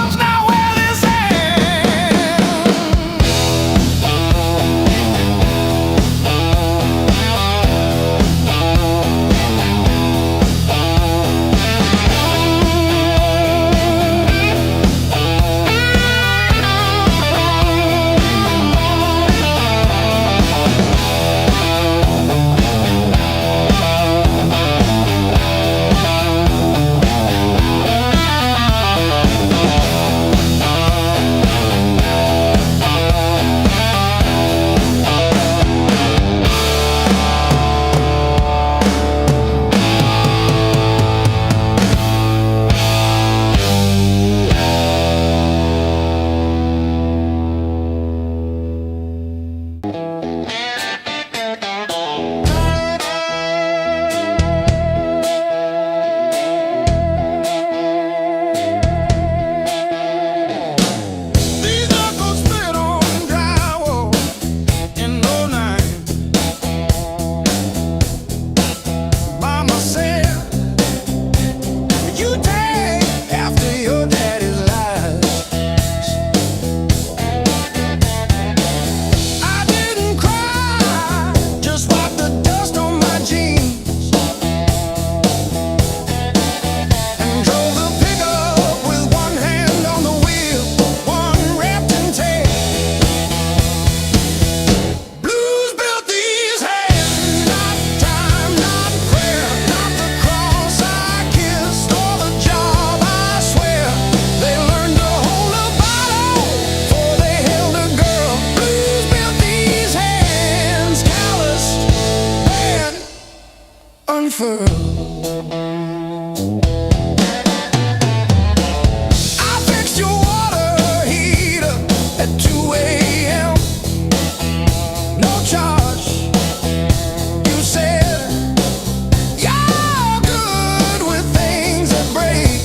ends, not where this These knuckles spit on drywall in '09. Mama said, you take after your daddy's lies. I didn't cry, just wiped the dust on my jeans and drove the pickup with one hand on the wheel, one wrapped in tape. Blues built these hands, not time, not prayer, not the cross I kissed or the job I swear. They learned to hold a bottle before they held a girl. Blues built these hands, calloused and unfurled. I fixed your water heater at 2 a.m. No charge. You said you're good with things that break.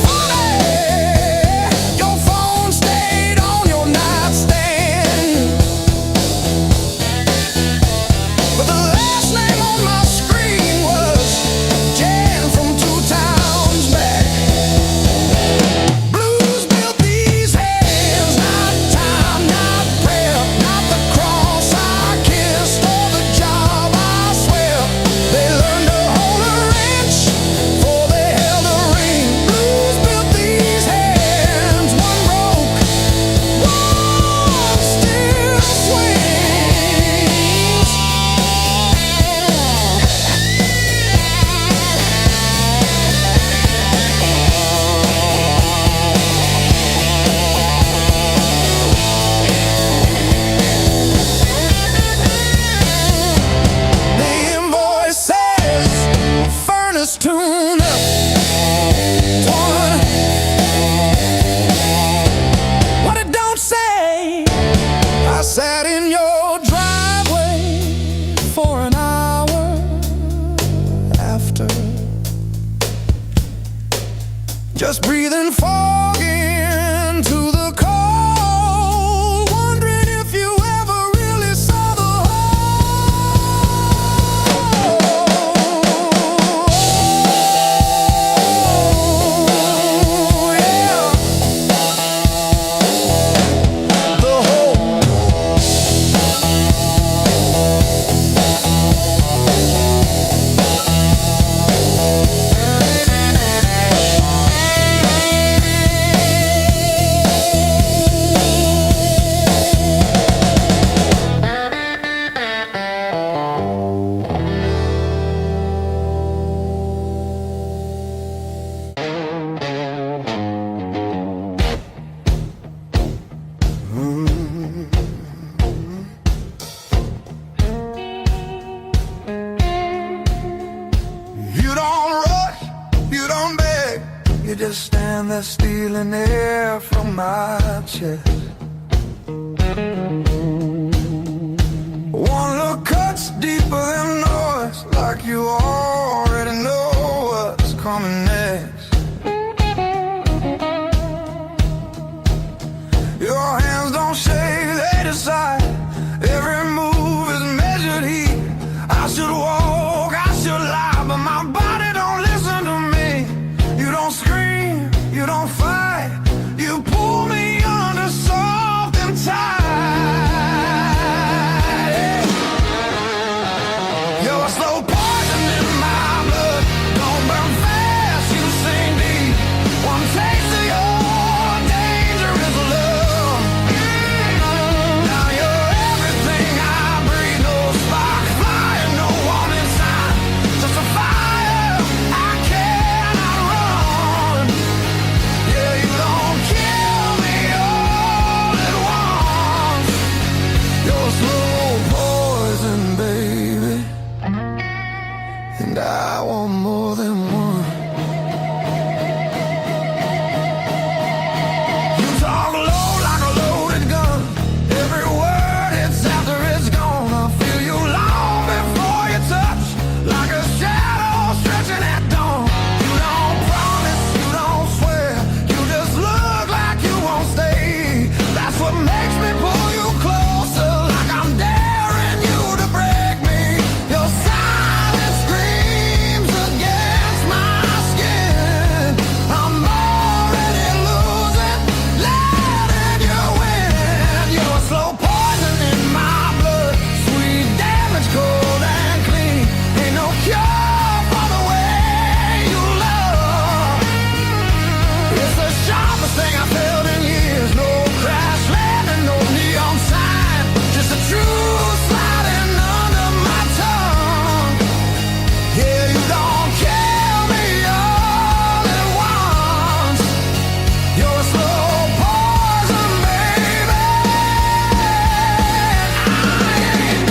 Funny, your phone stayed on your nightstand, but the last name on my screen was Jan from 2 towns back. Blues built these hands, not time, not prayer, not the cross I kissed or the job I swear. They learned to hold a wrench before they held a ring. Blues built these hands, one broke, one still swings. The invoice says furnace tune up, just breathing fog into the cold, wondering if you ever really saw the whole. Yeah. The whole. You don't rush, you don't beg, you just stand there stealing air from my chest. One look cuts deeper than noise, like you already know what's coming next. Your hands don't shake, they decide. Every move is measured heat. I should walk, I should lie, but my body don't listen to me. You don't scream, you don't fight, you pull me under soft and tight. You're a slow poison in my blood, don't burn fast, you sink deep. One taste of your dangerous love. Now you're everything I breathe, no spark flying, no warning sign, just a fire I cannot run. Yeah, you don't kill me all at once. You're slow poison, baby, and I want more than one. You talk low like a loaded gun. Every word hits after it's gone. I feel you long before you touch, like a shadow stretching at dawn. You don't promise, you don't swear, you just look like you won't stay. That's what makes me pull you closer, like I'm daring you to break me. Your silence screams against my skin. I'm already losing, letting you win. You're slow poison in my blood, sweet damage, cold and clean. Ain't no cure for the way you love. It's the sharpest thing I've felt in years. No crash landing, no neon sign, just the truth sliding under my tongue. Yeah, you don't kill me all at once. You're a slow poison, baby. I ain't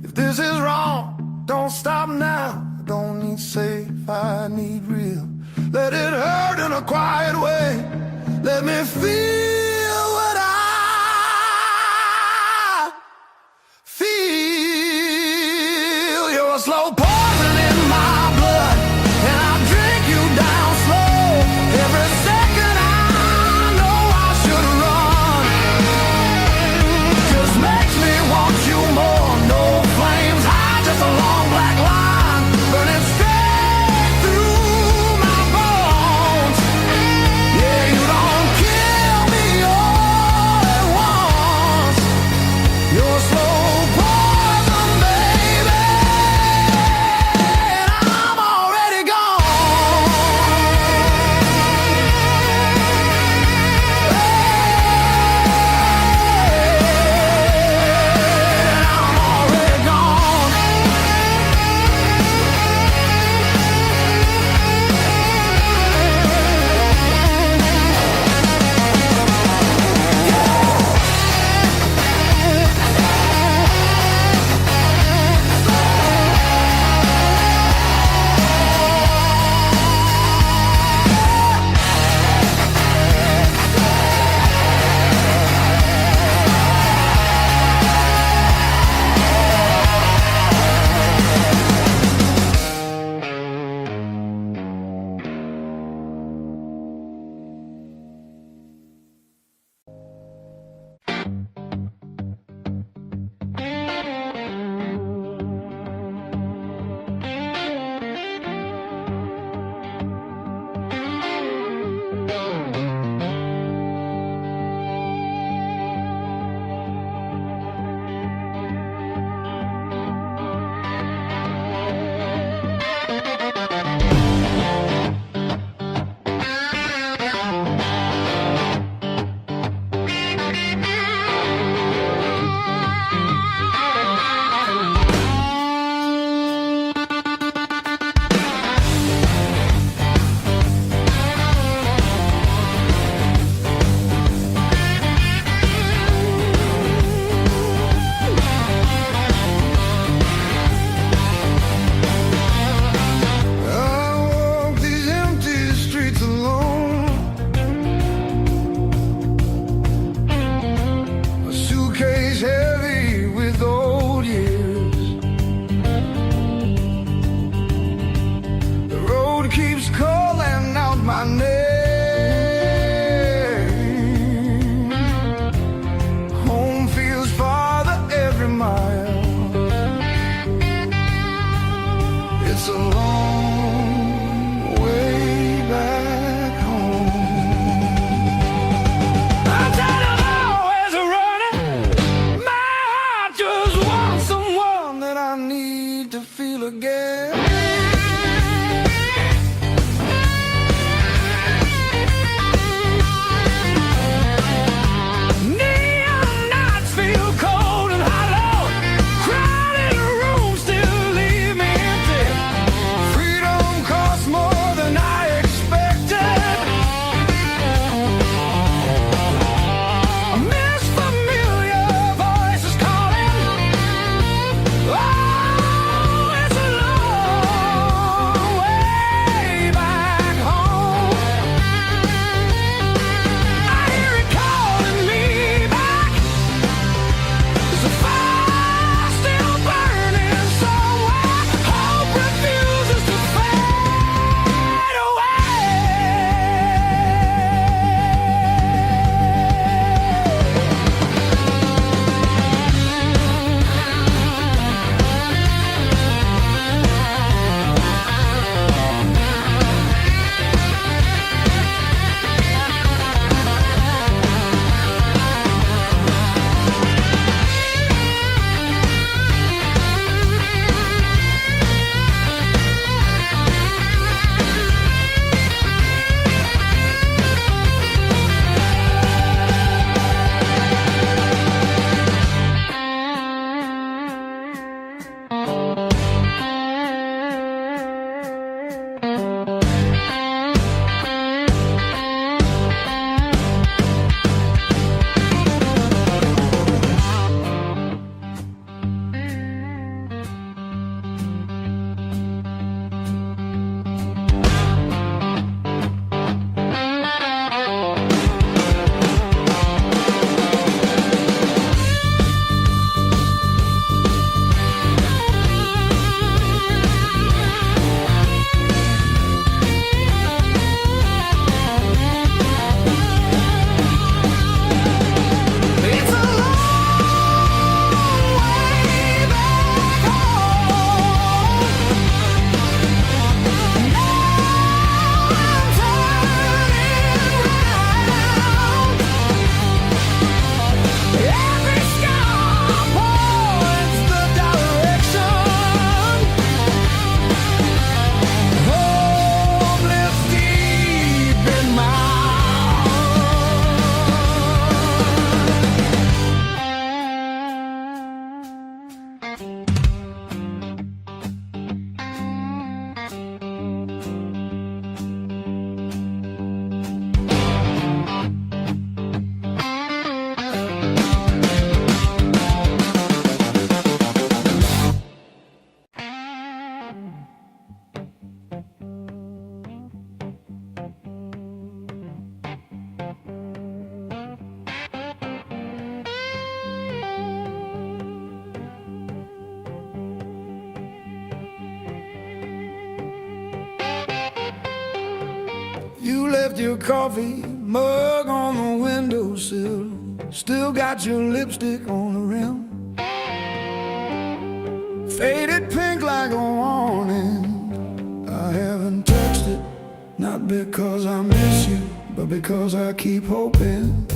If this is wrong, don't stop now. I don't need safe, I need real. Let it hurt in a quiet way. Let me feel what I feel. You're a slow poison in my blood, and I drink you down slow. Every second I know I should run, just makes me want you more. No flames high, just a long black line burning straight through my bones. Yeah, you don't kill me to feel again. Neon nights feel cold and hollow. Crowded rooms still leave me empty. Freedom costs more than I expected. I miss familiar voices calling. Oh, it's a long way back home. I hear it calling me back. There's a fire still burning somewhere. Hope refuses to fade away. It's a long way back home. Now I'm turning round. Every scar points the direction. Home lives deep in my You left your coffee mug on the windowsill. Still got your lipstick on the rim. Faded pink like a warning. I haven't touched it, not because I miss you, but because I keep hoping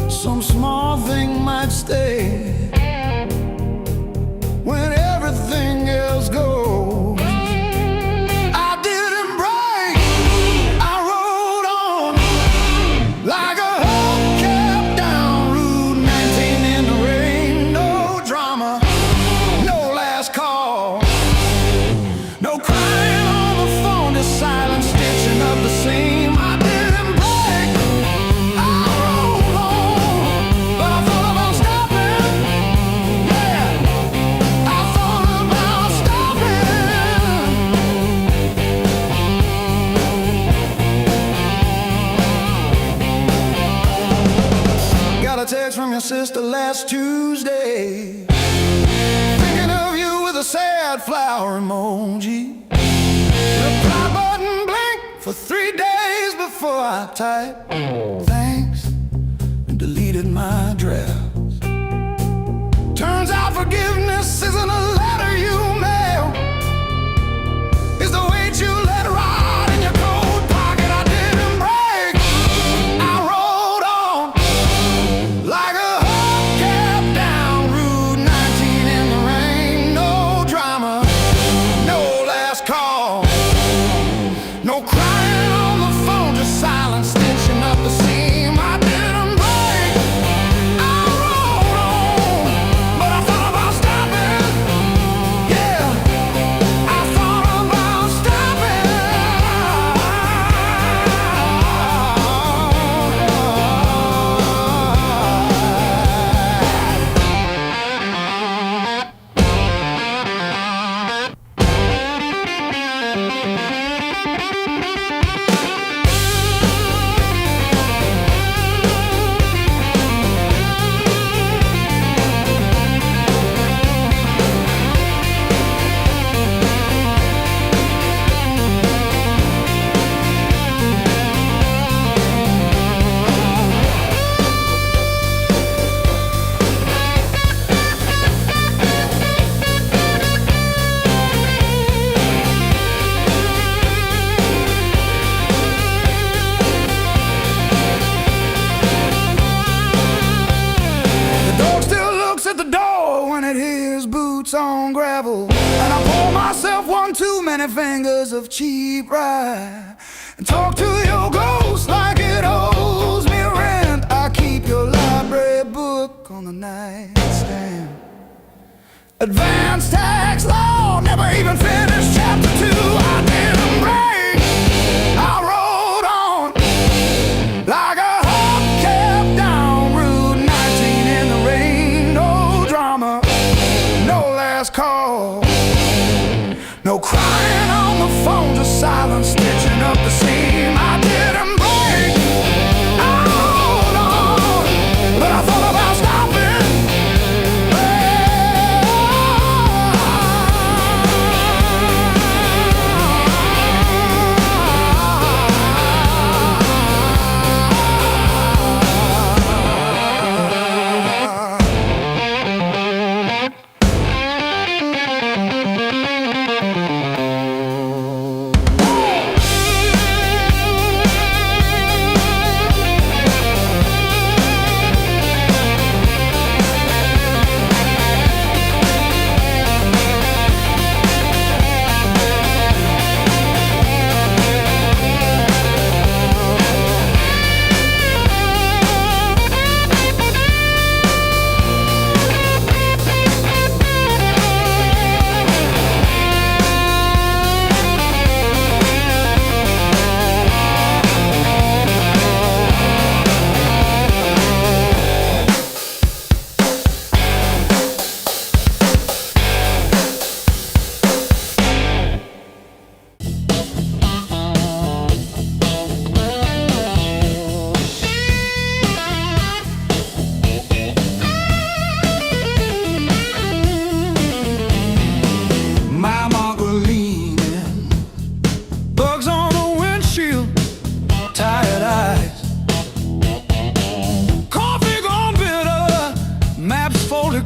some small thing might stay when everything else goes. I didn't break, I rode on like a hubcap down Route 19 in the rain. No drama, no last call, no crying on the phone, just silent stitching up the seam. I didn't break, I rode on, but I thought about stopping. Yeah, I thought about stopping. Got a text from your sister last Tuesday, thinking of you with a sad flower emoji. Reply button blinked for 3 days before I typed thanks and deleted my drafts. Turns out forgiveness isn't a letter you mail, it's the weight you let ride in your coat pocket. I didn't break, I rode on like a hubcap down Route 19. boots on gravel, and I pour myself one too many fingers of cheap rye, and talk to your ghost like it owes me rent. I keep your library book on the nightstand. Advanced tax law, never even finished chapter 2. I didn't break, I rode on like a hubcap down Route 19 in the rain. No drama, no last call, no crying on the phone, just silence stitching up the seam. I didn't break, I rode on, but I thought about stopping.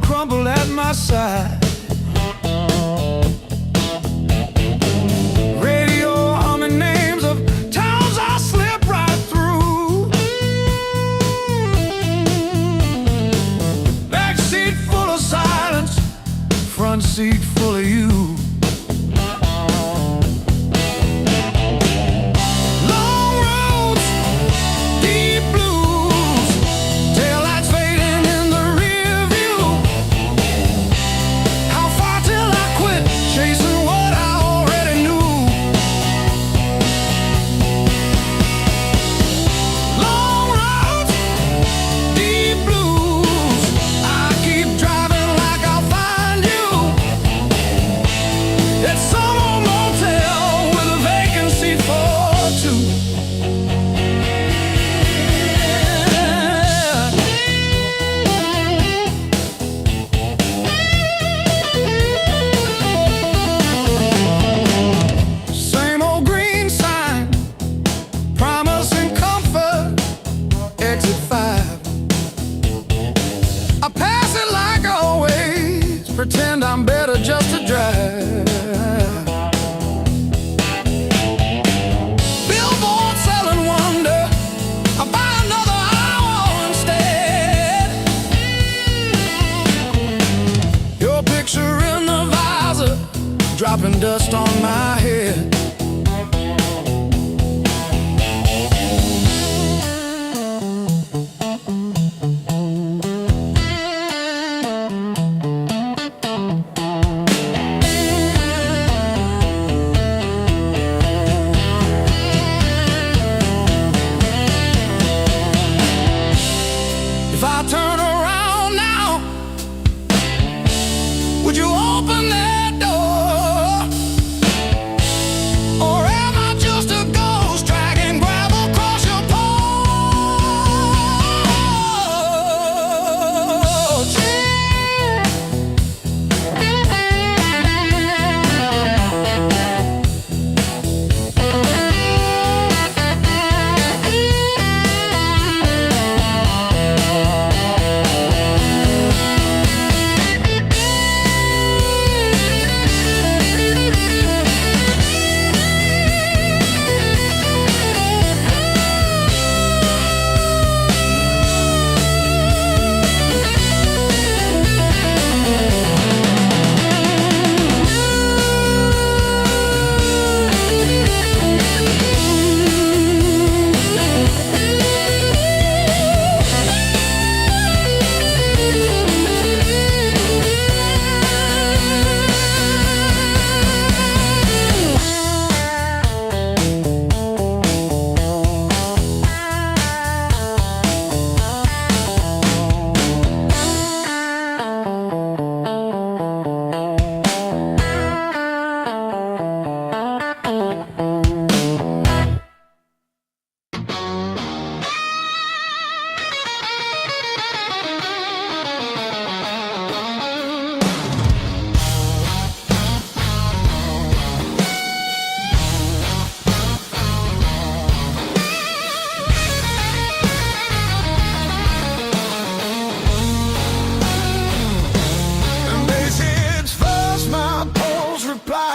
Crumble at my side, radio humming names of towns I slip right through. Back seat full of silence, front seat full of you. Pretend I'm better just to drive. Billboard selling wonder, I buy another hour instead. Your picture in the visor, dropping dust on my head. If I turn around now, would you open that door? Or am I just a ghost dragging gravel across your porch?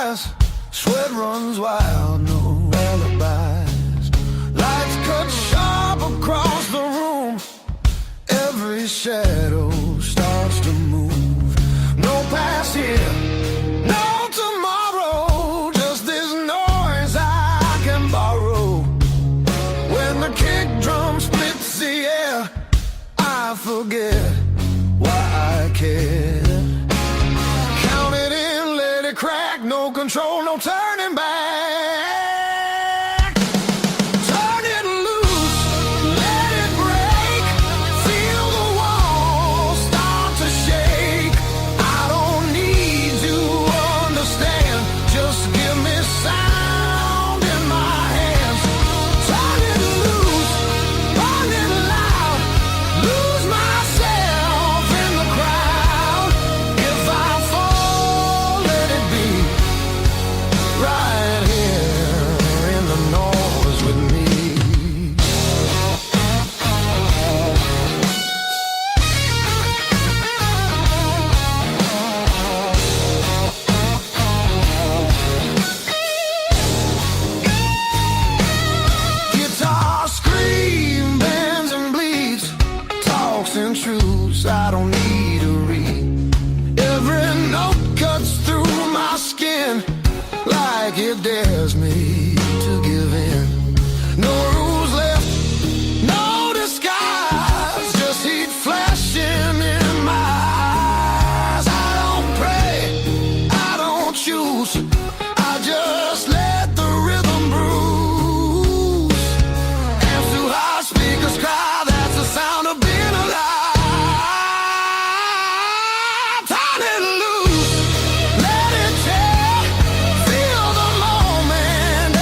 eyes, sweat runs wild, no alibis. Lights cut sharp across the room, every shadow starts to move. No past here, no tomorrow, just this noise I can borrow. When the kick drum splits the air, I forget why I care. Count it in, let it crack, no control, no turning back. Turn it loose, let it break, feel the walls start to shake. I don't need to understand, just give me sound in my hands. Turn it loose, run it loud, lose myself in the crowd. If I fall, let it be right here in the noise with me. Guitar scream, bends and bleeds, talks and truths I don't need to read. Every note cuts through my skin like it dares me to give in. No rules left, no disguise, just heat flashing in my eyes. I don't pray, I don't choose, I just let the rhythm bruise. Amps too high, speakers cry, that's the sound of being alive. Turn it loose, let it tear, feel the moment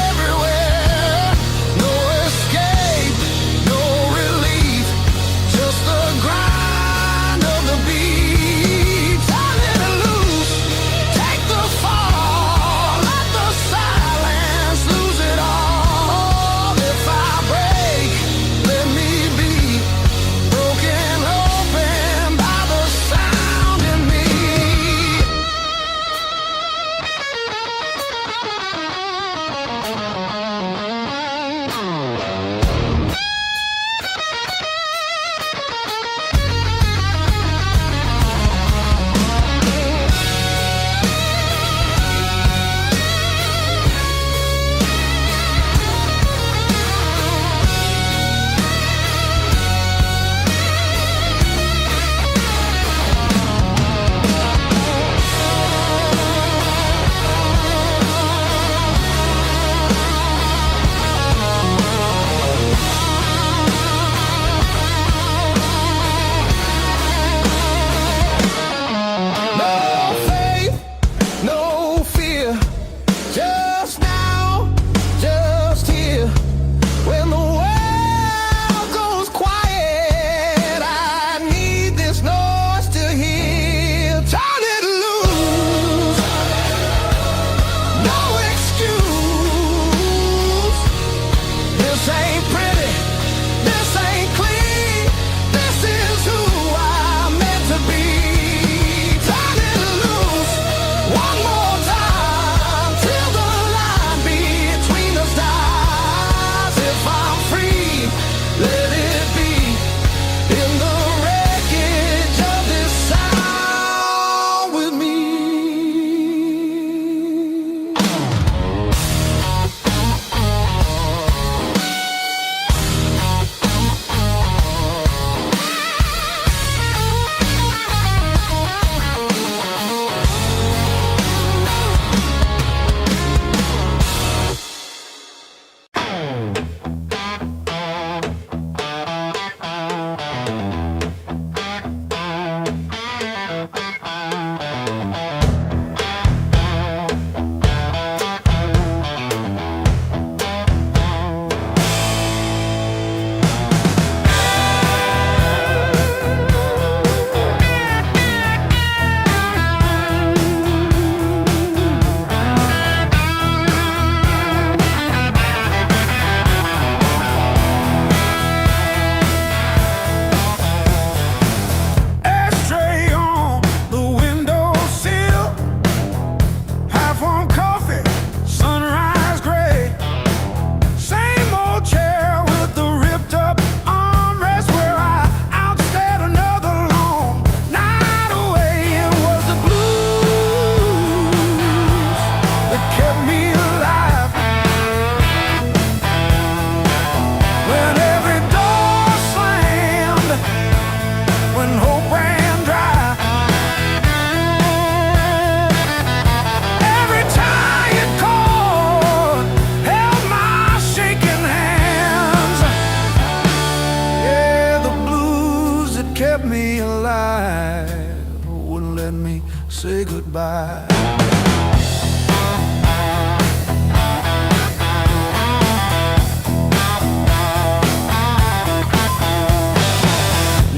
say goodbye.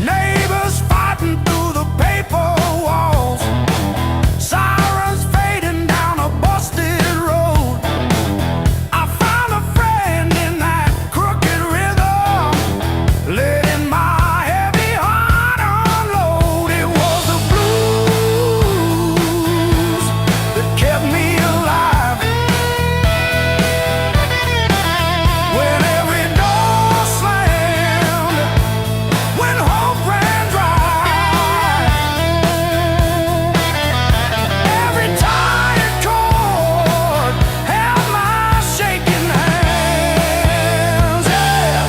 Neighbors fighting through the paper walls, sirens fading down a busted road. I found a friend in that crooked rhythm, letting my heavy heart unload. It was the blues that kept me alive. When every door slammed, when hope ran dry, every tired chord held my shaking hands. Yeah.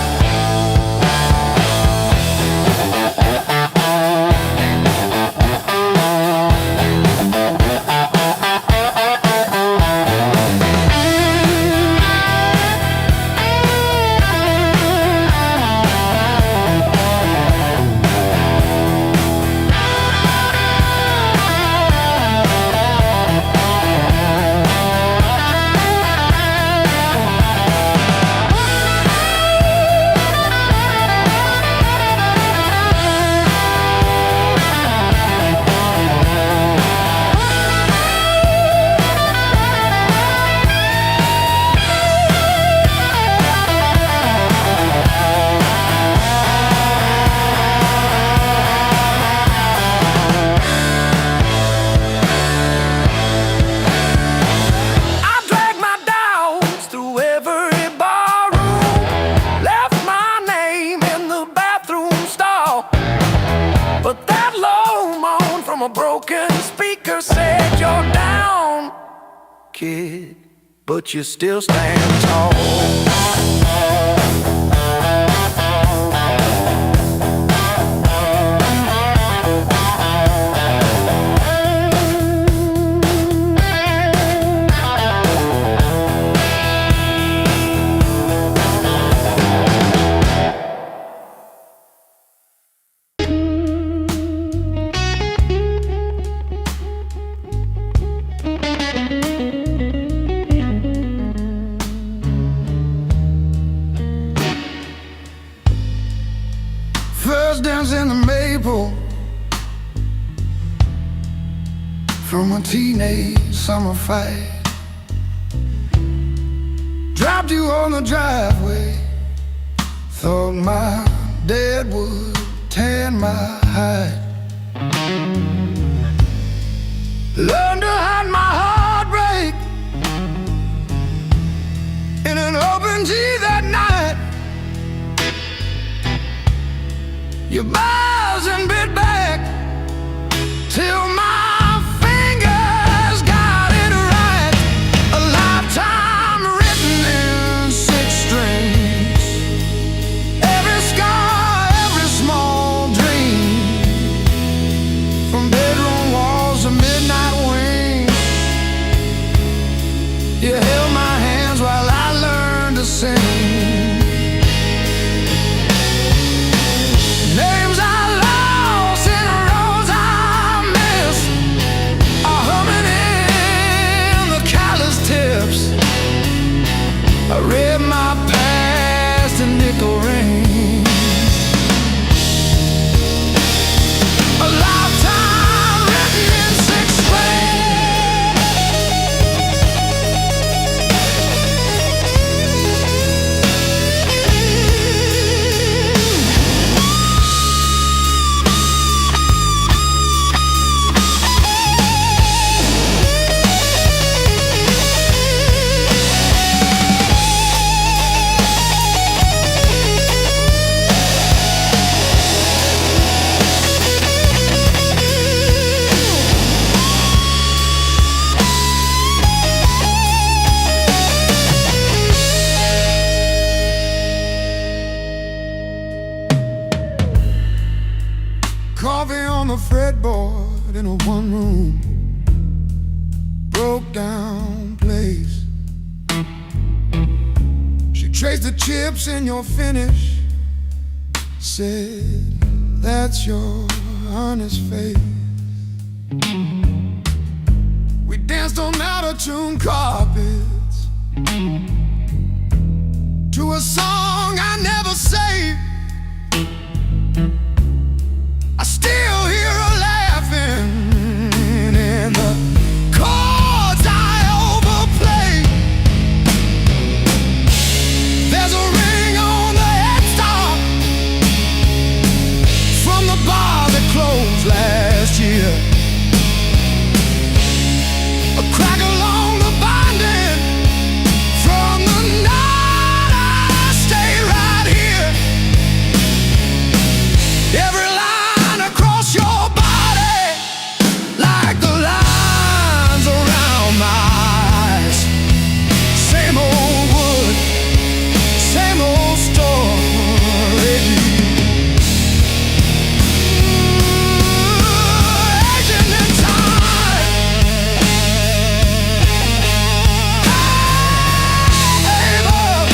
I dragged my doubts through every barroom, left my name in the bathroom stall. But that low moan from a broken speaker said, "You're down, kid, but you still stand tall." First dance in the maple from a teenage summer fight. Dropped you on the driveway, thought my dad would tan my hide. Learned to hide my heartbreak in an open tea that night. You buzz and bit back till my fingers got it right. A lifetime written in 6 strings. Every scar, every small dream, from bedroom walls to midnight wings. You held my hands while I learned to sing. Names I lost and roads I missed are humming in the callous tips. I read my past in nickel rings. A lifetime written in 6 Coffee on the fretboard in a one-room broke down place. She traced the chips in your finish, said, "That's your honest face." danced on out-of-tune carpets to a song I never saved. I still hear her laughing in the chords I overplay. There's a ring on the headstock from the bar that closed last year. A crack along the binding from the night I stayed right here. Every line across your body, like the lines around my eyes. Same old wood, same old story. Aging in time. Hey, love.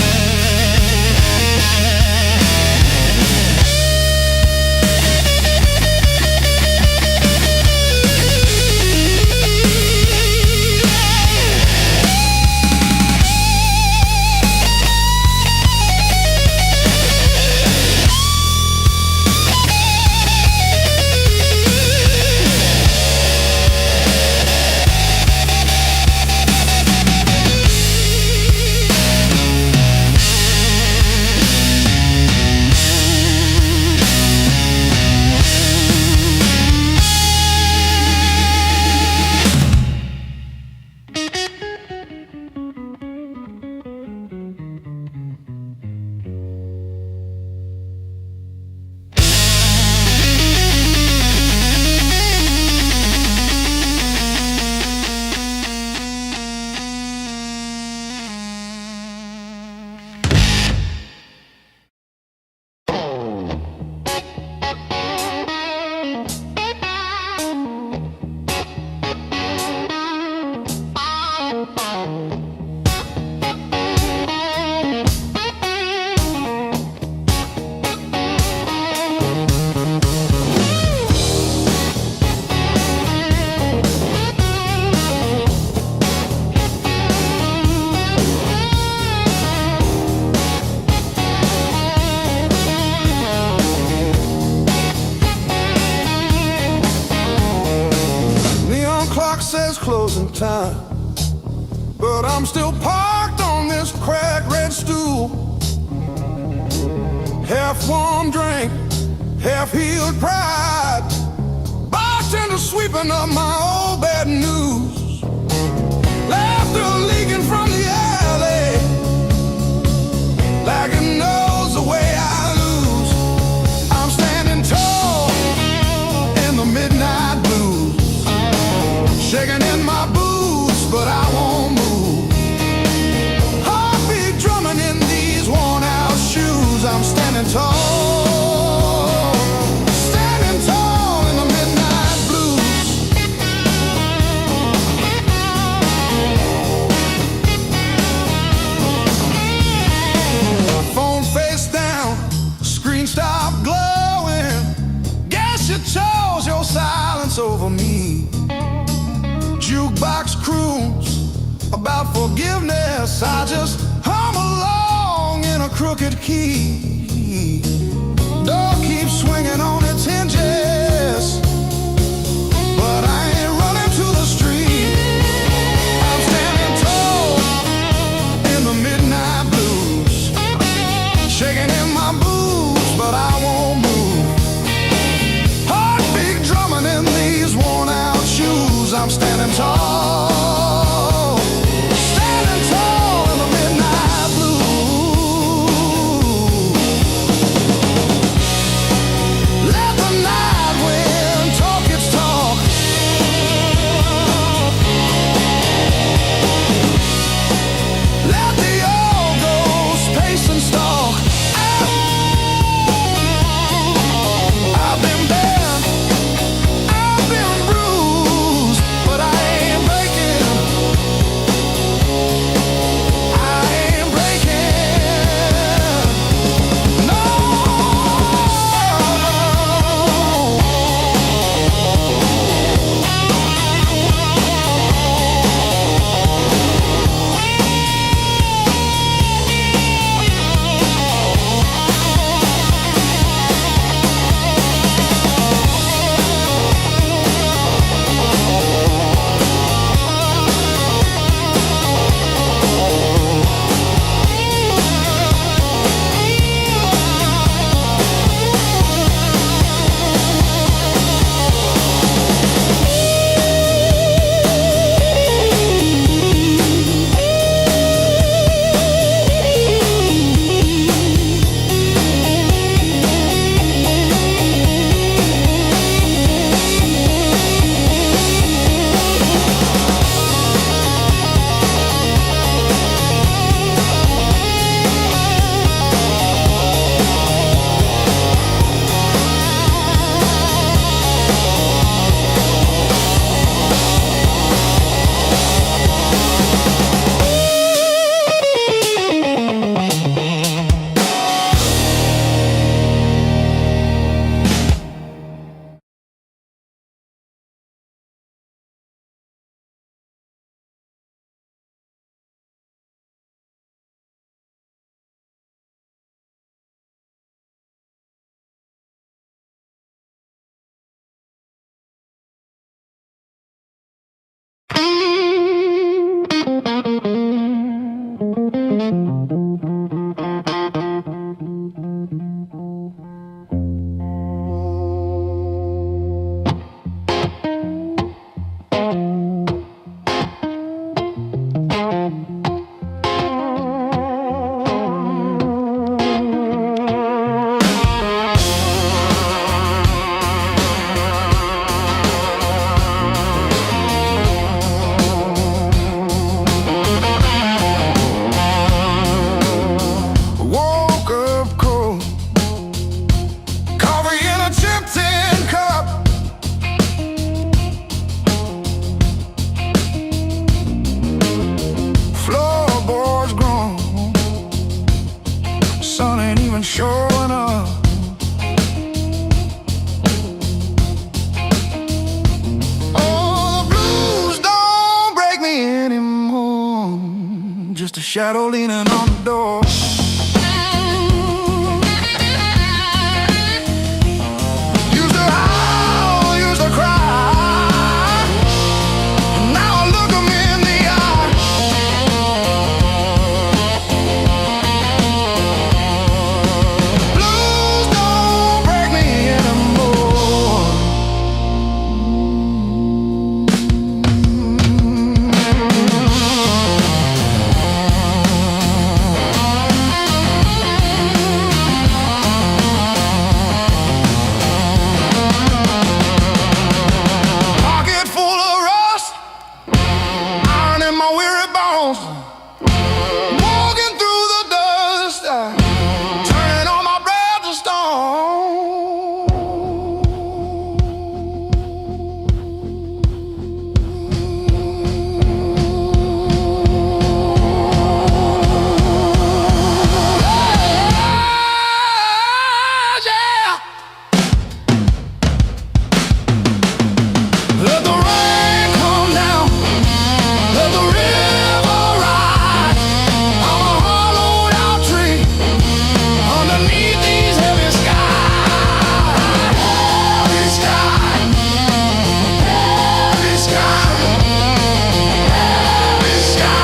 Neon clock says closing time, but I'm still parked on this cracked red stool. Half warm drink, half healed pride. Bartender sweeping up my old bad news. Laughter leaking from the alley, like it knows the way I lose. I'm standing tall in the midnight blues, shaking in my boots, but I won't move. Heartbeat drumming in these worn-out shoes. I'm standing tall, standing tall in the midnight blues. Phone face down, screen stopped glowing. Guess you chose your silence over me. Jukebox croons about forgiveness. I just hum along in a crooked key. Door keeps swinging on its hinges, but I ain't running to the street. I'm standing tall in the midnight blues, shaking in my boots, but I won't move. Heartbeat drumming in these worn-out shoes. I'm standing tall, standing tall in the midnight blues. shadow leaning on the door. Used to howl, used to cry. Now I look 'em in the eye. Blues don't break me anymore. Pocket full of rust, iron in my weary bones. Walking through the dust, turning all my breath to stone. Yeah. Let the rain come down, let the river rise. I'm a hollowed out tree underneath these heavy skies. Heavy sky, heavy sky, heavy sky.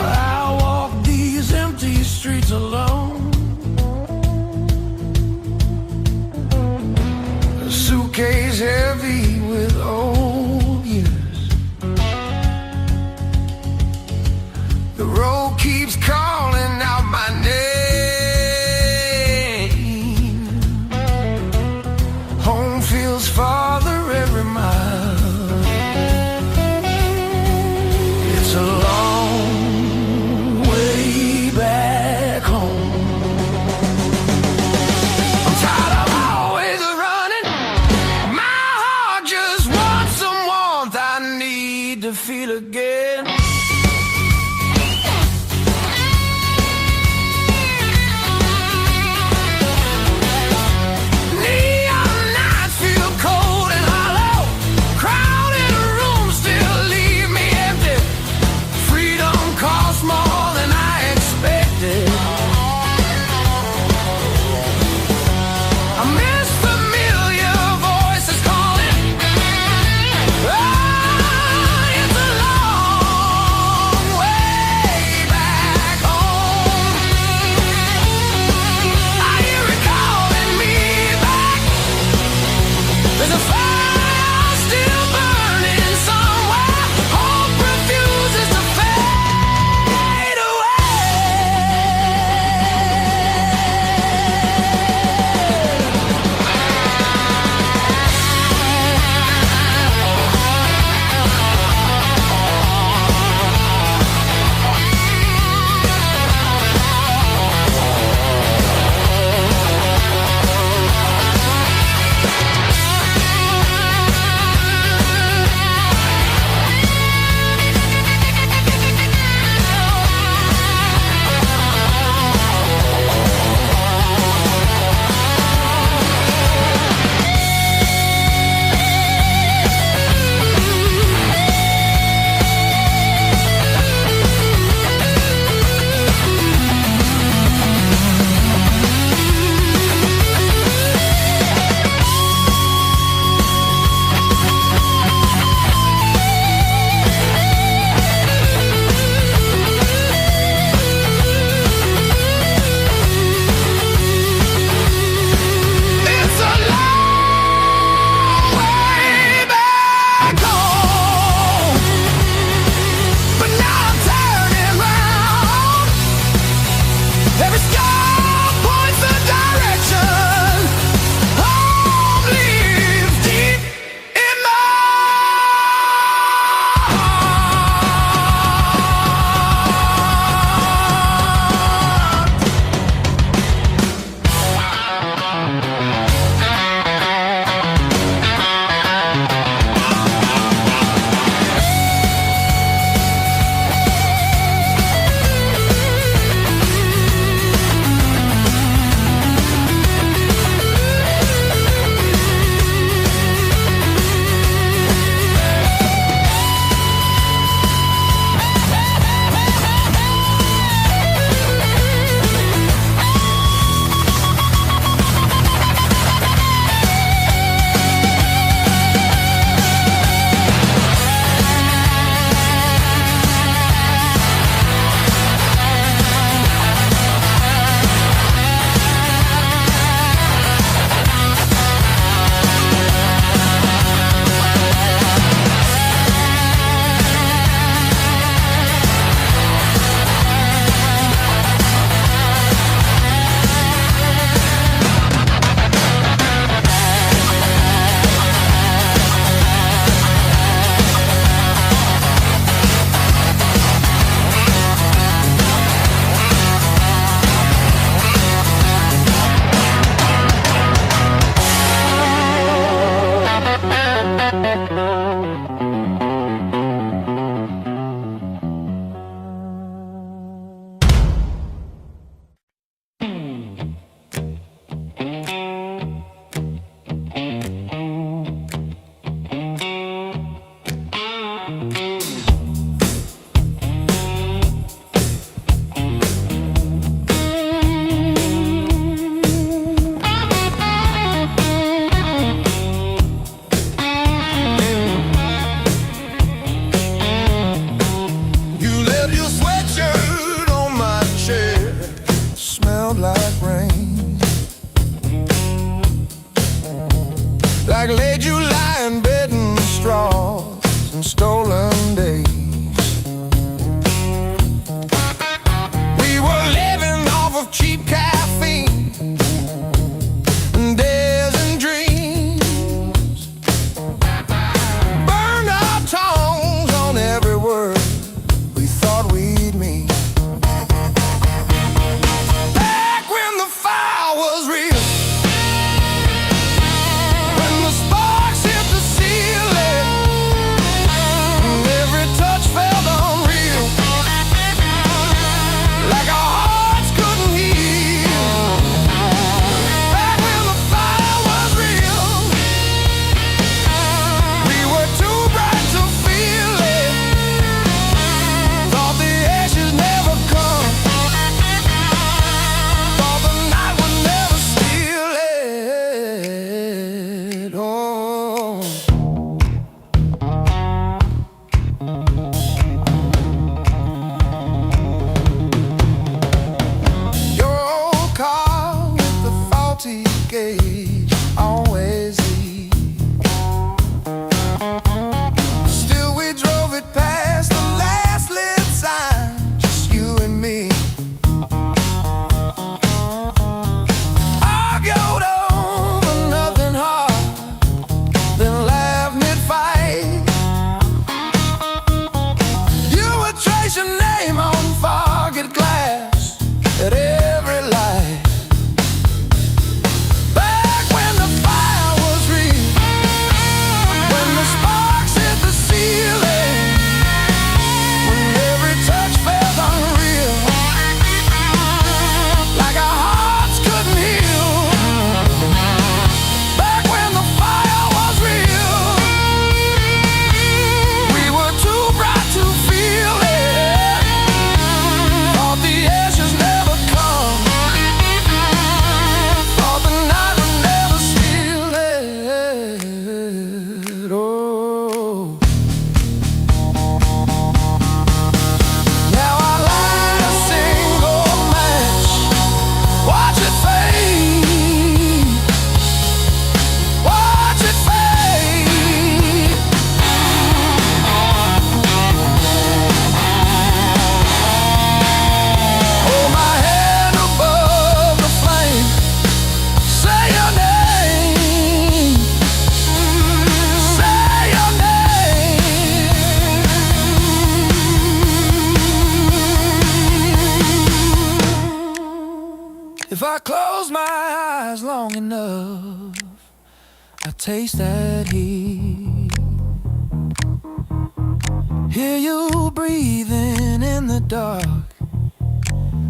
I walk these empty streets alone. A suitcase heavy with old years. The road keeps calling out my name. Home feels farther every mile. It's a long way back home. I'm tired of always running. My heart just wants some warmth. I need to feel again. Neon nights feel cold and hollow. Crowded rooms still leave me empty. Freedom costs more than I expected. I miss familiar voices calling. Ah, it's a long I close my eyes long enough, I taste that heat. Hear you breathing in the dark,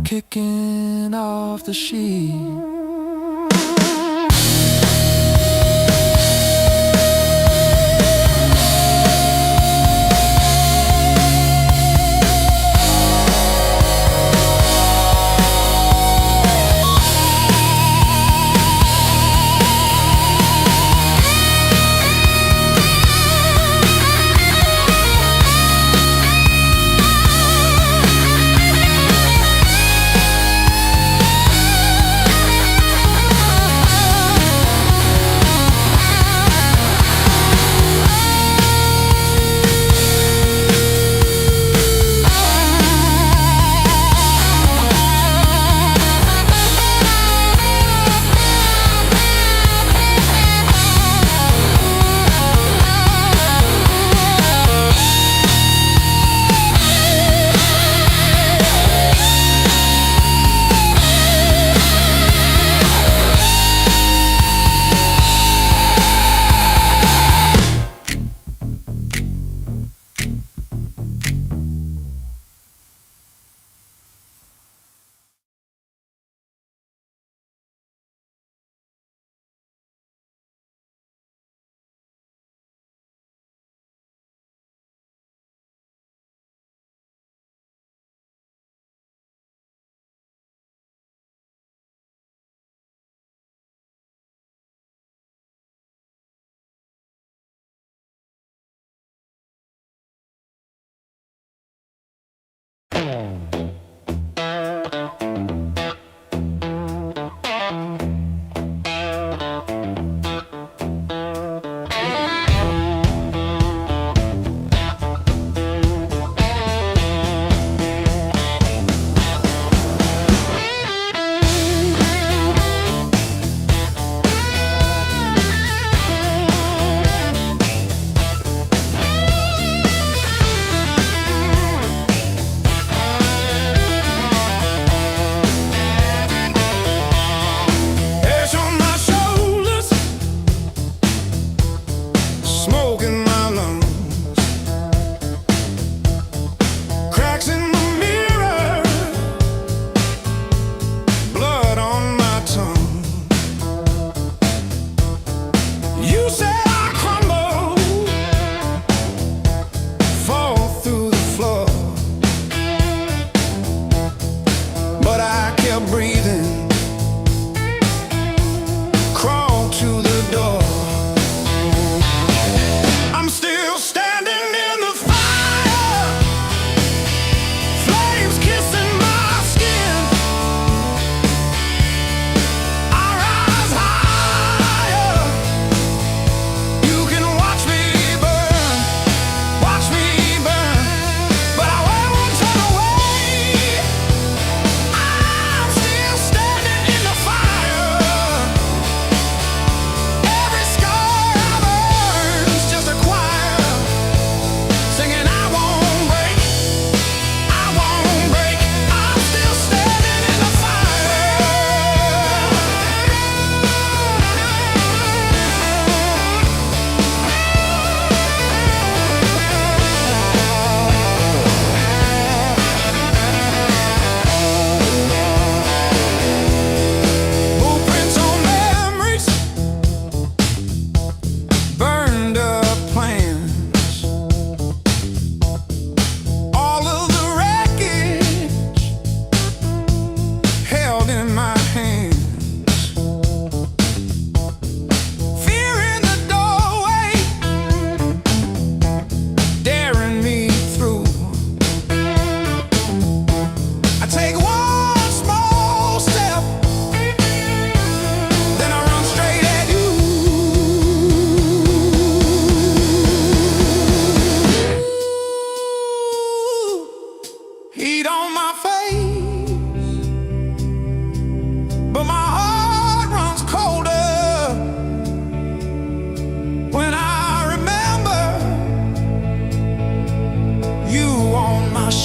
kicking off the sheet.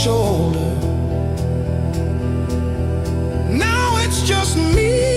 shoulder. Now it's just me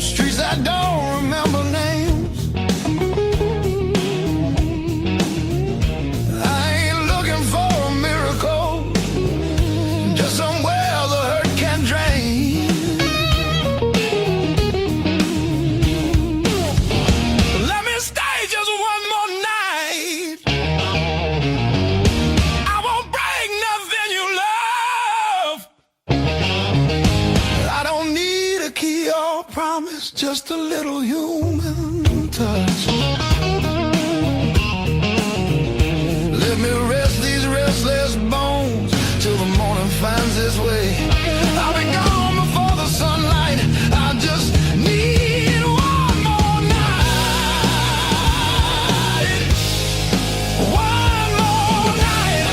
streets that don't remember names. I ain't looking for a miracle, just somewhere the hurt can drain. Let me stay just one more night. I won't break nothing you love. I don't need a key or promise, just a little human touch. Let me rest these restless bones till the morning finds its way. I'll be gone before the sunlight. I just need one more night. One more night.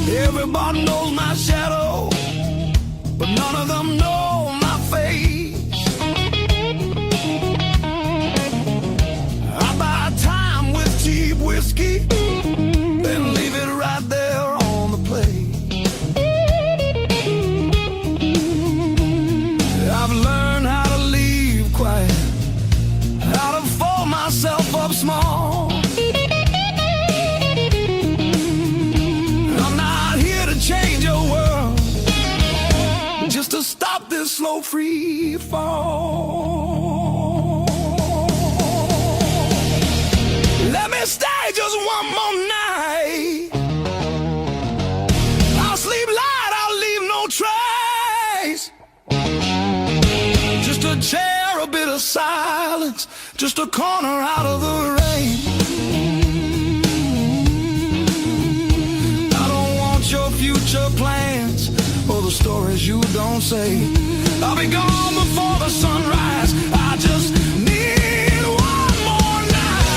Everybody knows my shadow, but none of them know my face. I buy time with cheap whiskey, then leave it right there on the plate. I've learned how to leave quiet, how to fold myself up small. I'm not here to change your world, just to stop this slow free fall. Let me stay just one more night. I'll sleep light, I'll leave no trace. Just a chair, a bit of silence, just a corner out of the rain. I don't want your future plans or the stories you don't say. I'll be gone before the sunrise. I just need one more night.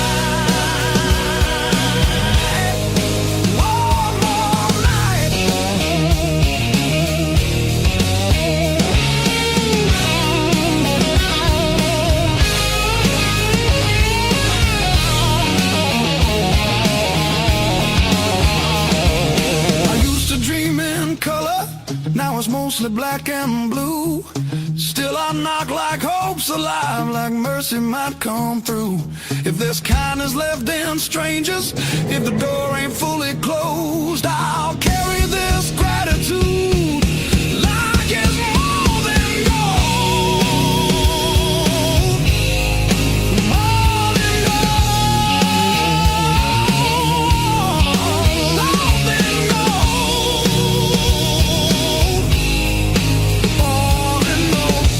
One more night. I used to dream in color, now it's mostly black and blue. Still I knock like hope's alive, like mercy might come through. If there's kindness left in strangers, if the door ain't fully closed, I'll carry this gratitude like it's more than gold. More than gold. More than gold. More than gold.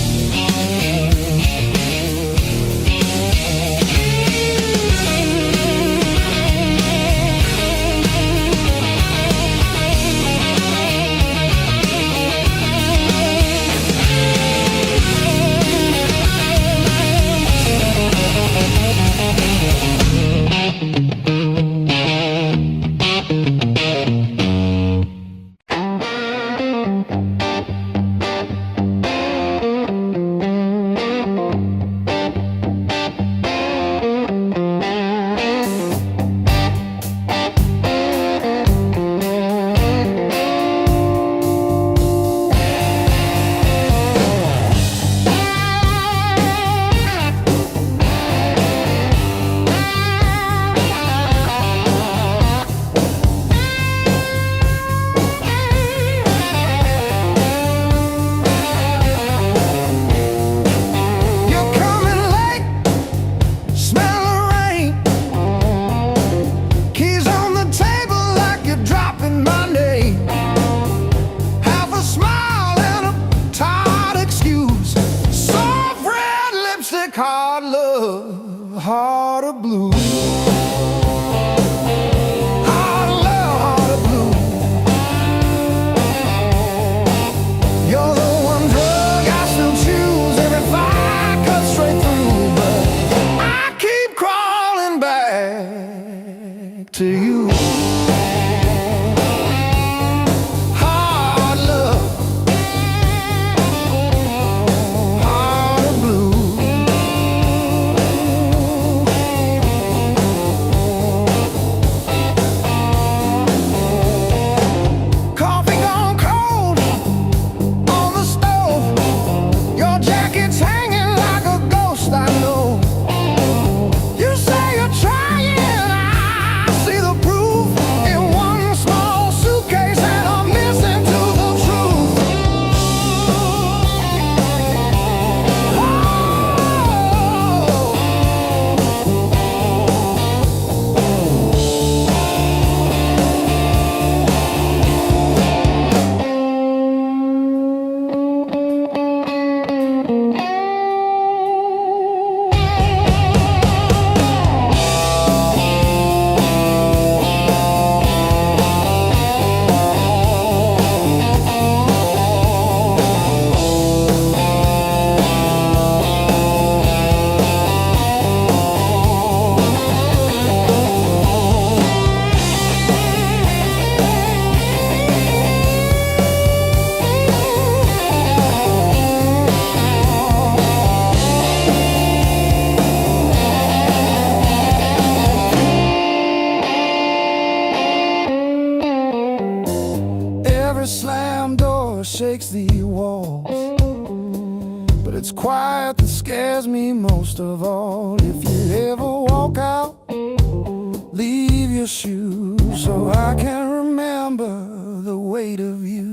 Every slam door shakes the walls, but it's quiet that scares me most of all. If you ever walk out, leave your shoes so I can remember the weight of you.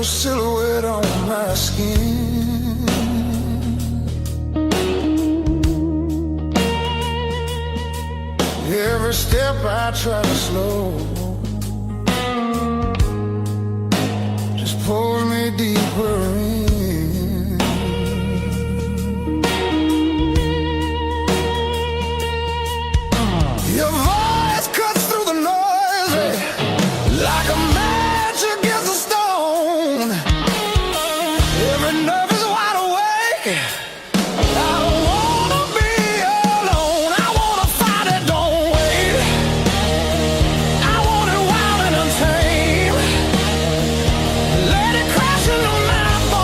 Silhouette on my skin. Every step I try to slow just pulls me deeper in. Your voice cuts through the noise like a match against a stone. Every nerve is wide awake. I don't wanna be alone. I wanna fight it, don't wait. I want it wild and untamed. Let it crash into my bones.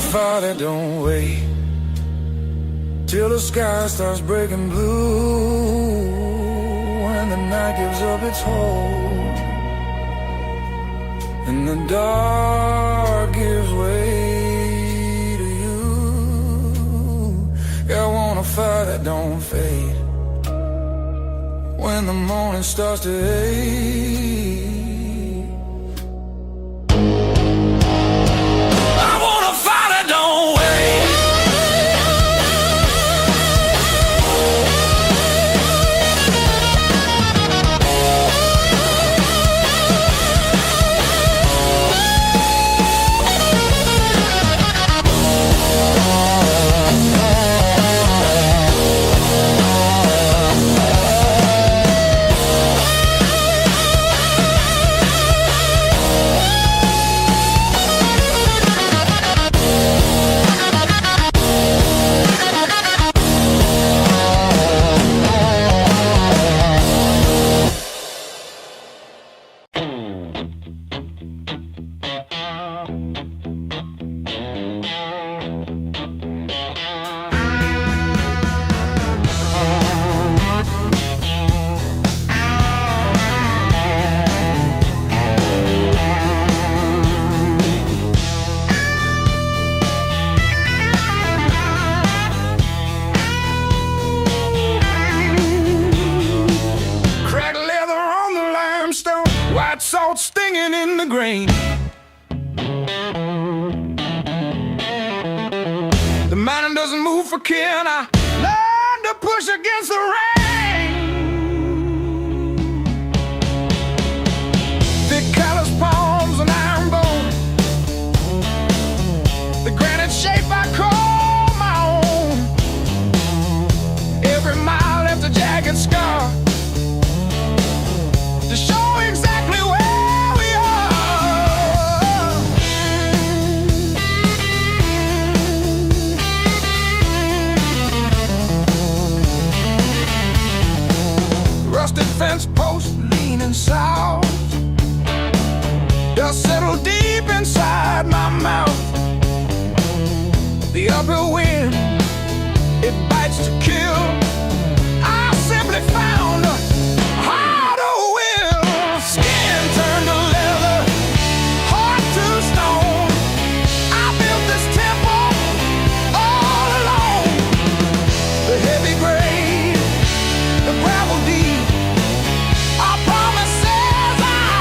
fire that don't wait till the sky starts breaking blue, and the night gives up its hold, and the dark gives way to you. Yeah, I want a fire that don't fade when the morning starts to ache. I want a fire that don't wait. White salt stinging in the grain. The mountain doesn't move for kin. I learned to push against the rain. Thick callous palms and iron bone, the granite shape I call my own. Every mile left a jagged scar to show exactly where we are. Rusted fence post leaning south, dust settled deep inside my mouth. The uphill wind, it bites to kill. I simply found a harder will. Skin turned to leather, heart to stone. I built this temple all alone. The heavy grade, the gravel deep, our promises I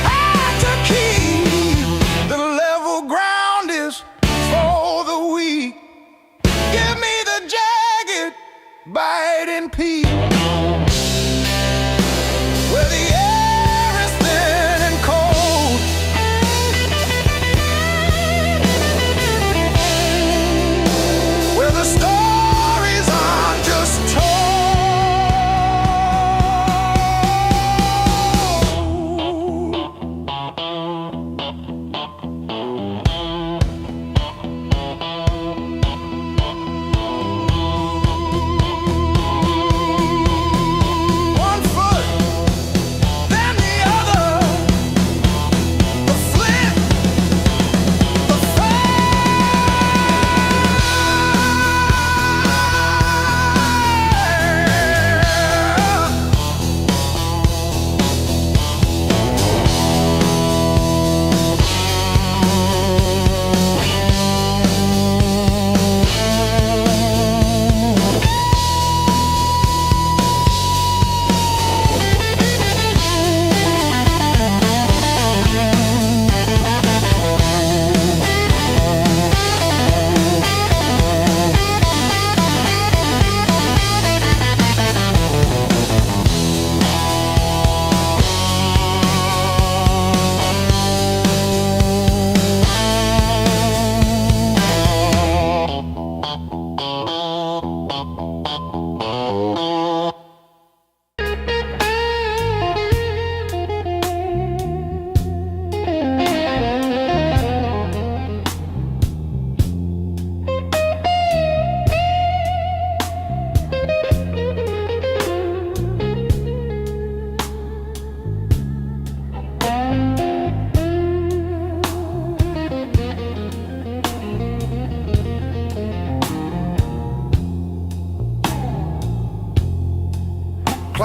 had to keep. The level ground is for the weak. Give me the jagged, biting peak, where the air is thin and cold, where the stories aren't just told.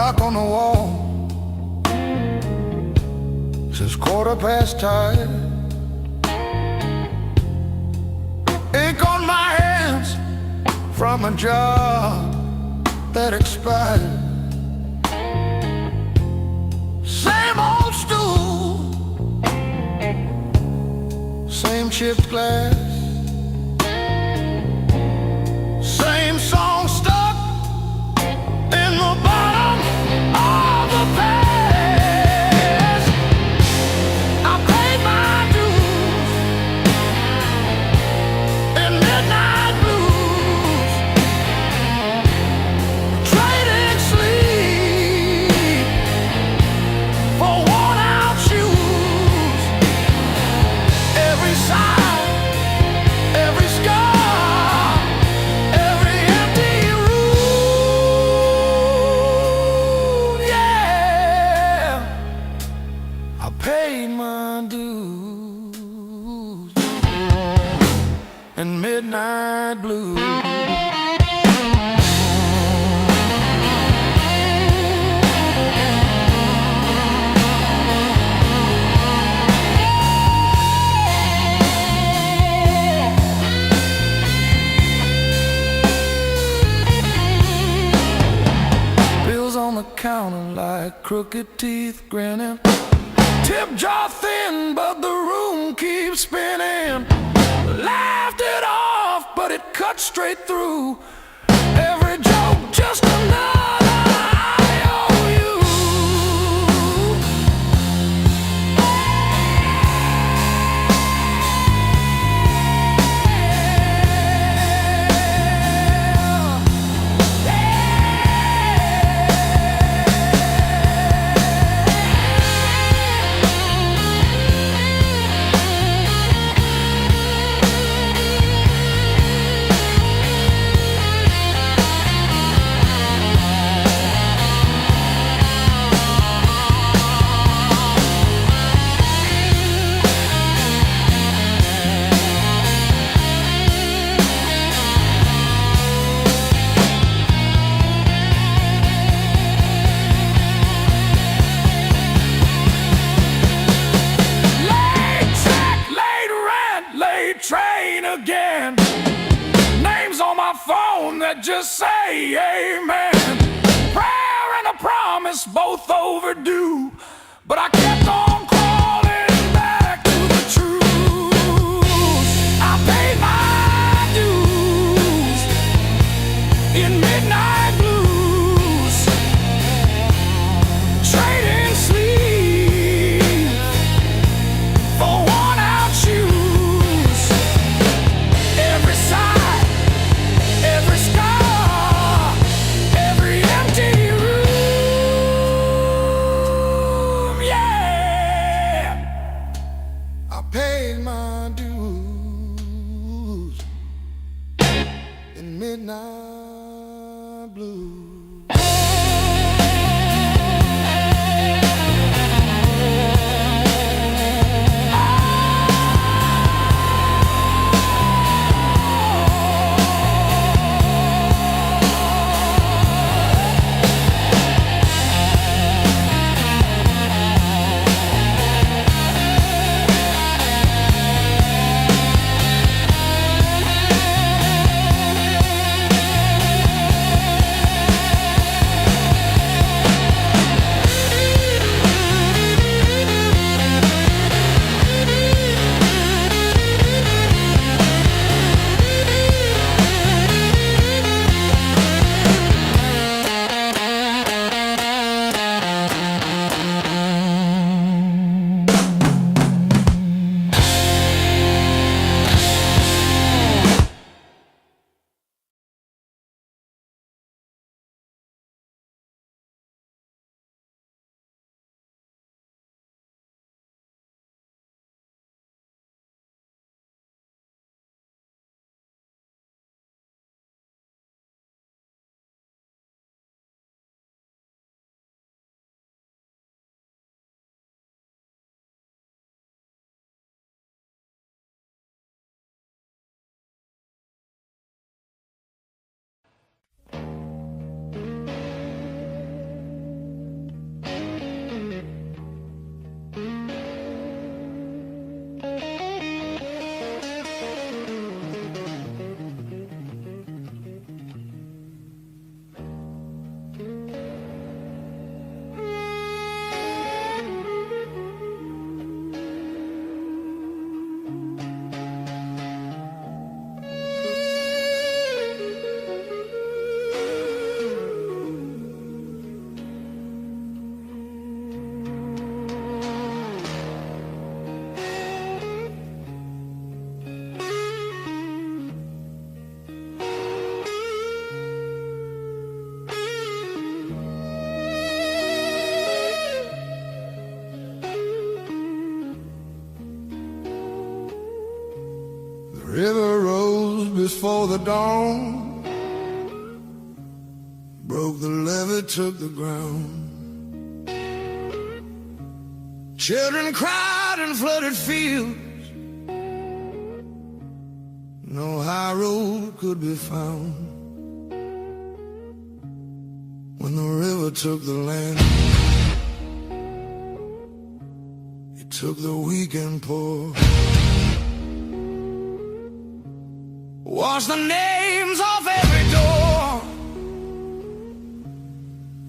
clock on the wall says 5:15. Ink on my hands from a job that expired. Same old stool, same chipped glass, same song stuck in the bottom of the past. I paid my dues in midnight blues, trading sleep for worn out shoes. Every sigh, every scar, every empty room, yeah. I paid my dues in midnight blues. Bills on the counter like crooked teeth grinning. Tip jar thin, but the room keeps spinning. Laughed it off, but it cut straight through. Every joke just another IOU. Late check, late rent, late train again. Names on my phone that just say amen. Prayer and a promise, both overdue. But I kept on crawling back to the truth. I paid my dues in midnight blues, trading sleep for worn out shoes. Every sigh, every scar, every empty room, yeah. I paid my dues in midnight blues. rose before the dawn, broke the levee, took the ground. Children cried in flooded fields, no high road could be found. When the river took the land, it took the weak and poor. Washed the names off every door,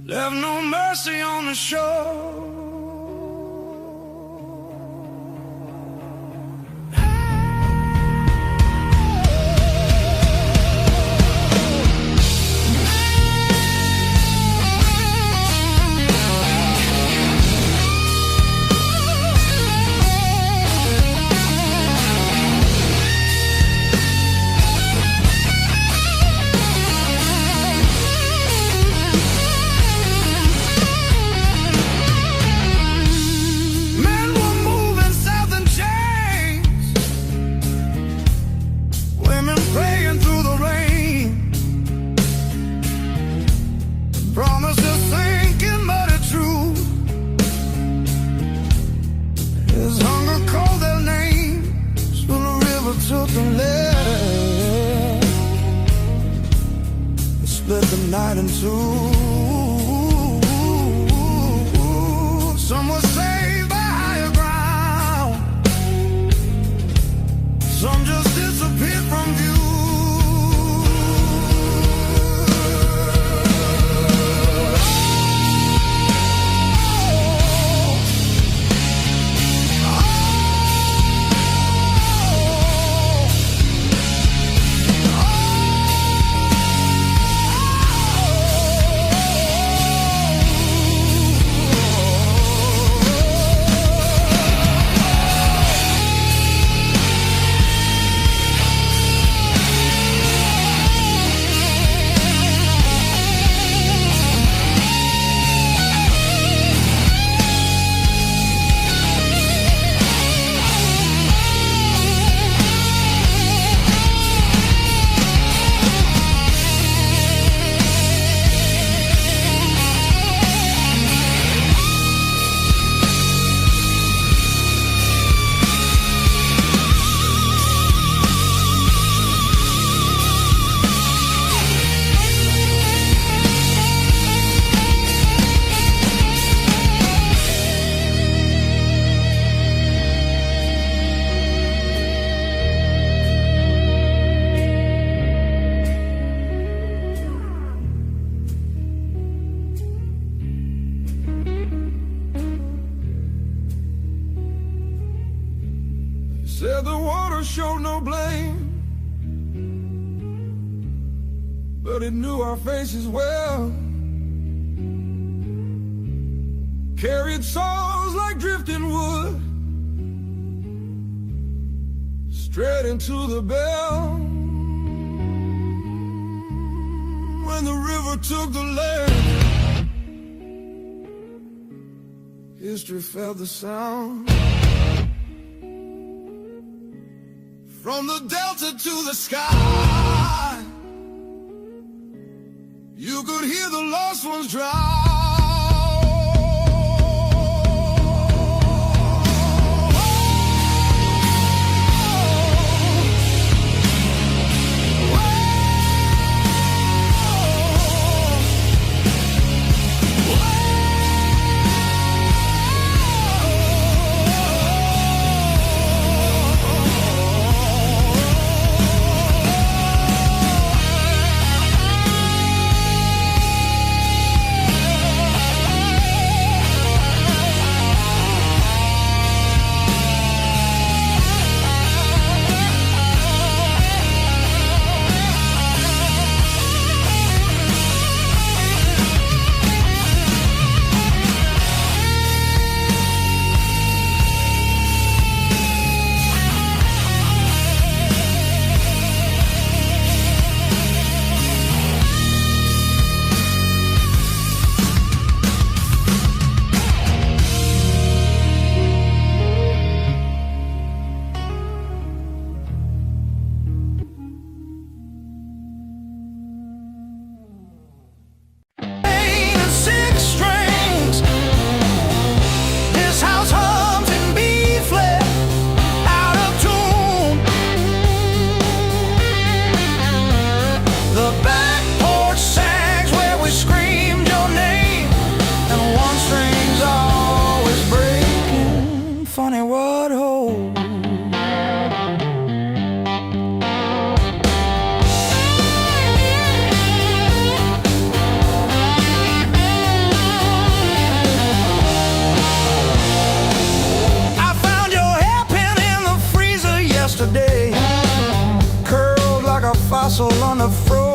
left no mercy on the shore. Split the night in two. Some were saved by higher ground, some just disappeared from view. Said the water showed no blame, but it knew our faces well. Carried souls like drifting wood, straight into the bell. When the river took the land, history felt the sound. From the delta to the sky, you could hear the lost ones drown. castle on the frozen